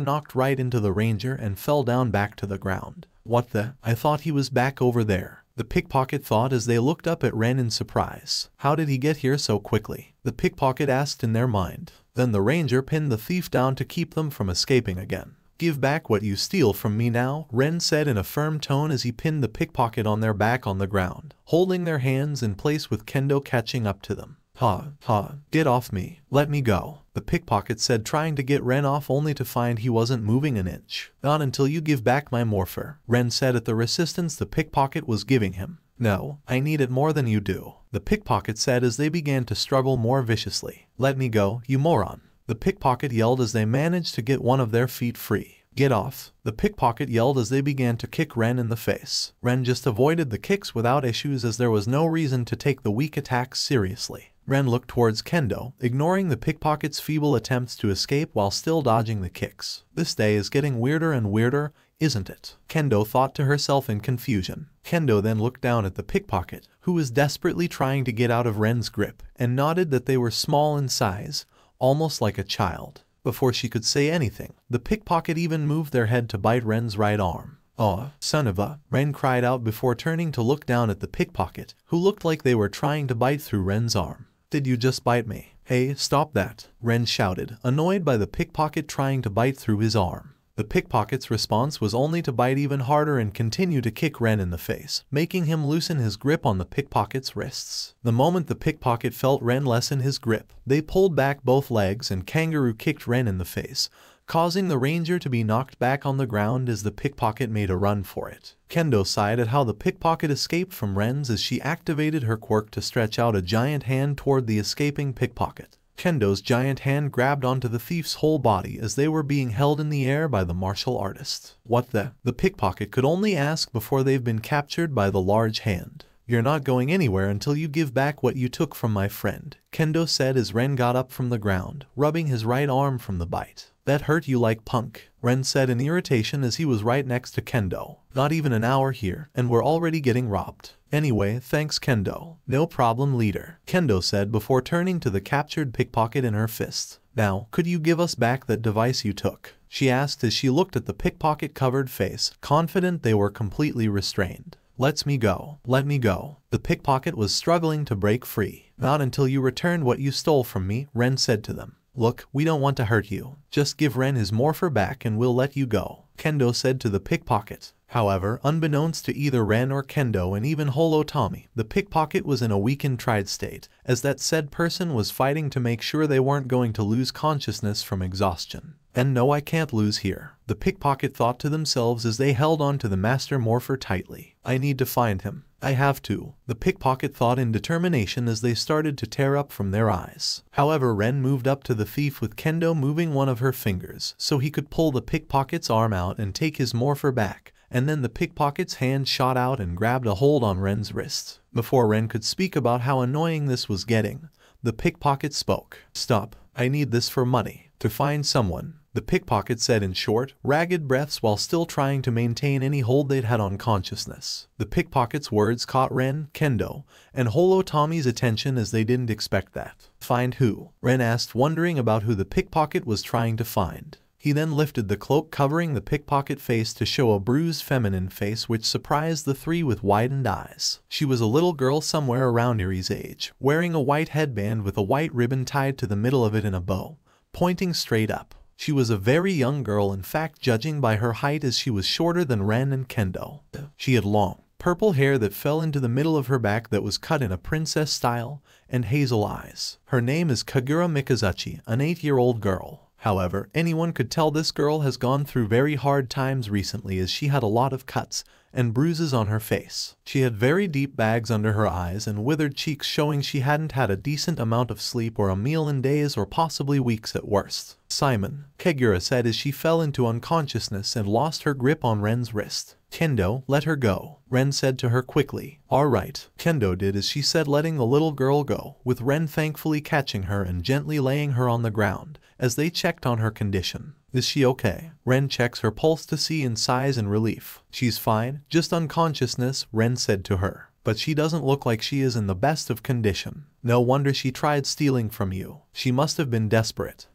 knocked right into the Ranger and fell down back to the ground. "What the? I thought he was back over there," the pickpocket thought as they looked up at Ren in surprise. How did he get here so quickly? The pickpocket asked in their mind. Then the ranger pinned the thief down to keep them from escaping again. Give back what you steal from me now, Ren said in a firm tone as he pinned the pickpocket on their back on the ground, holding their hands in place with Kendo catching up to them. Get off me. Let me go, the pickpocket said, trying to get Ren off only to find he wasn't moving an inch. Not until you give back my morpher, Ren said at the resistance the pickpocket was giving him. No, I need it more than you do, the pickpocket said as they began to struggle more viciously. Let me go, you moron, the pickpocket yelled as they managed to get one of their feet free. Get off, the pickpocket yelled as they began to kick Ren in the face. Ren just avoided the kicks without issues as there was no reason to take the weak attacks seriously. Ren looked towards Kendo, ignoring the pickpocket's feeble attempts to escape while still dodging the kicks. This day is getting weirder and weirder, isn't it? Kendo thought to herself in confusion. Kendo then looked down at the pickpocket, who was desperately trying to get out of Ren's grip, and noted that they were small in size, almost like a child. Before she could say anything, the pickpocket even moved their head to bite Ren's right arm. "Oh, son of a," Ren cried out before turning to look down at the pickpocket, who looked like they were trying to bite through Ren's arm. Did you just bite me? Hey, stop that, Ren shouted, annoyed by the pickpocket trying to bite through his arm. The pickpocket's response was only to bite even harder and continue to kick Ren in the face, making him loosen his grip on the pickpocket's wrists. The moment the pickpocket felt Ren lessen his grip, they pulled back both legs and kangaroo kicked Ren in the face, causing the ranger to be knocked back on the ground as the pickpocket made a run for it. Kendo sighed at how the pickpocket escaped from Ren's as she activated her quirk to stretch out a giant hand toward the escaping pickpocket. Kendo's giant hand grabbed onto the thief's whole body as they were being held in the air by the martial artist. What the pickpocket could only ask before they've been captured by the large hand. You're not going anywhere until you give back what you took from my friend, Kendo said as Ren got up from the ground, rubbing his right arm from the bite. That hurt you like punk, Ren said in irritation as he was right next to Kendo. Not even an hour here, and we're already getting robbed. Anyway, thanks Kendo. No problem, leader, Kendo said before turning to the captured pickpocket in her fist. Now, could you give us back that device you took? She asked as she looked at the pickpocket-covered face, confident they were completely restrained. Let me go. Let me go. The pickpocket was struggling to break free. Not until you returned what you stole from me, Ren said to them. Look, we don't want to hurt you. Just give Ren his morpher back and we'll let you go, Kendo said to the pickpocket. However, unbeknownst to either Ren or Kendo and even Tommy, the pickpocket was in a weakened tried state, as that said person was fighting to make sure they weren't going to lose consciousness from exhaustion. And no, I can't lose here, the pickpocket thought to themselves as they held on to the master morpher tightly. I need to find him. I have to, the pickpocket thought in determination as they started to tear up from their eyes. However, Ren moved up to the thief with Kendo moving one of her fingers so he could pull the pickpocket's arm out and take his morpher back, and then the pickpocket's hand shot out and grabbed a hold on Ren's wrist. Before Ren could speak about how annoying this was getting, the pickpocket spoke. Stop, I need this for money, to find someone, the pickpocket said in short, ragged breaths while still trying to maintain any hold they'd had on consciousness. The pickpocket's words caught Ren, Kendo, and Tommy's attention as they didn't expect that. Find who? Ren asked, wondering about who the pickpocket was trying to find. He then lifted the cloak covering the pickpocket face to show a bruised feminine face which surprised the three with widened eyes. She was a little girl somewhere around Erie's age, wearing a white headband with a white ribbon tied to the middle of it in a bow, pointing straight up. She was a very young girl, in fact, judging by her height, as she was shorter than Ren and Kendo. She had long, purple hair that fell into the middle of her back that was cut in a princess style, and hazel eyes. Her name is Kagura Mikazuchi, an 8-year-old girl. However, anyone could tell this girl has gone through very hard times recently, as she had a lot of cuts and bruises on her face. She had very deep bags under her eyes and withered cheeks, showing she hadn't had a decent amount of sleep or a meal in days or possibly weeks at worst. Simon, Kagura said as she fell into unconsciousness and lost her grip on Ren's wrist. Kendo, let her go, Ren said to her quickly. Alright, Kendo did as she said, letting the little girl go, with Ren thankfully catching her and gently laying her on the ground, as they checked on her condition. Is she okay? Ren checks her pulse to see in sighs and relief. She's fine, just unconsciousness, Ren said to her. But she doesn't look like she is in the best of condition. No wonder she tried stealing from you. She must have been desperate,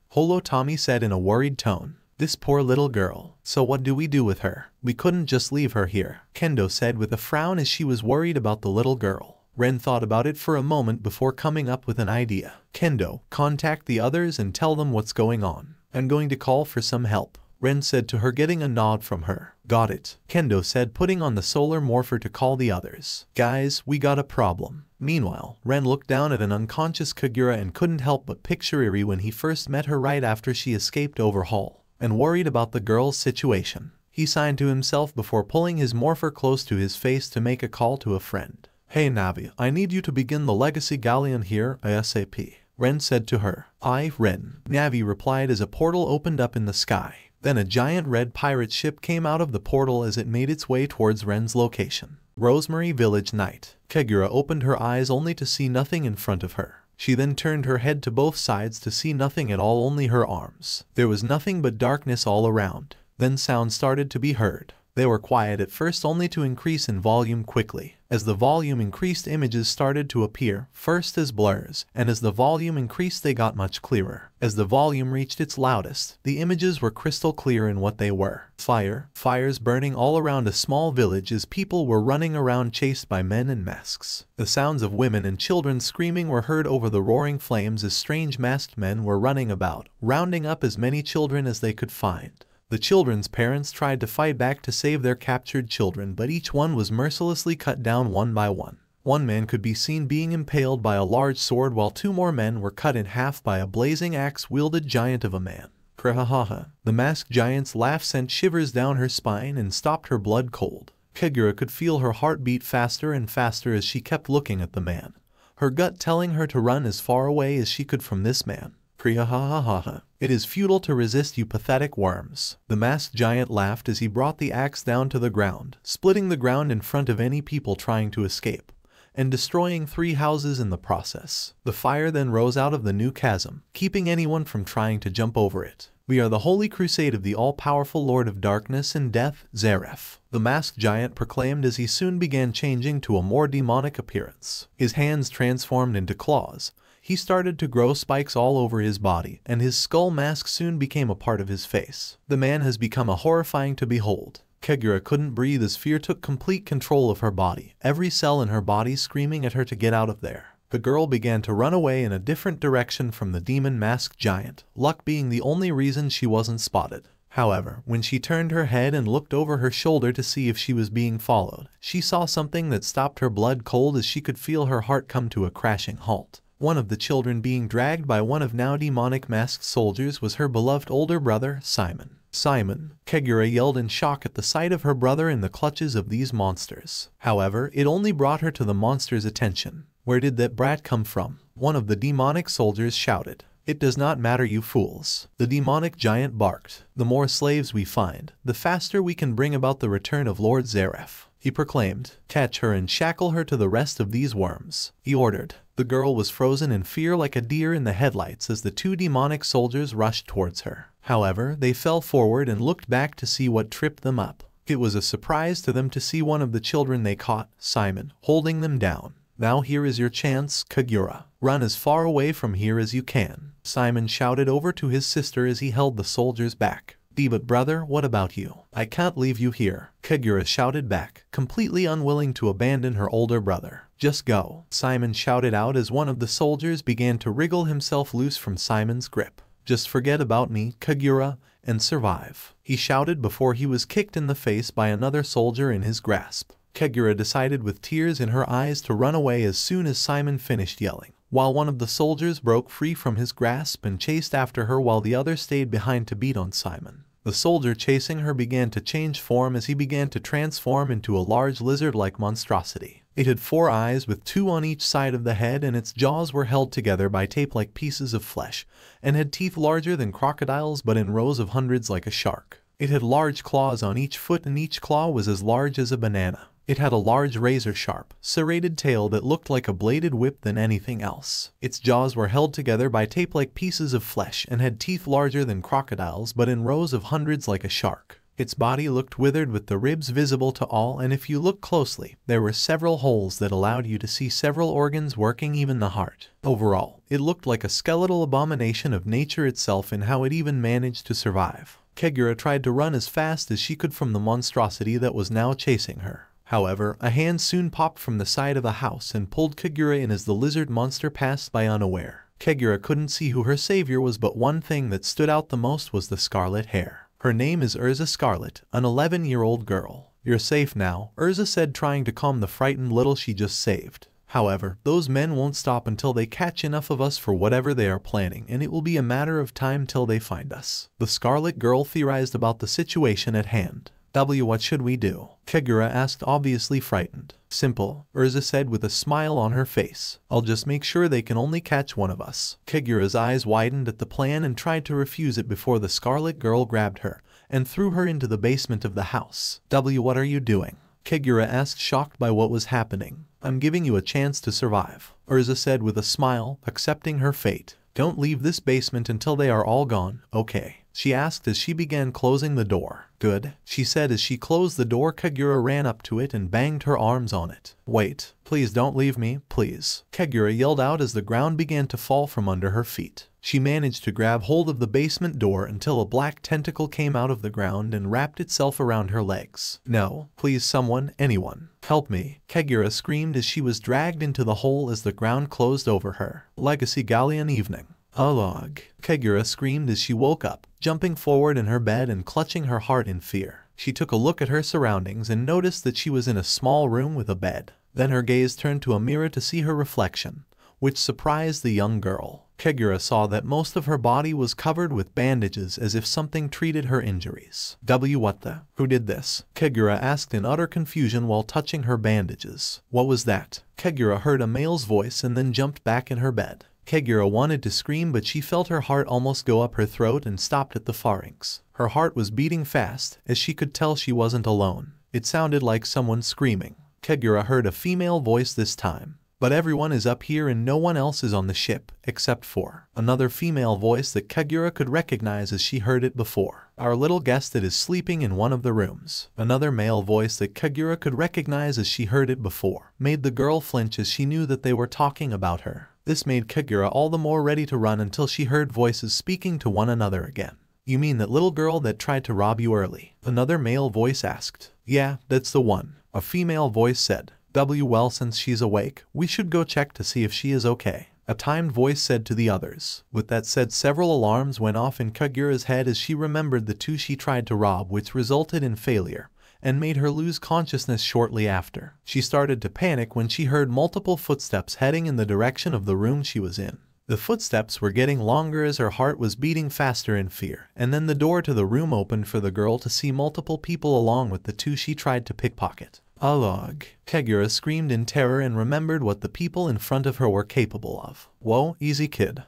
Tommy said in a worried tone. This poor little girl. So what do we do with her? We couldn't just leave her here, Kendo said with a frown as she was worried about the little girl. Ren thought about it for a moment before coming up with an idea. Kendo, contact the others and tell them what's going on. I'm going to call for some help, Ren said to her, getting a nod from her. Got it, Kendo said, putting on the solar morpher to call the others. Guys, we got a problem. Meanwhile, Ren looked down at an unconscious Kagura and couldn't help but picture Eri when he first met her right after she escaped overhaul, and worried about the girl's situation. He signed to himself before pulling his morpher close to his face to make a call to a friend. Hey Navi, I need you to begin the legacy galleon here ASAP, Ren said to her. Aye, Ren, Navi replied as a portal opened up in the sky. Then a giant red pirate ship came out of the portal as it made its way towards Ren's location. Rosemary Village Night. Kagura opened her eyes only to see nothing in front of her. She then turned her head to both sides to see nothing at all, only her arms. There was nothing but darkness all around. Then sounds started to be heard. They were quiet at first, only to increase in volume quickly. As the volume increased, images started to appear, first as blurs, and as the volume increased they got much clearer. As the volume reached its loudest, the images were crystal clear in what they were. Fires burning all around a small village as people were running around chased by men in masks. The sounds of women and children screaming were heard over the roaring flames as strange masked men were running about, rounding up as many children as they could find. The children's parents tried to fight back to save their captured children, but each one was mercilessly cut down one by one. One man could be seen being impaled by a large sword, while 2 more men were cut in half by a blazing axe-wielded giant of a man. Krahahaha. The masked giant's laugh sent shivers down her spine and stopped her blood cold. Kagura could feel her heart beat faster and faster as she kept looking at the man, her gut telling her to run as far away as she could from this man. Krihahahaha. It is futile to resist, you pathetic worms. The masked giant laughed as he brought the axe down to the ground, splitting the ground in front of any people trying to escape, and destroying 3 houses in the process. The fire then rose out of the new chasm, keeping anyone from trying to jump over it. We are the holy crusade of the all-powerful Lord of Darkness and Death, Zeref, the masked giant proclaimed as he soon began changing to a more demonic appearance. His hands transformed into claws. He started to grow spikes all over his body, and his skull mask soon became a part of his face. The man has become a horrifying to behold. Kagura couldn't breathe as fear took complete control of her body, every cell in her body screaming at her to get out of there. The girl began to run away in a different direction from the demon-masked giant, luck being the only reason she wasn't spotted. However, when she turned her head and looked over her shoulder to see if she was being followed, she saw something that stopped her blood cold as she could feel her heart come to a crashing halt. One of the children being dragged by one of now demonic masked soldiers was her beloved older brother, Simon. Simon, Kagura yelled in shock at the sight of her brother in the clutches of these monsters. However, it only brought her to the monster's attention. Where did that brat come from? One of the demonic soldiers shouted. It does not matter, you fools. The demonic giant barked. The more slaves we find, the faster we can bring about the return of Lord Zeref. He proclaimed, catch her and shackle her to the rest of these worms. He ordered. The girl was frozen in fear like a deer in the headlights as the 2 demonic soldiers rushed towards her. However, they fell forward and looked back to see what tripped them up. It was a surprise to them to see one of the children they caught, Simon, holding them down. Now here is your chance, Kagura. Run as far away from here as you can, Simon shouted over to his sister as he held the soldiers back. But brother, what about you? I can't leave you here, Kagura shouted back, completely unwilling to abandon her older brother. Just go, Simon shouted out as one of the soldiers began to wriggle himself loose from Simon's grip. Just forget about me, Kagura, and survive, he shouted before he was kicked in the face by another soldier in his grasp. Kagura decided with tears in her eyes to run away as soon as Simon finished yelling, while one of the soldiers broke free from his grasp and chased after her while the other stayed behind to beat on Simon. The soldier chasing her began to change form as he began to transform into a large lizard-like monstrosity. It had 4 eyes with 2 on each side of the head, and its jaws were held together by tape like pieces of flesh, and had teeth larger than crocodiles but in rows of hundreds like a shark. It had large claws on each foot, and each claw was as large as a banana. It had a large razor-sharp, serrated tail that looked like a bladed whip than anything else. Its jaws were held together by tape like pieces of flesh and had teeth larger than crocodiles but in rows of hundreds like a shark. Its body looked withered with the ribs visible to all, and if you looked closely, there were several holes that allowed you to see several organs working, even the heart. Overall, it looked like a skeletal abomination of nature itself in how it even managed to survive. Kagura tried to run as fast as she could from the monstrosity that was now chasing her. However, a hand soon popped from the side of a house and pulled Kagura in as the lizard monster passed by unaware. Kagura couldn't see who her savior was, but one thing that stood out the most was the scarlet hair. Her name is Urza Scarlet, an 11-year-old girl. You're safe now, Urza said, trying to calm the frightened little she just saved. However, those men won't stop until they catch enough of us for whatever they are planning, and it will be a matter of time till they find us. The Scarlet Girl theorized about the situation at hand. What should we do? Kagura asked, obviously frightened. Simple, Urza said with a smile on her face. I'll just make sure they can only catch one of us. Kagura's eyes widened at the plan and tried to refuse it before the Scarlet Girl grabbed her and threw her into the basement of the house. What are you doing? Kagura asked, shocked by what was happening. I'm giving you a chance to survive, Urza said with a smile, accepting her fate. Don't leave this basement until they are all gone, okay? She asked as she began closing the door. Good, she said as she closed the door. Kagura ran up to it and banged her arms on it. Wait, please don't leave me, please, Kagura yelled out as the ground began to fall from under her feet. She managed to grab hold of the basement door until a black tentacle came out of the ground and wrapped itself around her legs. No, please someone, anyone, help me, Kagura screamed as she was dragged into the hole as the ground closed over her. Legacy Galleon evening. Log, Kagura screamed as she woke up, jumping forward in her bed and clutching her heart in fear. She took a look at her surroundings and noticed that she was in a small room with a bed. Then her gaze turned to a mirror to see her reflection, which surprised the young girl. Kagura saw that most of her body was covered with bandages as if something treated her injuries. What the? Who did this? Kagura asked in utter confusion while touching her bandages. What was that? Kagura heard a male's voice and then jumped back in her bed. Kagura wanted to scream, but she felt her heart almost go up her throat and stopped at the pharynx. Her heart was beating fast, as she could tell she wasn't alone. It sounded like someone screaming. Kagura heard a female voice this time. But everyone is up here and no one else is on the ship, except for another female voice that Kagura could recognize as she heard it before. Our little guest that is sleeping in one of the rooms. Another male voice that Kagura could recognize as she heard it before made the girl flinch as she knew that they were talking about her. This made Kagura all the more ready to run until she heard voices speaking to one another again. You mean that little girl that tried to rob you early? Another male voice asked. Yeah, that's the one, a female voice said. Well, since she's awake, we should go check to see if she is okay, a timed voice said to the others. With that said, several alarms went off in Kagura's head as she remembered the two she tried to rob, which resulted in failure and made her lose consciousness shortly after. She started to panic when she heard multiple footsteps heading in the direction of the room she was in. The footsteps were getting longer as her heart was beating faster in fear, and then the door to the room opened for the girl to see multiple people along with the two she tried to pickpocket. Log, Kagura screamed in terror and remembered what the people in front of her were capable of. Whoa, easy kid.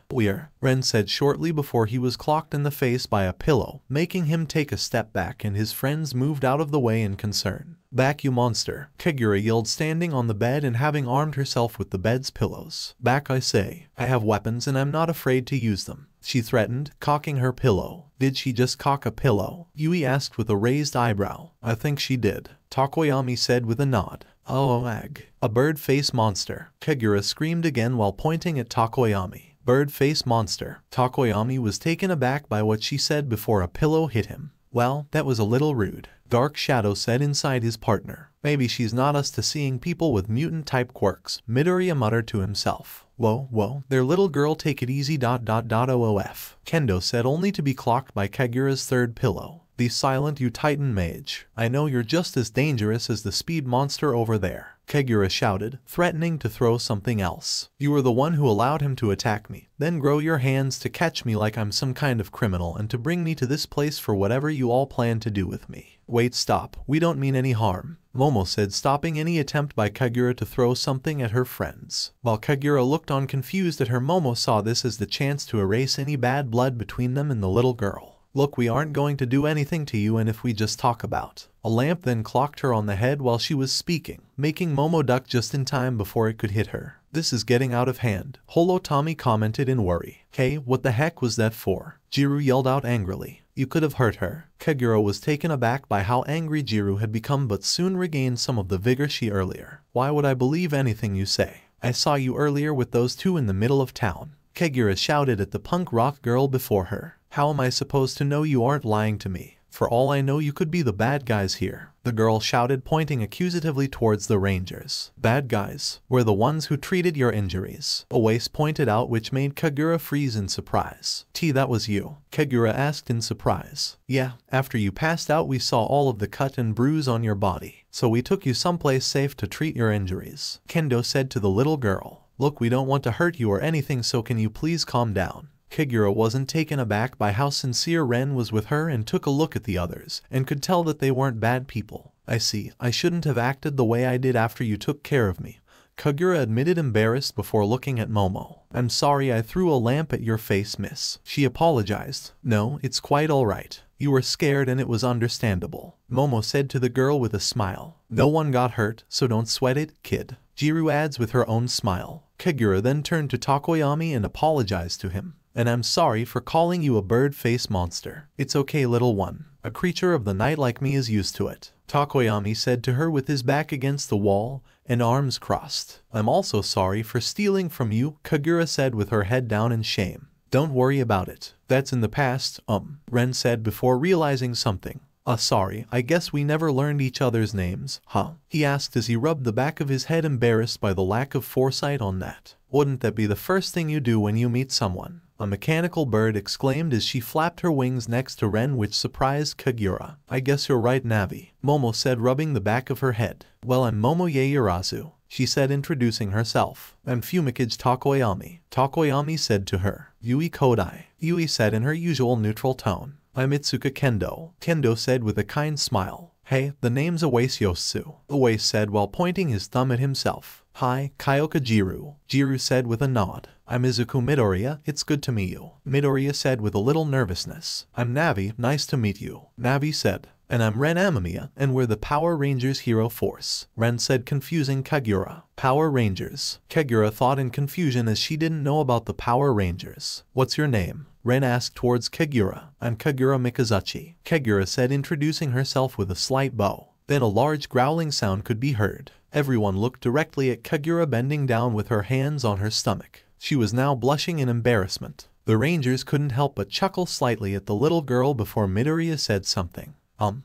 Ren said shortly before he was clocked in the face by a pillow, making him take a step back, and his friends moved out of the way in concern. Back, you monster, Kagura yelled, standing on the bed and having armed herself with the bed's pillows. Back, I say. I have weapons and I'm not afraid to use them, she threatened, cocking her pillow. Did she just cock a pillow? Yui asked with a raised eyebrow. I think she did, Takoyami said with a nod. A bird-face monster, Kagura screamed again while pointing at Takoyami. Bird-face monster. Takoyami was taken aback by what she said before a pillow hit him. Well, that was a little rude, Dark Shadow said inside his partner. Maybe she's not used to seeing people with mutant-type quirks, Midoriya muttered to himself. Whoa, their little girl, take it easy. OOF. Kendo said, only to be clocked by Kagura's third pillow. The silent, you Titan mage. I know you're just as dangerous as the speed monster over there, Kagura shouted, threatening to throw something else. You were the one who allowed him to attack me, then grow your hands to catch me like I'm some kind of criminal and to bring me to this place for whatever you all plan to do with me. Wait, stop, we don't mean any harm, Momo said, stopping any attempt by Kagura to throw something at her friends. While Kagura looked on confused at her, Momo saw this as the chance to erase any bad blood between them and the little girl. Look, we aren't going to do anything to you, and if we just talk about. A lamp then clocked her on the head while she was speaking, making Momo duck just in time before it could hit her. This is getting out of hand, Holotommy commented in worry. Hey, what the heck was that for? Jiru yelled out angrily. You could have hurt her. Kagura was taken aback by how angry Jiru had become, but soon regained some of the vigor she earlier. Why would I believe anything you say? I saw you earlier with those two in the middle of town, Kagura shouted at the punk rock girl before her. How am I supposed to know you aren't lying to me? For all I know, you could be the bad guys here, the girl shouted, pointing accusatively towards the rangers. Bad guys? We're the ones who treated your injuries, Oase pointed out, which made Kagura freeze in surprise. That was you? Kagura asked in surprise. Yeah, after you passed out we saw all of the cut and bruise on your body, so we took you someplace safe to treat your injuries, Kendo said to the little girl. Look, we don't want to hurt you or anything, so can you please calm down? Kagura wasn't taken aback by how sincere Ren was with her and took a look at the others and could tell that they weren't bad people. I see, I shouldn't have acted the way I did after you took care of me, Kagura admitted, embarrassed before looking at Momo. I'm sorry I threw a lamp at your face, miss, she apologized. No, it's quite alright. You were scared and it was understandable, Momo said to the girl with a smile. No one got hurt, so don't sweat it, kid, Jiru adds with her own smile. Kagura then turned to Tokoyami and apologized to him. And I'm sorry for calling you a bird-faced monster. It's okay, little one. A creature of the night like me is used to it, Tokoyami said to her with his back against the wall and arms crossed. I'm also sorry for stealing from you, Kagura said with her head down in shame. Don't worry about it. That's in the past, Ren said before realizing something. Sorry, I guess we never learned each other's names, huh? He asked as he rubbed the back of his head, embarrassed by the lack of foresight on that. Wouldn't that be the first thing you do when you meet someone? A mechanical bird exclaimed as she flapped her wings next to Ren, which surprised Kagura. I guess you're right, Navi, Momo said, rubbing the back of her head. Well, I'm Momo Yaoyorozu, she said, introducing herself. I'm Fumikage Tokoyami, Tokoyami said to her. Yui Kodai, Yui said in her usual neutral tone. I'm Itsuka Kendo, Kendo said with a kind smile. Hey, the name's Oase Yosu, Oase said while pointing his thumb at himself. Hi, Kyoka Jiru, Jiru said with a nod. I'm izukumidoriya, it's good to meet you, Midoriya said with a little nervousness. I'm Navi, nice to meet you, Navi said. And I'm Ren Amamiya, and we're the Power Rangers Hero Force, Ren said, confusing Kagura. Power Rangers, Kagura thought in confusion as she didn't know about the Power Rangers. What's your name? Ren asked towards Kagura. I'm Kagura Mikazuchi, Kagura said, introducing herself with a slight bow. Then a large growling sound could be heard. Everyone looked directly at Kagura, bending down with her hands on her stomach. She was now blushing in embarrassment. The Rangers couldn't help but chuckle slightly at the little girl before Midoriya said something.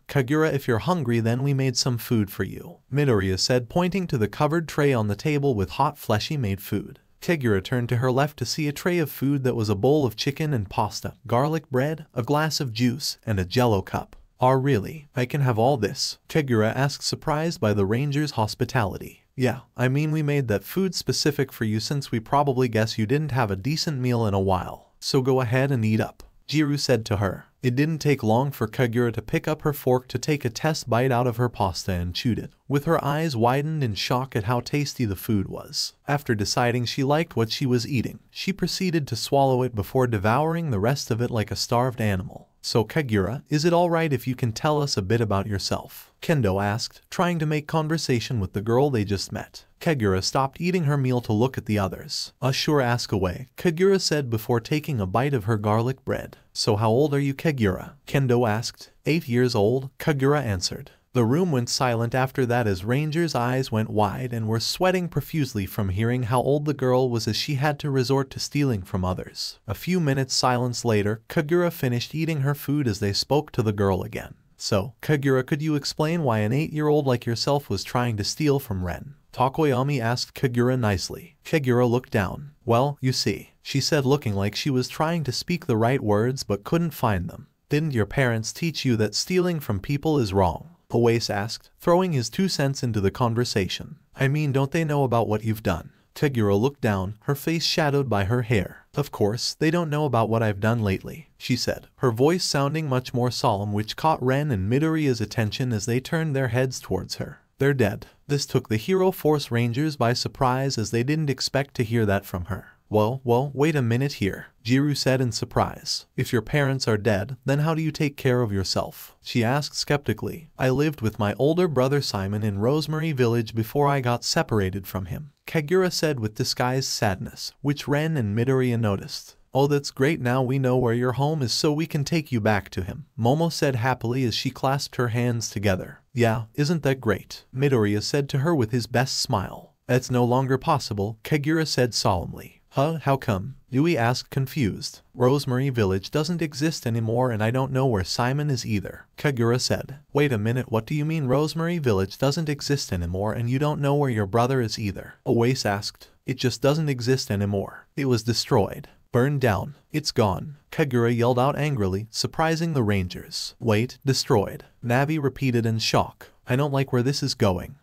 Kagura, if you're hungry then we made some food for you, Midoriya said, pointing to the covered tray on the table with hot fleshy made food. Kagura turned to her left to see a tray of food that was a bowl of chicken and pasta, garlic bread, a glass of juice, and a jello cup. Really? I can have all this? Kagura asked, surprised by the Rangers' hospitality. Yeah, I mean we made that food specific for you since we probably guess you didn't have a decent meal in a while. So go ahead and eat up, Jiru said to her. It didn't take long for Kagura to pick up her fork to take a test bite out of her pasta and chewed it, with her eyes widened in shock at how tasty the food was. After deciding she liked what she was eating, she proceeded to swallow it before devouring the rest of it like a starved animal. So Kagura, is it alright if you can tell us a bit about yourself? Kendo asked, trying to make conversation with the girl they just met. Kagura stopped eating her meal to look at the others. Sure, ask away, Kagura said before taking a bite of her garlic bread. So how old are you, Kagura? Kendo asked. 8 years old, Kagura answered. The room went silent after that as Ranger's eyes went wide and were sweating profusely from hearing how old the girl was, as she had to resort to stealing from others. A few minutes silence later, Kagura finished eating her food as they spoke to the girl again. So, Kagura, could you explain why an 8-year-old like yourself was trying to steal from Ren? Tokoyami asked Kagura nicely. Kagura looked down. Well, you see, she said, looking like she was trying to speak the right words but couldn't find them. Didn't your parents teach you that stealing from people is wrong? Oase asked, throwing his 2 cents into the conversation. I mean, don't they know about what you've done? Kagura looked down, her face shadowed by her hair. Of course, they don't know about what I've done lately, she said, her voice sounding much more solemn, which caught Ren and Midoriya's attention as they turned their heads towards her. They're dead. This took the Hero Force Rangers by surprise as they didn't expect to hear that from her. Well, wait a minute here, Jiru said in surprise. If your parents are dead, then how do you take care of yourself? She asked skeptically. I lived with my older brother Simon in Rosemary Village before I got separated from him, Kagura said with disguised sadness, which Ren and Midoriya noticed. Oh, that's great, now we know where your home is so we can take you back to him, Momo said happily as she clasped her hands together. Yeah, isn't that great? Midoriya said to her with his best smile. That's no longer possible, Kagura said solemnly. Huh? How come? Yui asked confused. Rosemary Village doesn't exist anymore and I don't know where Simon is either, Kagura said. Wait a minute, what do you mean Rosemary Village doesn't exist anymore and you don't know where your brother is either? Oase asked. It just doesn't exist anymore. It was destroyed. Burned down. It's gone, Kagura yelled out angrily, surprising the Rangers. Wait, destroyed? Navi repeated in shock. I don't like where this is going.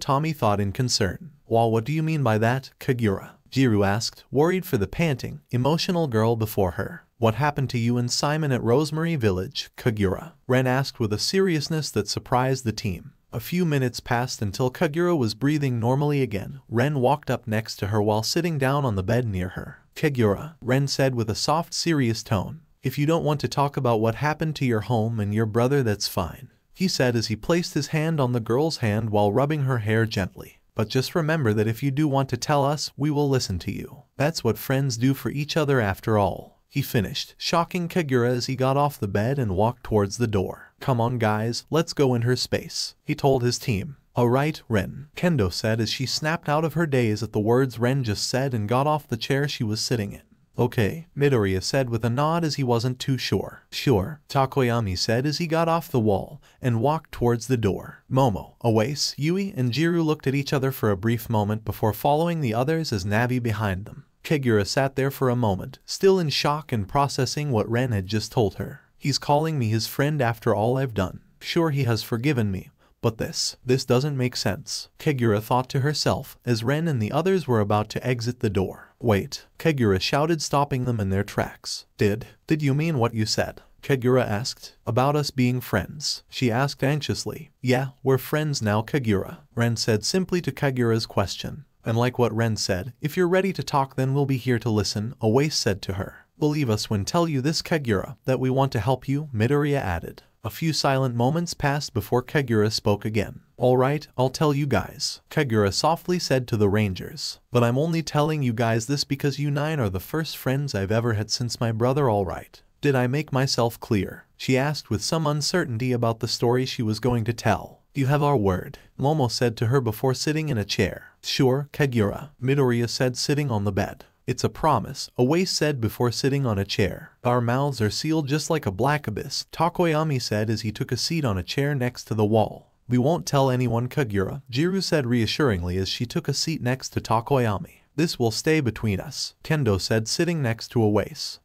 Tommy thought in concern. Well, what do you mean by that, Kagura? Jiru asked, worried for the panting, emotional girl before her. What happened to you and Simon at Rosemary Village, Kagura? Ren asked with a seriousness that surprised the team. A few minutes passed until Kagura was breathing normally again. Ren walked up next to her while sitting down on the bed near her. Kagura, Ren said with a soft, serious tone. If you don't want to talk about what happened to your home and your brother, that's fine, he said as he placed his hand on the girl's hand while rubbing her hair gently. But just remember that if you do want to tell us, we will listen to you. That's what friends do for each other after all, he finished, shocking Kagura as he got off the bed and walked towards the door. Come on guys, let's go in her space, he told his team. Alright, Ren, Kendo said as she snapped out of her daze at the words Ren just said and got off the chair she was sitting in. Okay, Midoriya said with a nod as he wasn't too sure. Sure, Takoyami said as he got off the wall and walked towards the door. Momo, Oase, Yui, and Jiru looked at each other for a brief moment before following the others as Navi behind them. Kagura sat there for a moment, still in shock and processing what Ren had just told her. He's calling me his friend after all I've done. Sure, he has forgiven me. But this doesn't make sense, Kagura thought to herself as Ren and the others were about to exit the door. Wait, Kagura shouted, stopping them in their tracks. Did you mean what you said? Kagura asked. About us being friends, she asked anxiously. Yeah, we're friends now, Kagura, Ren said simply to Kagura's question. And like what Ren said, if you're ready to talk then we'll be here to listen, Oase said to her. Believe us when tell you this, Kagura, that we want to help you, Midoriya added. A few silent moments passed before Kagura spoke again. Alright, I'll tell you guys, Kagura softly said to the Rangers. But I'm only telling you guys this because you 9 are the first friends I've ever had since my brother, alright? Did I make myself clear? She asked with some uncertainty about the story she was going to tell. You have our word, Momo said to her before sitting in a chair. Sure, Kagura, Midoriya said sitting on the bed. It's a promise, Oase said before sitting on a chair. Our mouths are sealed just like a black abyss, Takoyami said as he took a seat on a chair next to the wall. We won't tell anyone, Kagura, Jiru said reassuringly as she took a seat next to Takoyami. This will stay between us, Kendo said sitting next to Oase.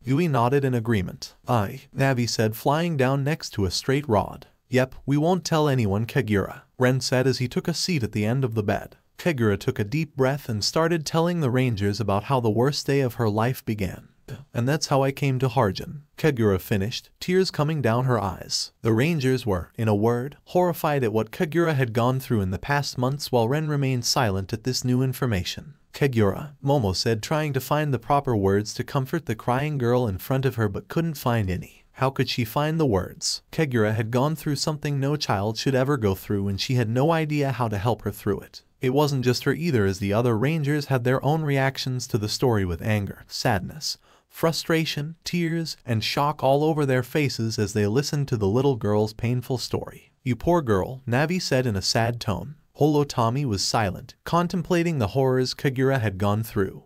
Yui nodded in agreement. Aye, Navi said flying down next to a straight rod. Yep, we won't tell anyone, Kagura, Ren said as he took a seat at the end of the bed. Kagura took a deep breath and started telling the Rangers about how the worst day of her life began. And that's how I came to Harjin, Kagura finished, tears coming down her eyes. The Rangers were, in a word, horrified at what Kagura had gone through in the past months while Ren remained silent at this new information. Kagura, Momo said, trying to find the proper words to comfort the crying girl in front of her but couldn't find any. How could she find the words? Kagura had gone through something no child should ever go through and she had no idea how to help her through it. It wasn't just her either, as the other Rangers had their own reactions to the story with anger, sadness, frustration, tears, and shock all over their faces as they listened to the little girl's painful story. You poor girl, Navi said in a sad tone. Tommy was silent, contemplating the horrors Kagura had gone through.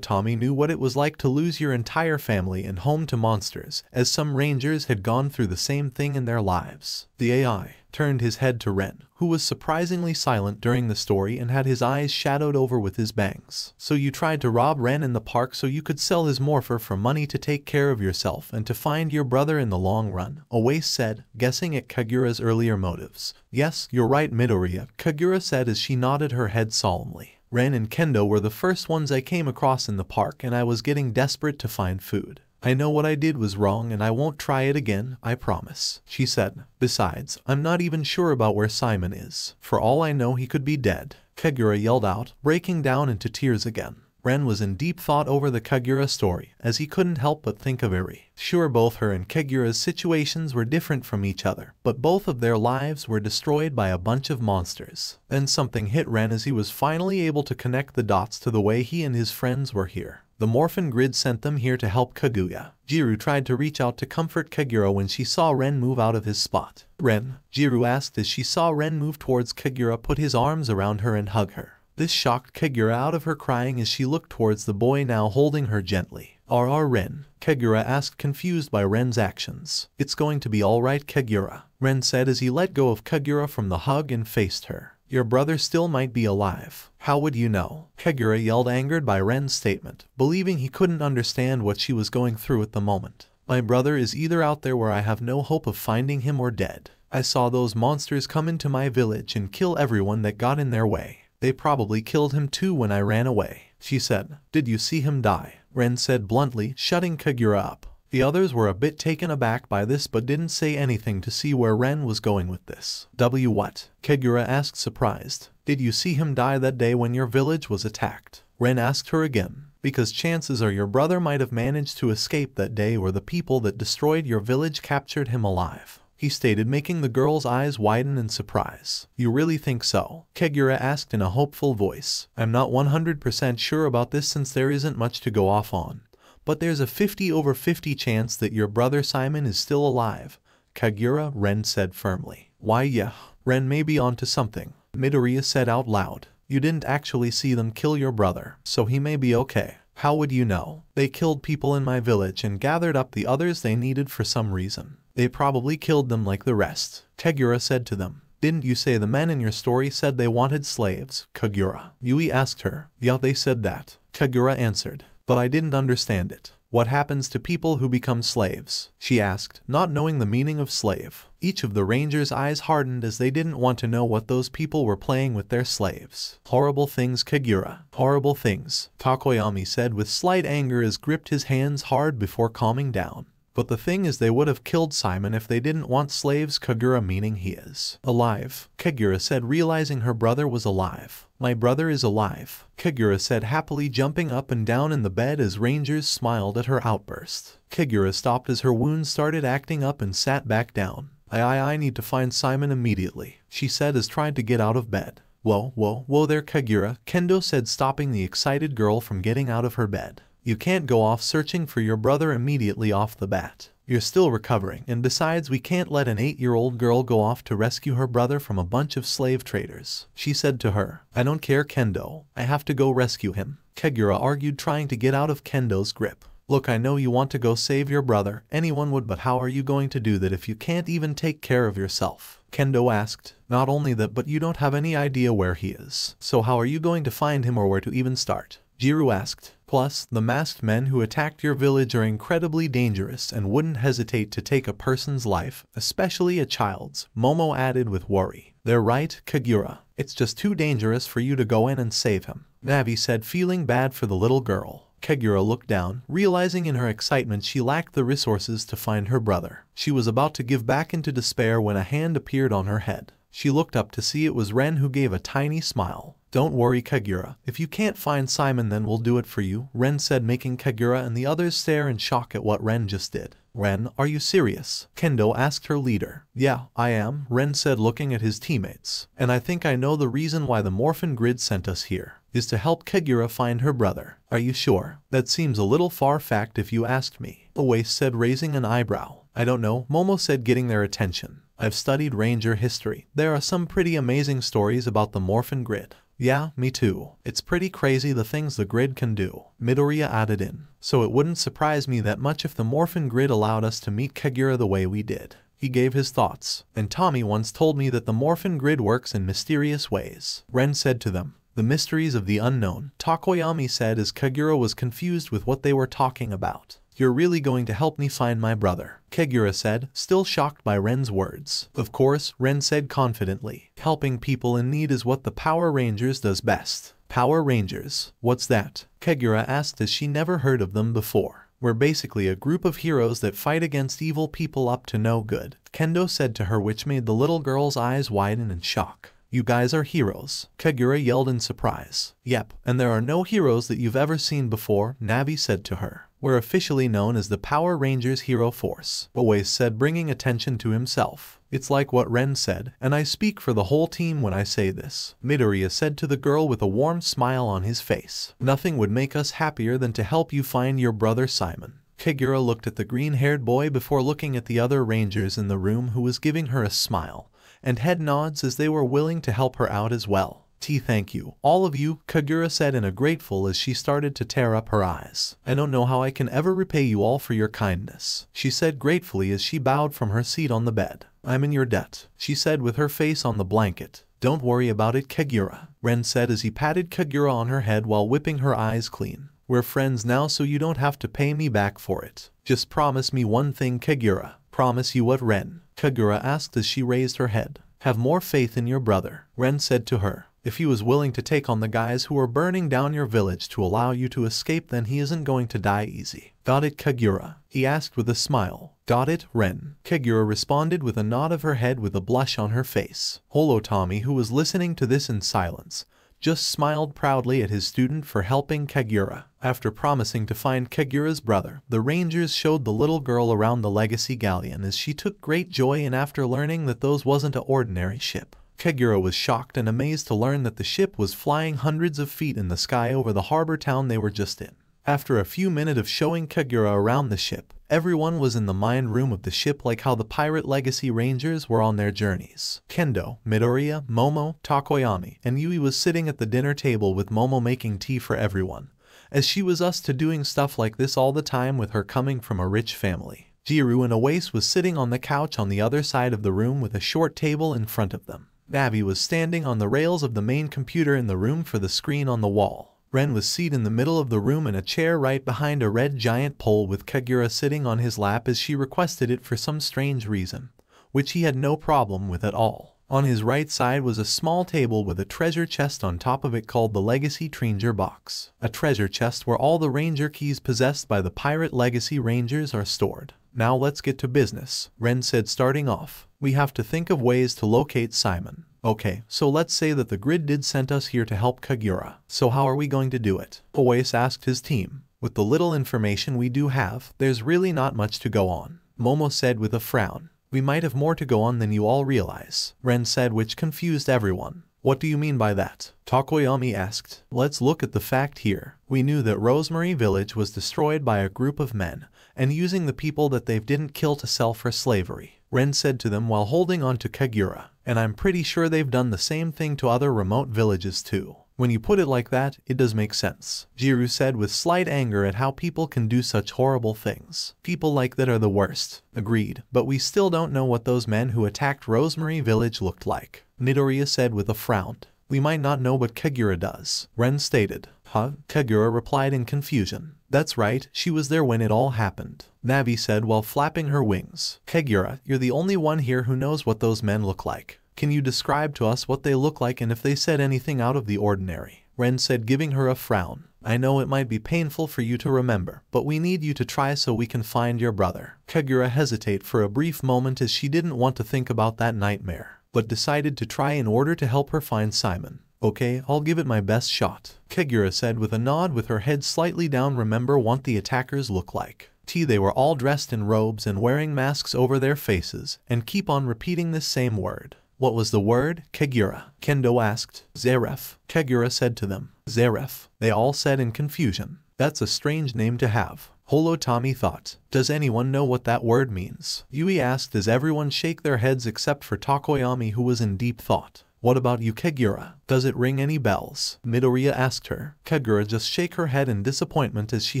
Tommy knew what it was like to lose your entire family and home to monsters, as some Rangers had gone through the same thing in their lives. The AI turned his head to Ren, who was surprisingly silent during the story and had his eyes shadowed over with his bangs. So you tried to rob Ren in the park so you could sell his morpher for money to take care of yourself and to find your brother in the long run, Oase said, guessing at Kagura's earlier motives. Yes, you're right, Midoriya, Kagura said as she nodded her head solemnly. Ren and Kendo were the first ones I came across in the park and I was getting desperate to find food. I know what I did was wrong and I won't try it again, I promise, she said. Besides, I'm not even sure about where Simon is. For all I know, he could be dead, Kagura yelled out, breaking down into tears again. Ren was in deep thought over the Kagura story, as he couldn't help but think of Eri. Sure, both her and Kagura's situations were different from each other, but both of their lives were destroyed by a bunch of monsters. Then something hit Ren as he was finally able to connect the dots to the way he and his friends were here. The Morphin Grid sent them here to help Kaguya. Jiru tried to reach out to comfort Kagura when she saw Ren move out of his spot. Ren, Jiru asked as she saw Ren move towards Kagura, put his arms around her and hug her. This shocked Kagura out of her crying as she looked towards the boy now holding her gently. Ren, Kagura asked, confused by Ren's actions. It's going to be alright, Kagura, Ren said as he let go of Kagura from the hug and faced her. Your brother still might be alive. How would you know? Kagura yelled, angered by Ren's statement, believing he couldn't understand what she was going through at the moment. My brother is either out there where I have no hope of finding him or dead. I saw those monsters come into my village and kill everyone that got in their way. They probably killed him too when I ran away, she said. Did you see him die? Ren said bluntly, shutting Kagura up. The others were a bit taken aback by this but didn't say anything to see where Ren was going with this. What? Kagura asked, surprised. Did you see him die that day when your village was attacked? Ren asked her again. Because chances are your brother might have managed to escape that day, or the people that destroyed your village captured him alive, he stated, making the girl's eyes widen in surprise. You really think so? Kagura asked in a hopeful voice. I'm not 100% sure about this since there isn't much to go off on, but there's a 50/50 chance that your brother Simon is still alive, Kagura, Ren said firmly. Why yeah, Ren may be onto something, Midoriya said out loud. You didn't actually see them kill your brother, so he may be okay. How would you know? They killed people in my village and gathered up the others they needed for some reason. They probably killed them like the rest, Kagura said to them. Didn't you say the men in your story said they wanted slaves, Kagura? Yui asked her. Yeah, they said that, Kagura answered. But I didn't understand it. What happens to people who become slaves? She asked, not knowing the meaning of slave. Each of the rangers' eyes hardened as they didn't want to know what those people were playing with their slaves. Horrible things, Kagura. Horrible things, Takoyami said with slight anger as gripped his hands hard before calming down. But the thing is, they would have killed Simon if they didn't want slaves, Kagura, meaning he is alive, Kagura said, realizing her brother was alive. My brother is alive, Kagura said, happily jumping up and down in the bed as rangers smiled at her outburst. Kagura stopped as her wounds started acting up and sat back down. I need to find Simon immediately, she said as tried to get out of bed. Whoa there, Kagura, Kendo said, stopping the excited girl from getting out of her bed. You can't go off searching for your brother immediately off the bat. You're still recovering, and besides, we can't let an 8-year-old girl go off to rescue her brother from a bunch of slave traders, she said to her. I don't care, Kendo. I have to go rescue him, Kagura argued, trying to get out of Kendo's grip. Look, I know you want to go save your brother, anyone would, but how are you going to do that if you can't even take care of yourself? Kendo asked. Not only that, but you don't have any idea where he is. So how are you going to find him or where to even start? Jiru asked. Plus, the masked men who attacked your village are incredibly dangerous and wouldn't hesitate to take a person's life, especially a child's, Momo added with worry. They're right, Kagura. It's just too dangerous for you to go in and save him, Navi said, feeling bad for the little girl. Kagura looked down, realizing in her excitement she lacked the resources to find her brother. She was about to give back into despair when a hand appeared on her head. She looked up to see it was Ren, who gave a tiny smile. Don't worry, Kagura. If you can't find Simon, then we'll do it for you, Ren said, making Kagura and the others stare in shock at what Ren just did. Ren, are you serious? Kendo asked her leader. Yeah, I am, Ren said, looking at his teammates. And I think I know the reason why the Morphin Grid sent us here, is to help Kagura find her brother. Are you sure? That seems a little far-fetched if you asked me, Oasis said, raising an eyebrow. I don't know, Momo said, getting their attention. I've studied Ranger history. There are some pretty amazing stories about the Morphin Grid. Yeah, me too. It's pretty crazy the things the grid can do, Midoriya added in. So it wouldn't surprise me that much if the Morphin Grid allowed us to meet Kagura the way we did. He gave his thoughts. And Tommy once told me that the Morphin Grid works in mysterious ways, Ren said to them. The mysteries of the unknown, Takoyami said as Kagura was confused with what they were talking about. You're really going to help me find my brother, Kagura said, still shocked by Ren's words. Of course, Ren said confidently. Helping people in need is what the Power Rangers does best. Power Rangers? What's that? Kagura asked, as she never heard of them before. We're basically a group of heroes that fight against evil people up to no good, Kendo said to her, which made the little girl's eyes widen in shock. You guys are heroes, Kagura yelled in surprise. Yep, and there are no heroes that you've ever seen before, Navi said to her. We're officially known as the Power Rangers Hero Force, Oasis said, bringing attention to himself. It's like what Ren said, and I speak for the whole team when I say this, Midoriya said to the girl with a warm smile on his face. Nothing would make us happier than to help you find your brother Simon. Kagura looked at the green-haired boy before looking at the other rangers in the room, who was giving her a smile and head nods as they were willing to help her out as well. Thank you, all of you, Kagura said in a grateful as she started to tear up her eyes. I don't know how I can ever repay you all for your kindness, she said gratefully as she bowed from her seat on the bed. I'm in your debt, she said with her face on the blanket. Don't worry about it, Kagura, Ren said as he patted Kagura on her head while whipping her eyes clean. We're friends now, so you don't have to pay me back for it. Just promise me one thing, Kagura. Promise you what, Ren? Kagura asked as she raised her head. Have more faith in your brother, Ren said to her. If he was willing to take on the guys who are burning down your village to allow you to escape, then he isn't going to die easy. Got it, Kagura? He asked with a smile. Got it, Ren? Kagura responded with a nod of her head with a blush on her face. Holotommy, who was listening to this in silence, just smiled proudly at his student for helping Kagura. After promising to find Kagura's brother, the Rangers showed the little girl around the Legacy Galleon as she took great joy in after learning that those wasn't an ordinary ship. Kagura was shocked and amazed to learn that the ship was flying hundreds of feet in the sky over the harbor town they were just in. After a few minutes of showing Kagura around the ship, everyone was in the mind room of the ship like how the pirate Legacy Rangers were on their journeys. Kendo, Midoriya, Momo, Tokoyami, and Yui was sitting at the dinner table with Momo making tea for everyone, as she was used to doing stuff like this all the time with her coming from a rich family. Jiru and Oase was sitting on the couch on the other side of the room with a short table in front of them. Navi was standing on the rails of the main computer in the room for the screen on the wall. Ren was seated in the middle of the room in a chair right behind a red giant pole with Kagura sitting on his lap as she requested it for some strange reason, which he had no problem with at all. On his right side was a small table with a treasure chest on top of it called the Legacy Treasure Box, a treasure chest where all the ranger keys possessed by the pirate Legacy Rangers are stored. Now let's get to business, Ren said starting off. We have to think of ways to locate Simon. Okay, so let's say that the grid did send us here to help Kagura. So how are we going to do it? Oase asked his team. With the little information we do have, there's really not much to go on, Momo said with a frown. We might have more to go on than you all realize, Ren said, which confused everyone. What do you mean by that? Tokoyami asked. Let's look at the fact here. We knew that Rosemary Village was destroyed by a group of men, and using the people that they didn't kill to sell for slavery, Ren said to them while holding on to Kagura. And I'm pretty sure they've done the same thing to other remote villages too. When you put it like that, it does make sense, Jiru said with slight anger at how people can do such horrible things. People like that are the worst. Agreed, but we still don't know what those men who attacked Rosemary Village looked like, Midoriya said with a frown. We might not know, but Kagura does, Ren stated. Huh? Kagura replied in confusion. That's right, she was there when it all happened, Navi said while flapping her wings. Kagura, you're the only one here who knows what those men look like. Can you describe to us what they look like and if they said anything out of the ordinary? Ren said, giving her a frown. I know it might be painful for you to remember, but we need you to try so we can find your brother. Kagura hesitated for a brief moment as she didn't want to think about that nightmare, but decided to try in order to help her find Simon. Okay, I'll give it my best shot, Kagura said with a nod with her head slightly down. Remember what the attackers look like. They were all dressed in robes and wearing masks over their faces, and keep on repeating this same word. What was the word, Kagura? Kendo asked. Zeref, Kagura said to them. Zeref, they all said in confusion. That's a strange name to have, Holotommy thought. Does anyone know what that word means? Yui asked as everyone shook their heads except for Tokoyami, who was in deep thought. What about you, Kagura? Does it ring any bells? Midoriya asked her. Kagura just shook her head in disappointment as she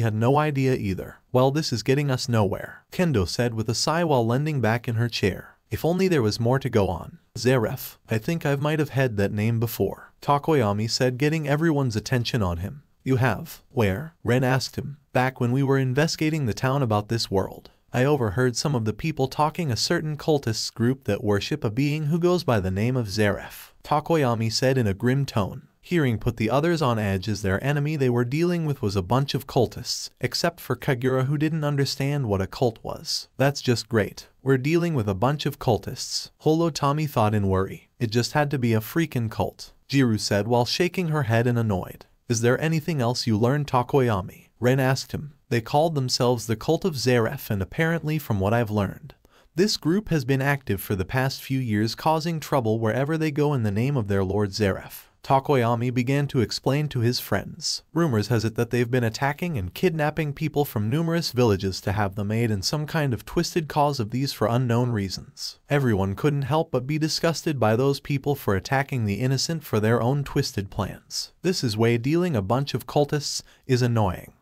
had no idea either. Well, this is getting us nowhere, Kendo said with a sigh while leaning back in her chair. If only there was more to go on. Zeref, I think I might have had that name before, Tokoyami said, getting everyone's attention on him. You have? Where? Ren asked him. Back when we were investigating the town about this world, I overheard some of the people talking a certain cultists group that worship a being who goes by the name of Zeref, Tokoyami said in a grim tone. Hearing put the others on edge as their enemy they were dealing with was a bunch of cultists, except for Kagura, who didn't understand what a cult was. That's just great. We're dealing with a bunch of cultists, Holotommy thought in worry. It just had to be a freaking cult, Jiru said while shaking her head and annoyed. Is there anything else you learned, Tokoyami? Ren asked him. They called themselves the Cult of Zeref, and apparently from what I've learned, this group has been active for the past few years, causing trouble wherever they go in the name of their Lord Zeref. Takoyami began to explain to his friends. Rumors has it that they've been attacking and kidnapping people from numerous villages to have them aid in some kind of twisted cause of these for unknown reasons. Everyone couldn't help but be disgusted by those people for attacking the innocent for their own twisted plans. This is way dealing a bunch of cultists is annoying.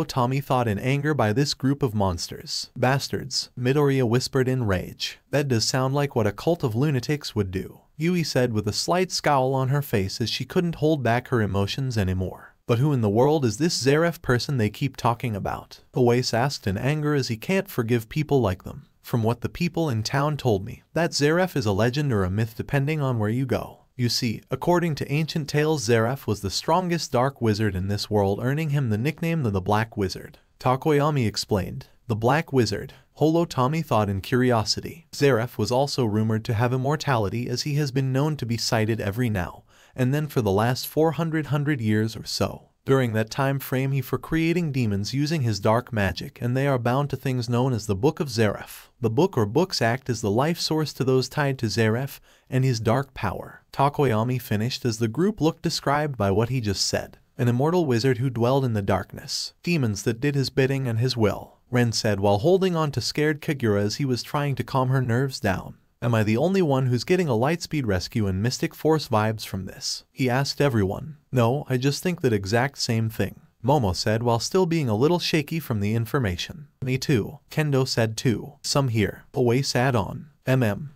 Tommy thought in anger by this group of monsters. Bastards, Midoriya whispered in rage. That does sound like what a cult of lunatics would do, Yui said with a slight scowl on her face as she couldn't hold back her emotions anymore. But who in the world is this Zeref person they keep talking about? Oase asked in anger as he can't forgive people like them. From what the people in town told me, that Zeref is a legend or a myth depending on where you go. You see, according to ancient tales, Zeref was the strongest dark wizard in this world, earning him the nickname the Black Wizard. Takoyami explained. The Black Wizard. Tommy thought in curiosity. Zeref was also rumored to have immortality, as he has been known to be sighted every now and then for the last 400 years or so. During that time frame he for creating demons using his dark magic, and they are bound to things known as the Book of Zeref. The book or books act as the life source to those tied to Zeref and his dark power. Takoyami finished as the group looked described by what he just said. An immortal wizard who dwelled in the darkness. Demons that did his bidding and his will, Ren said while holding on to scared Kagura as he was trying to calm her nerves down. Am I the only one who's getting a Lightspeed Rescue and Mystic Force vibes from this? He asked everyone. No, I just think that exact same thing, Momo said while still being a little shaky from the information. Me too, Kendo said too. Some here, Oase add on.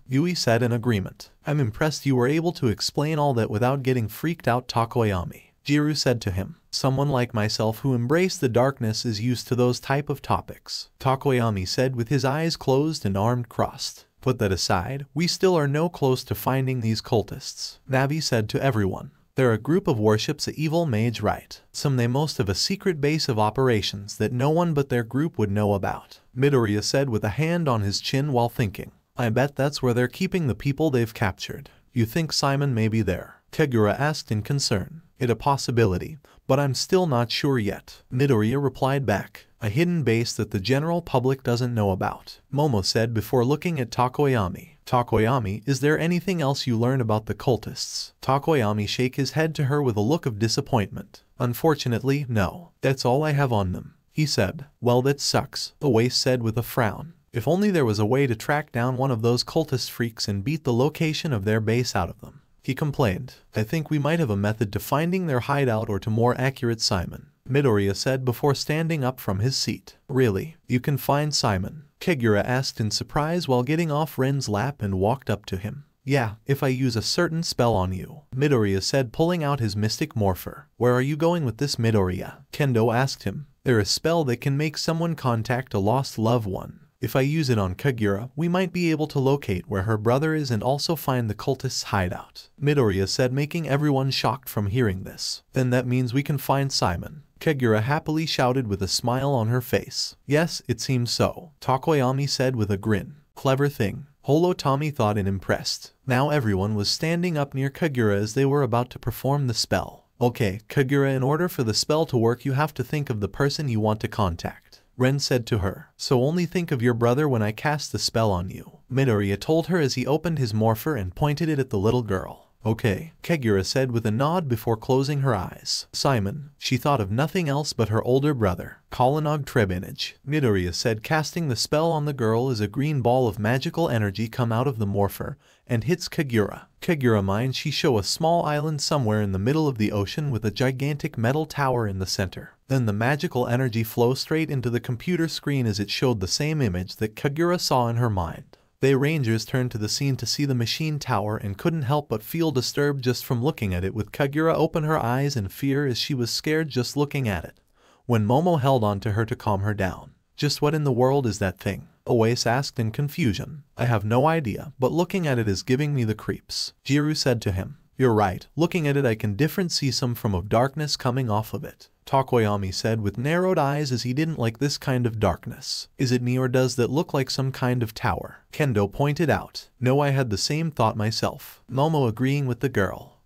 Yui said in agreement. I'm impressed you were able to explain all that without getting freaked out, Takoyami. Jiru said to him. Someone like myself who embraced the darkness is used to those type of topics, Takoyami said with his eyes closed and arms crossed. Put that aside, we still are no close to finding these cultists, Navi said to everyone. They're a group of worships a evil mage, right? Some they most have a secret base of operations that no one but their group would know about, Midoriya said with a hand on his chin while thinking. I bet that's where they're keeping the people they've captured. You think Simon may be there? Kagura asked in concern. It a possibility, but I'm still not sure yet, Midoriya replied back. A hidden base that the general public doesn't know about, Momo said before looking at Takoyami. Takoyami, is there anything else you learned about the cultists? Takoyami shook his head to her with a look of disappointment. Unfortunately, no. That's all I have on them, he said. Well, that sucks, Oase said with a frown. If only there was a way to track down one of those cultist freaks and beat the location of their base out of them, he complained. I think we might have a method to finding their hideout, or to more accurate Simon, Midoriya said before standing up from his seat. Really? You can find Simon? Kagura asked in surprise while getting off Ren's lap and walked up to him. Yeah, if I use a certain spell on you, Midoriya said pulling out his mystic morpher. Where are you going with this, Midoriya? Kendo asked him. There's a spell that can make someone contact a lost loved one. If I use it on Kagura, we might be able to locate where her brother is and also find the cultist's hideout, Midoriya said, making everyone shocked from hearing this. Then that means we can find Simon, Kagura happily shouted with a smile on her face. Yes, it seems so, Takoyami said with a grin. Clever thing, Tommy thought and impressed. Now everyone was standing up near Kagura as they were about to perform the spell. Okay, Kagura, in order for the spell to work you have to think of the person you want to contact, Ren said to her. So only think of your brother when I cast the spell on you, Midoriya told her as he opened his morpher and pointed it at the little girl. Okay, Kagura said with a nod before closing her eyes. Simon, she thought of nothing else but her older brother, Kalanog Trebinage, Midoriya said, casting the spell on the girl as a green ball of magical energy come out of the morpher and hits Kagura. Kagura minds she show a small island somewhere in the middle of the ocean with a gigantic metal tower in the center. Then the magical energy flows straight into the computer screen as it showed the same image that Kagura saw in her mind. They Rangers turned to the scene to see the machine tower and couldn't help but feel disturbed just from looking at it, with Kagura open her eyes in fear as she was scared just looking at it. When Momo held on to her to calm her down. Just what in the world is that thing? Oase asked in confusion. I have no idea, but looking at it is giving me the creeps, Jiru said to him. You're right, looking at it I can different see some form of darkness coming off of it, Takoyami said with narrowed eyes as he didn't like this kind of darkness. Is it me or does that look like some kind of tower? Kendo pointed out. No, I had the same thought myself, Momo agreeing with the girl.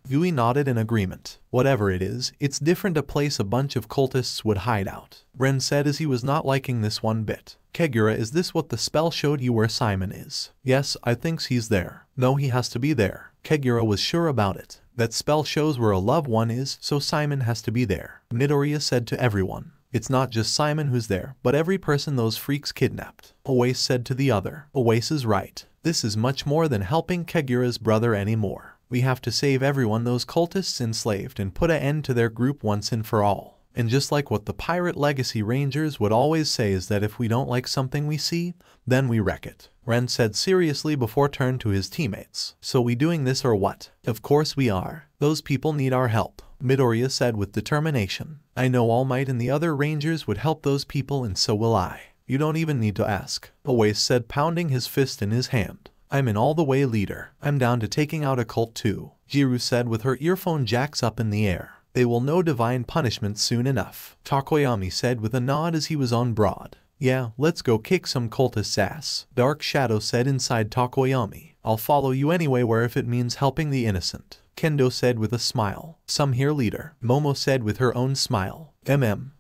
Yui nodded in agreement. Whatever it is, it's different a place a bunch of cultists would hide out, Ren said as he was not liking this one bit. Kagura, is this what the spell showed you where Simon is? Yes, I thinks he's there. No, he has to be there. Kagura was sure about it. That spell shows where a loved one is, so Simon has to be there, Midoriya said to everyone. It's not just Simon who's there, but every person those freaks kidnapped. Oase said to the other. Oase is right. This is much more than helping Kagura's brother anymore. We have to save everyone those cultists enslaved and put an end to their group once and for all. And just like what the Pirate Legacy Rangers would always say is that if we don't like something we see, then we wreck it. Ren said seriously before turning to his teammates. So we doing this or what? Of course we are. Those people need our help, Midoriya said with determination. I know All Might and the other Rangers would help those people and so will I. You don't even need to ask, Oase said pounding his fist in his hand. I'm an all-the-way leader. I'm down to taking out a cult too, Jiru said with her earphone jacks up in the air. They will know divine punishment soon enough, Takoyami said with a nod as he was on broad. Yeah, let's go kick some cultists' ass, Dark Shadow said inside Takoyami. I'll follow you anywhere if it means helping the innocent, Kendo said with a smile. Some here leader, Momo said with her own smile.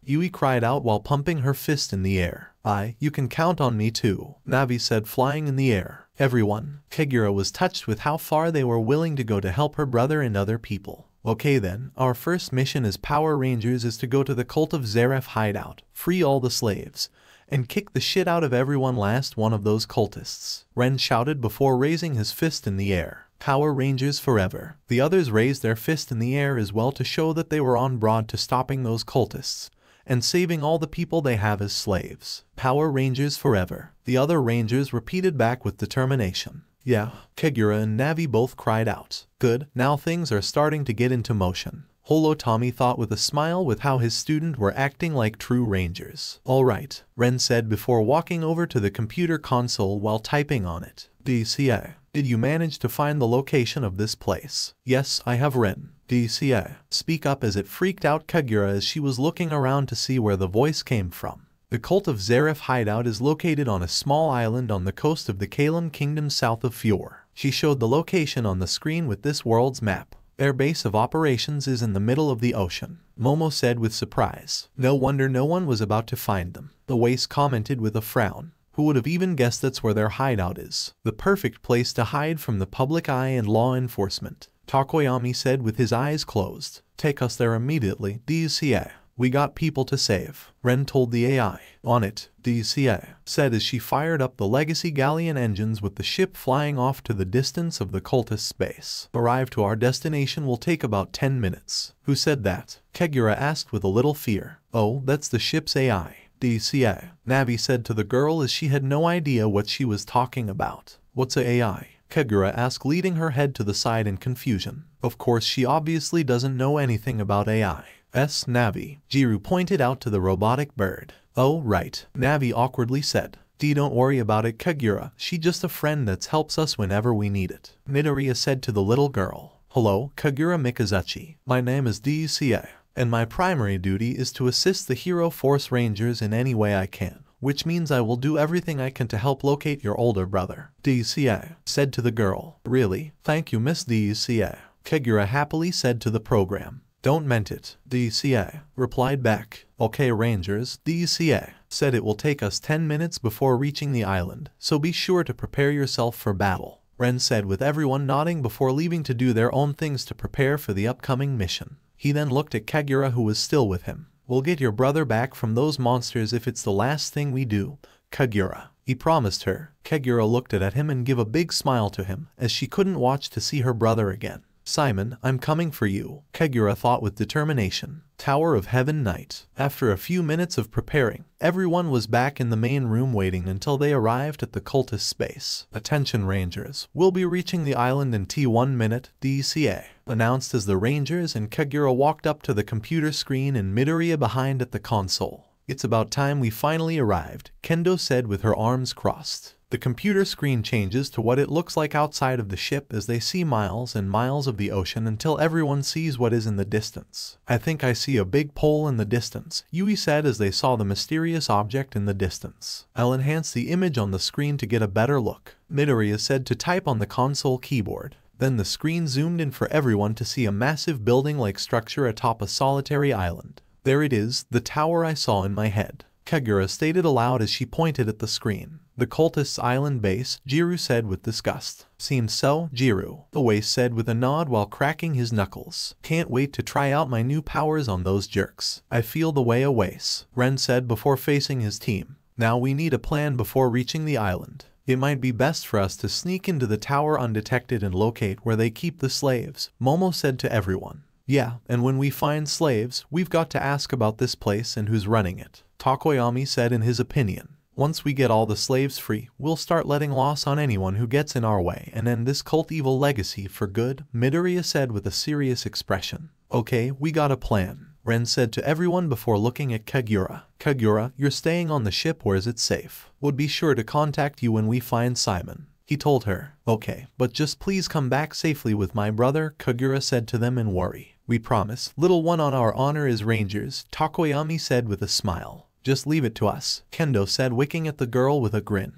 Yui cried out while pumping her fist in the air. You can count on me too, Navi said flying in the air. Everyone, Kagura was touched with how far they were willing to go to help her brother and other people. Okay then, our first mission as Power Rangers is to go to the Cult of Zeref hideout, free all the slaves, and kick the shit out of everyone last one of those cultists, Ren shouted before raising his fist in the air. Power Rangers forever. The others raised their fist in the air as well to show that they were on board to stopping those cultists and saving all the people they have as slaves. Power Rangers forever. The other Rangers repeated back with determination. Yeah, Kagura and Navi both cried out. Good, now things are starting to get into motion, Holo Tommy thought with a smile with how his students were acting like true Rangers. Alright, Ren said before walking over to the computer console while typing on it. DCA, did you manage to find the location of this place? Yes, I have, Ren. DCA, speak up as it freaked out Kagura as she was looking around to see where the voice came from. The Cult of Zeref hideout is located on a small island on the coast of the Kalem Kingdom south of Fjord. She showed the location on the screen with this world's map. Their base of operations is in the middle of the ocean, Momo said with surprise. No wonder no one was about to find them, the Waste commented with a frown. Who would have even guessed that's where their hideout is? The perfect place to hide from the public eye and law enforcement, Takoyami said with his eyes closed. Take us there immediately, DCA. We got people to save, Ren told the AI. On it, DCA said as she fired up the legacy galleon engines with the ship flying off to the distance of the cultist base. Arrive to our destination will take about 10 minutes. Who said that? Kagura asked with a little fear. Oh, that's the ship's AI. DCA, Navi said to the girl as she had no idea what she was talking about. What's a AI? Kagura asked, leading her head to the side in confusion. Of course she obviously doesn't know anything about AI. Navi, Jiru pointed out to the robotic bird. Oh right, Navi awkwardly said. Don't worry about it, Kagura, she's just a friend that helps us whenever we need it, Midoriya said to the little girl. Hello, Kagura Mikazuchi. My name is DCA, and my primary duty is to assist the Hero Force Rangers in any way I can, which means I will do everything I can to help locate your older brother, DCA said to the girl. Really? Thank you, Miss DCA, Kagura happily said to the program. Don't meant it, DCA replied back. Okay Rangers, DCA said it will take us 10 minutes before reaching the island, so be sure to prepare yourself for battle, Ren said with everyone nodding before leaving to do their own things to prepare for the upcoming mission. He then looked at Kagura who was still with him. We'll get your brother back from those monsters if it's the last thing we do, Kagura, he promised her. Kagura looked at him and gave a big smile to him as she couldn't watch to see her brother again. Simon, I'm coming for you, Kagura thought with determination. Tower of Heaven Night. After a few minutes of preparing, everyone was back in the main room waiting until they arrived at the cultist space. Attention Rangers, we'll be reaching the island in T1 minute, DCA announced as the Rangers and Kagura walked up to the computer screen and Midoriya behind at the console. It's about time we finally arrived, Kendo said with her arms crossed. The computer screen changes to what it looks like outside of the ship as they see miles and miles of the ocean until everyone sees what is in the distance. I think I see a big pole in the distance, Yui said as they saw the mysterious object in the distance. I'll enhance the image on the screen to get a better look, Midoriya said to type on the console keyboard. Then the screen zoomed in for everyone to see a massive building-like structure atop a solitary island. There it is, the tower I saw in my head, Kagura stated aloud as she pointed at the screen. The cultists' island base, Jiru said with disgust. Seems so, Jiru, Oase said with a nod while cracking his knuckles. Can't wait to try out my new powers on those jerks. I feel the way, Oase, Ren said before facing his team. Now we need a plan before reaching the island. It might be best for us to sneak into the tower undetected and locate where they keep the slaves, Momo said to everyone. Yeah, and when we find slaves, we've got to ask about this place and who's running it, Takoyami said in his opinion. Once we get all the slaves free, we'll start letting loss on anyone who gets in our way and end this cult evil legacy for good, Midoriya said with a serious expression. Okay, we got a plan, Ren said to everyone before looking at Kagura. Kagura, you're staying on the ship where is it safe. Would be sure to contact you when we find Simon. He told her. Okay, but just please come back safely with my brother, Kagura said to them in worry. We promise, little one, on our honor as rangers, Takoyami said with a smile. Just leave it to us, Kendo said, winking at the girl with a grin.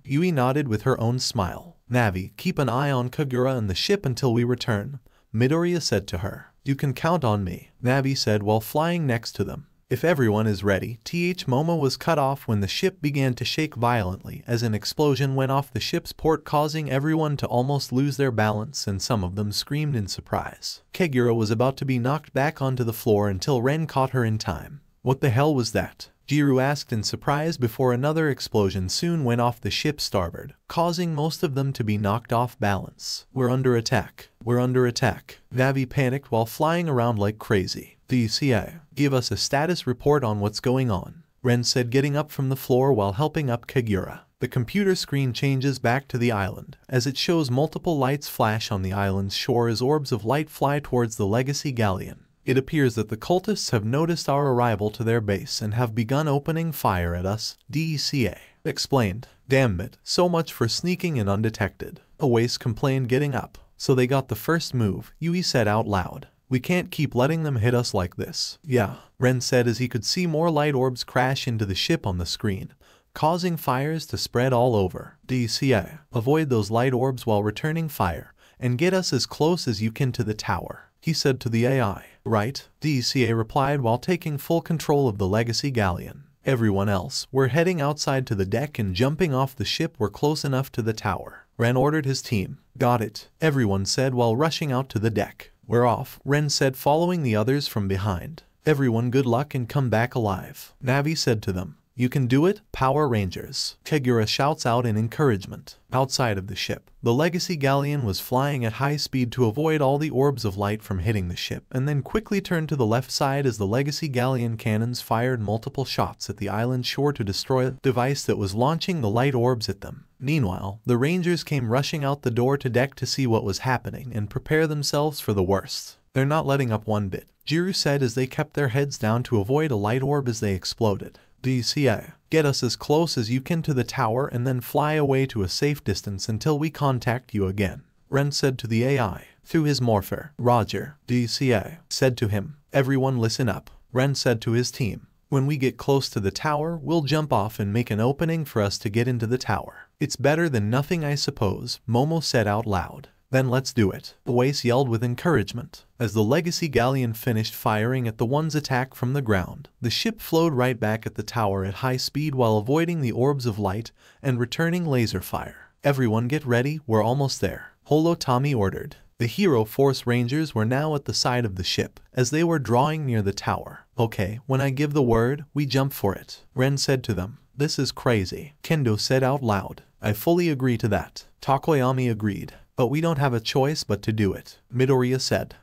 Yui nodded with her own smile. Navi, keep an eye on Kagura and the ship until we return, Midoriya said to her. You can count on me, Navi said while flying next to them. If everyone is ready, Momo was cut off when the ship began to shake violently as an explosion went off the ship's port, causing everyone to almost lose their balance and some of them screamed in surprise. Kagura was about to be knocked back onto the floor until Ren caught her in time. What the hell was that? Jiru asked in surprise before another explosion soon went off the ship's starboard, causing most of them to be knocked off balance. We're under attack. We're under attack. Navi panicked while flying around like crazy. DCA, give us a status report on what's going on, Ren said, getting up from the floor while helping up Kagura. The computer screen changes back to the island, as it shows multiple lights flash on the island's shore as orbs of light fly towards the Legacy Galleon. It appears that the cultists have noticed our arrival to their base and have begun opening fire at us, DCA explained. Damn it, so much for sneaking in undetected, Oase complained, getting up. So they got the first move, Yui said out loud. We can't keep letting them hit us like this. Yeah, Ren said as he could see more light orbs crash into the ship on the screen, causing fires to spread all over. DCA, avoid those light orbs while returning fire, and get us as close as you can to the tower, he said to the AI. Right, DCA replied while taking full control of the Legacy Galleon. Everyone else, we're heading outside to the deck and jumping off the ship. We're close enough to the tower, Ren ordered his team. Got it, everyone said while rushing out to the deck. We're off, Ren said following the others from behind. Everyone good luck and come back alive, Navi said to them. You can do it, Power Rangers, Kagura shouts out in encouragement. Outside of the ship, the Legacy Galleon was flying at high speed to avoid all the orbs of light from hitting the ship, and then quickly turned to the left side as the Legacy Galleon cannons fired multiple shots at the island shore to destroy the device that was launching the light orbs at them. Meanwhile, the Rangers came rushing out the door to deck to see what was happening and prepare themselves for the worst. They're not letting up one bit, Jiru said as they kept their heads down to avoid a light orb as they exploded. DCA, get us as close as you can to the tower and then fly away to a safe distance until we contact you again, Ren said to the AI through his morpher. Roger, DCA said to him. Everyone listen up, Ren said to his team. When we get close to the tower, we'll jump off and make an opening for us to get into the tower. It's better than nothing, I suppose, Momo said out loud. Then let's do it, Oase yelled with encouragement. As the Legacy Galleon finished firing at the one's attack from the ground, the ship flowed right back at the tower at high speed while avoiding the orbs of light and returning laser fire. Everyone get ready, we're almost there, Tommy ordered. The Hero Force Rangers were now at the side of the ship, as they were drawing near the tower. Okay, when I give the word, we jump for it, Ren said to them. This is crazy, Kendo said out loud. I fully agree to that, Takoyami agreed. But we don't have a choice but to do it, Midoriya said.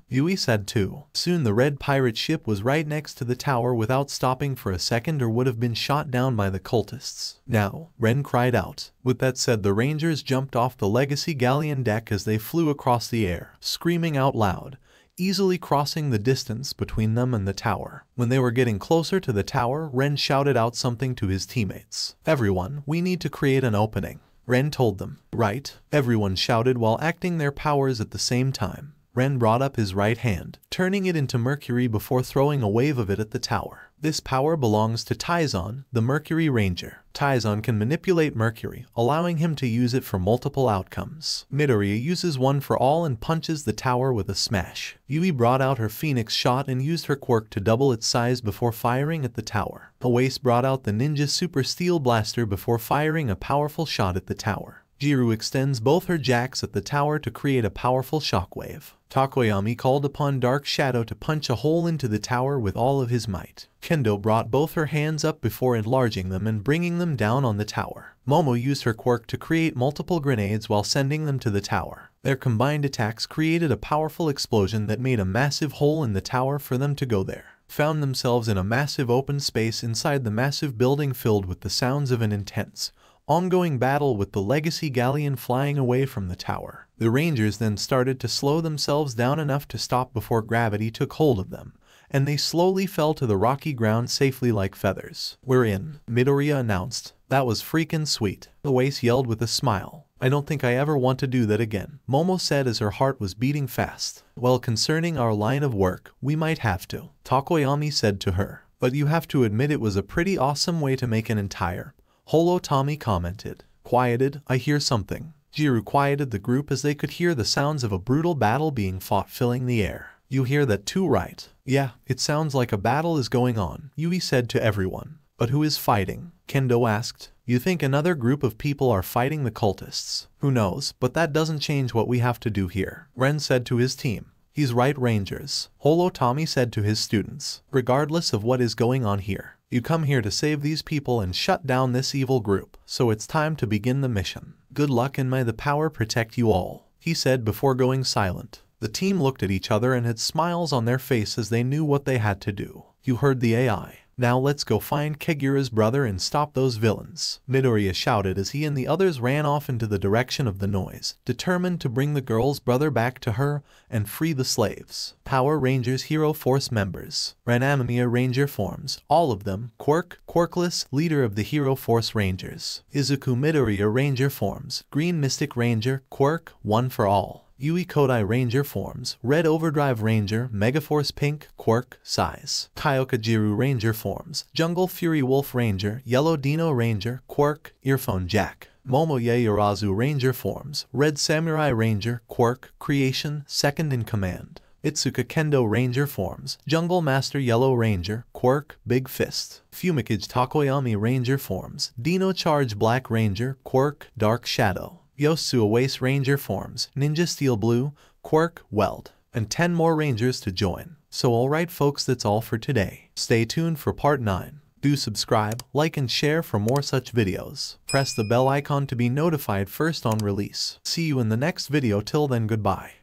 Yui said too. Soon the red pirate ship was right next to the tower without stopping for a second or would have been shot down by the cultists. Now, Ren cried out. With that said, the Rangers jumped off the Legacy Galleon deck as they flew across the air, screaming out loud, easily crossing the distance between them and the tower. When they were getting closer to the tower, Ren shouted out something to his teammates. Everyone, we need to create an opening, Ren told them. Right, everyone shouted while acting their powers at the same time. Ren brought up his right hand, turning it into Mercury before throwing a wave of it at the tower. This power belongs to Taizan, the Mercury Ranger. Taizan can manipulate Mercury, allowing him to use it for multiple outcomes. Midoriya uses one for all and punches the tower with a smash. Yui brought out her Phoenix shot and used her quirk to double its size before firing at the tower. Awase brought out the Ninja Super Steel Blaster before firing a powerful shot at the tower. Jiru extends both her jacks at the tower to create a powerful shockwave. Takoyami called upon Dark Shadow to punch a hole into the tower with all of his might. Kendo brought both her hands up before enlarging them and bringing them down on the tower. Momo used her quirk to create multiple grenades while sending them to the tower. Their combined attacks created a powerful explosion that made a massive hole in the tower for them to go there. Found themselves in a massive open space inside the massive building filled with the sounds of an intense, ongoing battle with the Legacy Galleon flying away from the tower. The Rangers then started to slow themselves down enough to stop before gravity took hold of them, and they slowly fell to the rocky ground safely like feathers. "We're in," Midoriya announced. "That was freaking sweet." Awase yelled with a smile. "I don't think I ever want to do that again," Momo said as her heart was beating fast. "Well, concerning our line of work, we might have to," Takoyami said to her. "But you have to admit it was a pretty awesome way to make an entire Holo," Tommy commented. "Quieted, I hear something." Jiru quieted the group as they could hear the sounds of a brutal battle being fought filling the air. "You hear that too, right?" "Yeah, it sounds like a battle is going on," Yui said to everyone. "But who is fighting?" Kendo asked. "You think another group of people are fighting the cultists?" "Who knows, but that doesn't change what we have to do here," Ren said to his team. "He's right, Rangers," Holo Tommy said to his students. "Regardless of what is going on here, you come here to save these people and shut down this evil group, so it's time to begin the mission. Good luck and may the power protect you all," he said before going silent. The team looked at each other and had smiles on their face as they knew what they had to do. "You heard the AI. Now let's go find Kagura's brother and stop those villains," Midoriya shouted as he and the others ran off into the direction of the noise, determined to bring the girl's brother back to her and free the slaves. Power Rangers Hero Force members. Ranamamiya Ranger forms, all of them. Quirkless, leader of the Hero Force Rangers. Izukumidoriya Ranger forms, Green Mystic Ranger, Quirk, one for all. Yui Kodai Ranger forms, Red Overdrive Ranger, Megaforce Pink, Quirk, size. Kyokajiru Ranger forms, Jungle Fury Wolf Ranger, Yellow Dino Ranger, Quirk, Earphone Jack. Momo Yaoyorozu Ranger forms, Red Samurai Ranger, Quirk, Creation, second in command. Itsuka Kendo Ranger forms, Jungle Master Yellow Ranger, Quirk, Big Fist. Fumikage Takoyami Ranger forms, Dino Charge Black Ranger, Quirk, Dark Shadow. Yosu Awase Ranger forms, Ninja Steel Blue, Quirk, Weld, and 10 more Rangers to join. So alright folks, that's all for today. Stay tuned for part 9. Do subscribe, like and share for more such videos. Press the bell icon to be notified first on release. See you in the next video. Till then, goodbye.